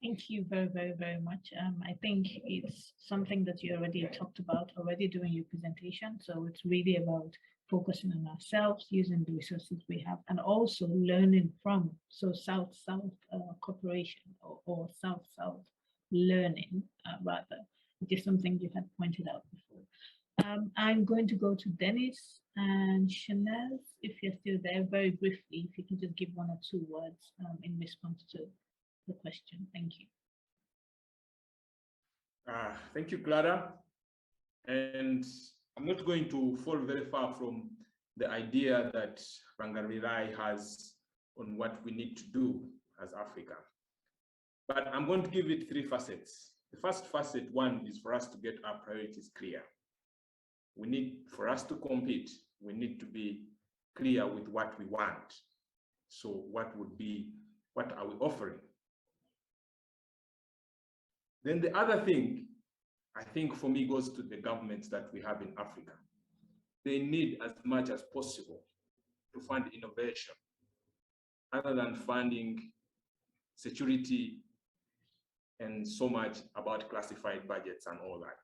S2: Thank you very, very, very much. I think it's something that you already talked about during your presentation. So it's really about focusing on ourselves, using the resources we have, and also learning from, so South-South cooperation or South-South learning, rather, which is something you had pointed out before. I'm going to go to Dennis and Chanel, if you're still there, very briefly, if you can just give 1 or 2 words in response to the question. Thank you.
S4: Thank you, Clara. And I'm not going to fall very far from the idea that Rangarilai has on what we need to do as Africa. But I'm going to give it 3 facets. The first facet, one, is for us to get our priorities clear. We need, for us to compete, we need to be clear with what we want. So what are we offering? Then the other thing, I think for me, goes to the governments that we have in Africa. They need as much as possible to fund innovation, other than funding security and so much about classified budgets and all that.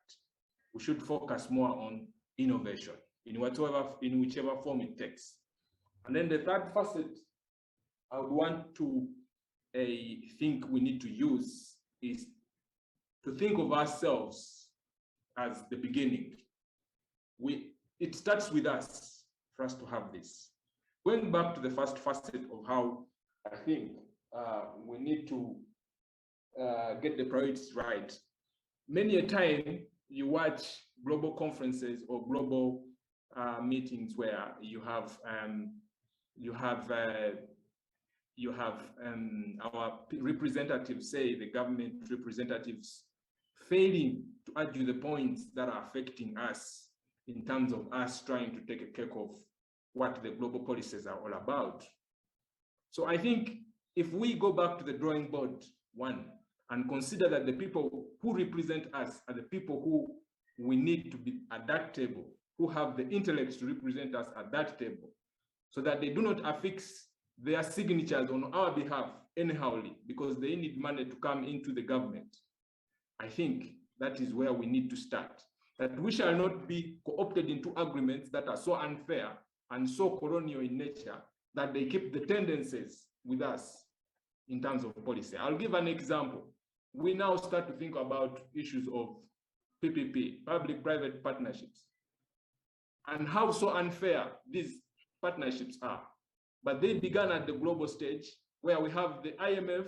S4: We should focus more on innovation in whichever form it takes. And then the third facet I would want to think we need to use is to think of ourselves as the beginning. It starts with us for us to have this. Going back to the first facet of how I think we need to get the priorities right. Many a time you watch global conferences or global meetings where you have our representatives, say the government representatives, failing to argue the points that are affecting us in terms of us trying to take a cake of what the global policies are all about. So I think if we go back to the drawing board, one, and consider that the people who represent us are the people who we need to be at that table, who have the intellect to represent us at that table, so that they do not affix their signatures on our behalf anyhowly because they need money to come into the government. I think that is where we need to start. That we shall not be co-opted into agreements that are so unfair and so colonial in nature that they keep the tendencies with us in terms of policy. I'll give an example. We now start to think about issues of PPP, public-private partnerships, and how so unfair these partnerships are. But they began at the global stage where we have the IMF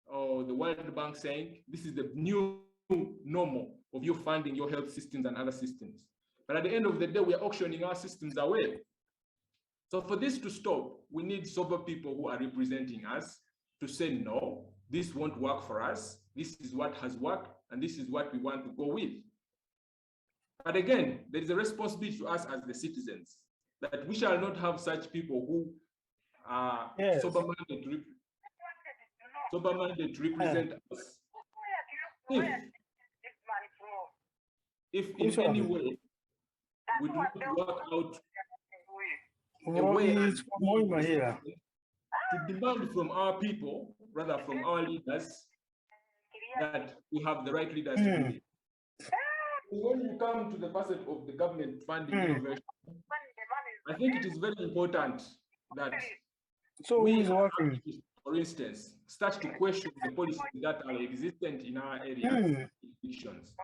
S4: or the World Bank saying, this is the new normal of you funding your health systems and other systems. But at the end of the day, we are auctioning our systems away. So for this to stop, we need sober people who are representing us to say, no, this won't work for us. This is what has worked, and this is what we want to go with. But again, there is a responsibility to us as the citizens that we shall not have such people who are sober-minded to represent us. If in any way we do not work out a way to demand from our people, rather from our leaders, that we have the right leaders to do it. When you come to the facet of the government funding innovation, I think it is very important that we, for instance, start to question the policies that are existent in our area jurisdictions.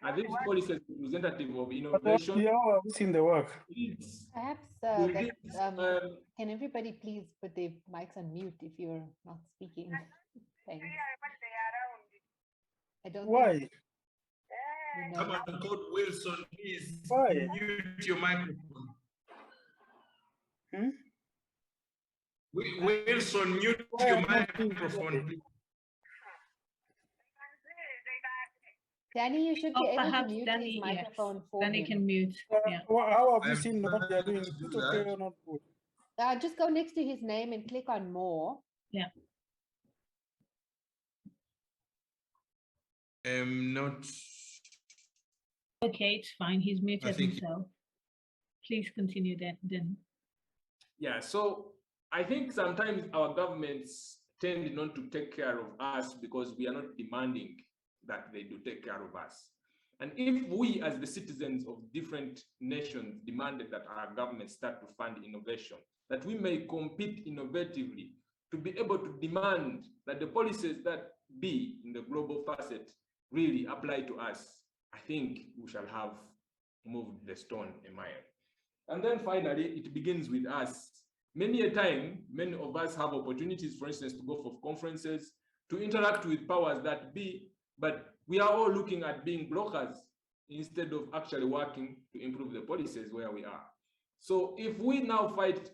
S4: Are these policies representative of innovation?
S8: Yeah, we've seen the work.
S7: Perhaps can everybody please put their mics on mute if you're not speaking? Thanks. I don't
S8: Why?
S7: think,
S1: Come on, Code Wilson, please
S8: Why?
S1: mute your microphone.
S8: Hmm?
S1: Wilson, mute your microphone, please.
S7: Danny, you should be able to mute
S2: Danny,
S7: his microphone for
S2: Danny
S7: him.
S2: can mute. Yeah.
S8: How have you seen what they are doing? Is it okay or not good?
S7: Just go next to his name and click on more.
S2: Yeah.
S1: Not.
S2: Okay, it's fine. He's muted himself. Please continue then.
S4: Yeah, so I think sometimes our governments tend not to take care of us because we are not demanding that they do take care of us. And if we as the citizens of different nations demanded that our government start to fund innovation, that we may compete innovatively to be able to demand that the policies that be in the global facet really apply to us, I think we shall have moved the stone a mile. And then finally, it begins with us. Many a time, many of us have opportunities, for instance, to go for conferences, to interact with powers that be, but we are all looking at being blockers instead of actually working to improve the policies where we are. So if we now fight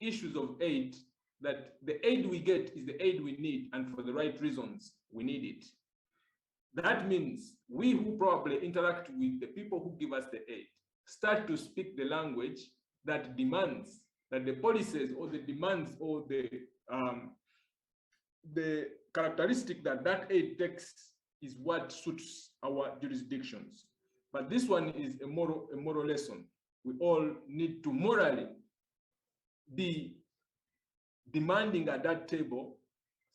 S4: issues of aid, that the aid we get is the aid we need, and for the right reasons, we need it. That means we who probably interact with the people who give us the aid start to speak the language that demands that the policies or the demands or the characteristic that that aid takes is what suits our jurisdictions. But this one is a moral lesson. We all need to morally be demanding at that table,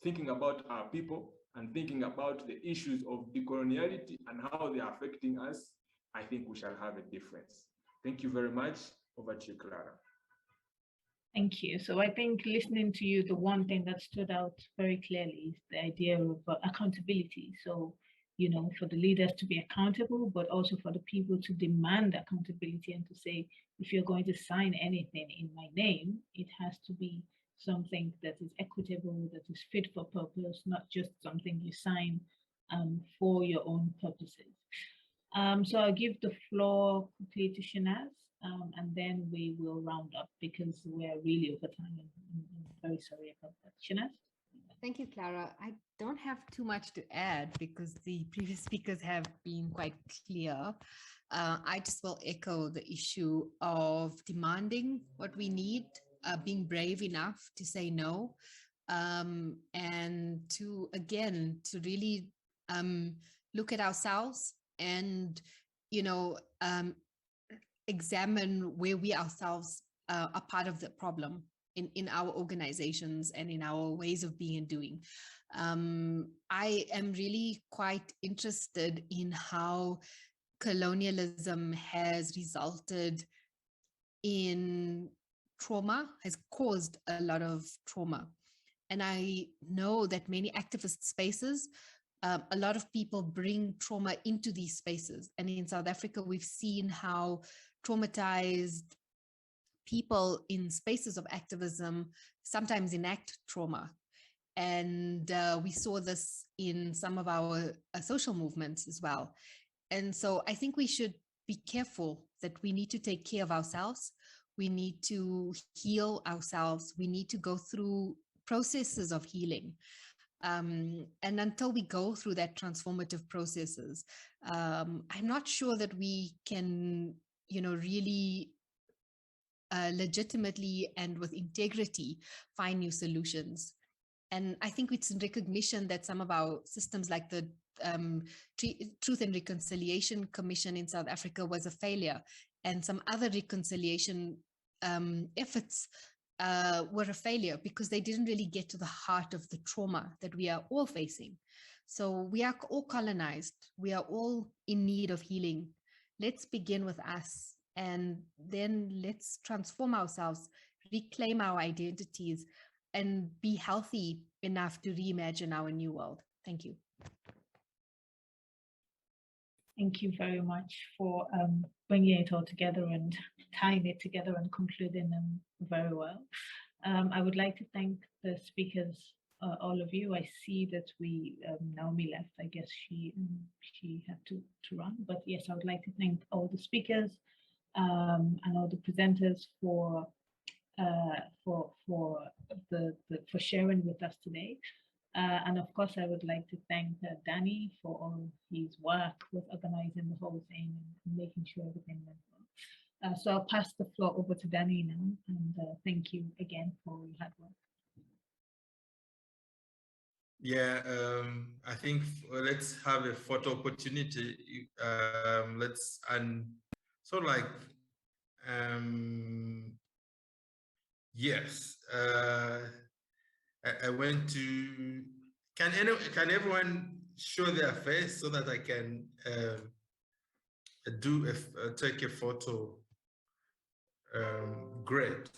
S4: thinking about our people and thinking about the issues of decoloniality and how they are affecting us, I think we shall have a difference. Thank you very much. Over to you, Clara.
S2: Thank you. So I think listening to you, the one thing that stood out very clearly is the idea of accountability. So, you know, for the leaders to be accountable, but also for the people to demand accountability and to say, if you're going to sign anything in my name, it has to be something that is equitable, that is fit for purpose, not just something you sign for your own purposes. So I'll give the floor quickly to Shanaz, and then we will round up because we're really over time. I'm very sorry about that. Shanaz?
S7: Thank you, Clara. I don't have too much to add because the previous speakers have been quite clear. I just will echo the issue of demanding what we need, being brave enough to say no, and to, again, to really look at ourselves and, you know, examine where we ourselves are part of the problem in our organizations and in our ways of being and doing. I am really quite interested in how colonialism has resulted in trauma, has caused a lot of trauma. And I know that many activist spaces, a lot of people bring trauma into these spaces. And in South Africa, we've seen how traumatized people in spaces of activism sometimes enact trauma. And we saw this in some of our social movements as well. And so I think we should be careful that we need to take care of ourselves. We need to heal ourselves. We need to go through processes of healing. And until we go through that transformative processes, I'm not sure that we can, you know, really legitimately and with integrity find new solutions. And I think it's in recognition that some of our systems like the Truth and Reconciliation Commission in South Africa was a failure, and some other reconciliation efforts were a failure because they didn't really get to the heart of the trauma that we are all facing. So we are all colonized. We are all in need of healing. Let's begin with us, and then let's transform ourselves, reclaim our identities, and be healthy enough to reimagine our new world. Thank you.
S2: Thank you very much for bringing it all together and tying it together and concluding them very well. I would like to thank the speakers, all of you. I see that Naomi left. I guess she had to run, but yes, I would like to thank all the speakers and all the presenters for sharing with us today. And of course, I would like to thank Danny for all his work with organizing the whole thing and making sure everything went well. So I'll pass the floor over to Danny now, and thank you again for your hard work.
S1: Yeah, I think let's have a photo opportunity. Let's, and so like, yes, I went to, can everyone show their face so that I can take a photo? Great.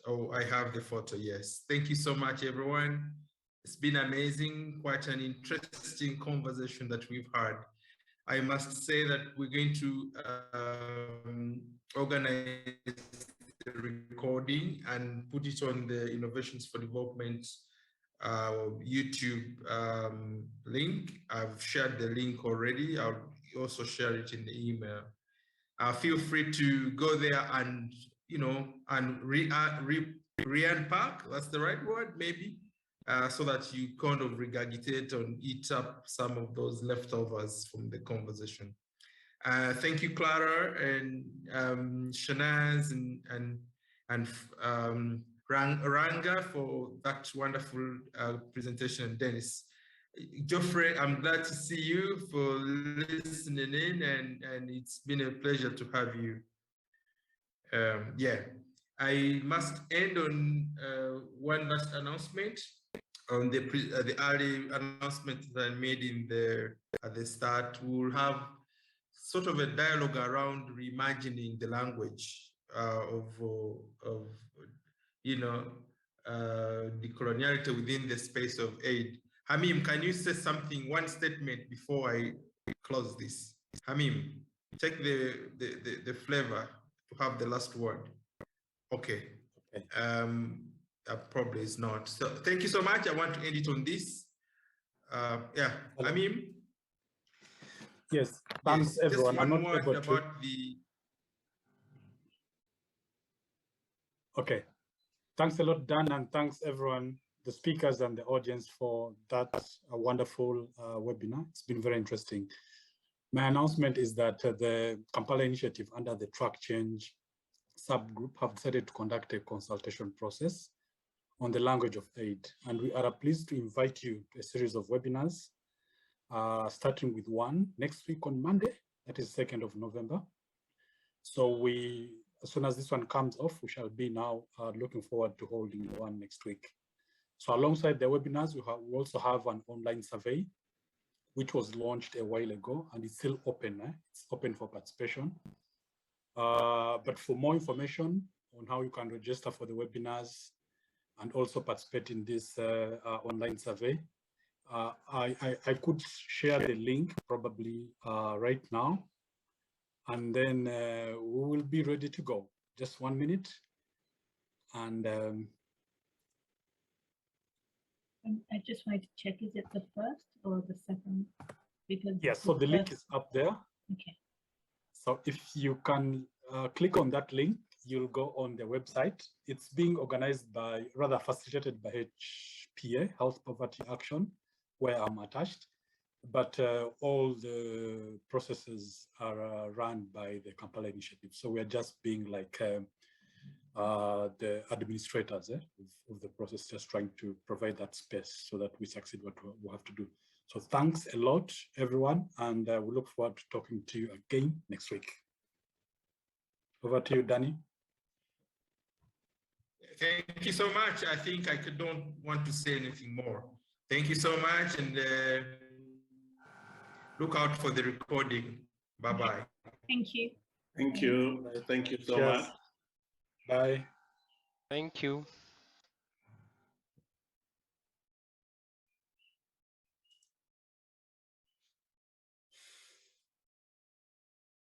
S1: Oh, I have the photo. Yes. Thank you so much, everyone. It's been amazing, quite an interesting conversation that we've had. I must say that we're going to organize the recording and put it on the Innovations for Development YouTube link. I've shared the link already. I'll also share it in the email. Feel free to go there and, you know, and re-unpack, that's the right word, maybe, so that you kind of regurgitate and eat up some of those leftovers from the conversation. Thank you, Clara and Shanaz and Ranga for that wonderful presentation, and Dennis. Geoffrey, I'm glad to see you for listening in, and it's been a pleasure to have you. Yeah, I must end on one last announcement. on the early announcement that I made at the start, we'll have sort of a dialogue around reimagining the language of decoloniality within the space of aid. Hamim, can you say something, one statement before I close this? Hamim, take the flavor to have the last word. Okay. Probably is not. So thank you so much. I want to end it on this. Yeah, Hamim.
S8: Yes, thanks everyone.
S1: Just one word about the.
S8: Okay, thanks a lot, Dan, and thanks everyone, the speakers and the audience for that wonderful webinar. It's been very interesting. My announcement is that the Kampala Initiative under the track change subgroup have decided to conduct a consultation process on the language of aid. And we are pleased to invite you to a series of webinars, starting with one next week on Monday, that is 2nd of November. So as soon as this one comes off, we shall be now looking forward to holding the one next week. So alongside the webinars, we also have an online survey, which was launched a while ago, and it's still open. It's open for participation. But for more information on how you can register for the webinars and also participate in this online survey, I could share the link probably right now, and then we will be ready to go. Just 1 minute. And
S2: I just wanted to check, is it the first or the second? Because
S8: yes, so the link is up there.
S2: Okay.
S8: So if you can click on that link, you'll go on the website. It's being organized by, rather facilitated by HPA, Health Poverty Action, where I'm attached. But all the processes are run by the Kampala Initiative. So we're just being like the administrators of the process, just trying to provide that space so that we succeed what we have to do. So thanks a lot, everyone, and we look forward to talking to you again next week. Over to you, Danny.
S1: Thank you so much. I think I don't want to say anything more. Thank you so much, and look out for the recording. Bye-bye.
S2: Thank you.
S6: Thank you. Thank you so much.
S8: Bye.
S9: Thank you.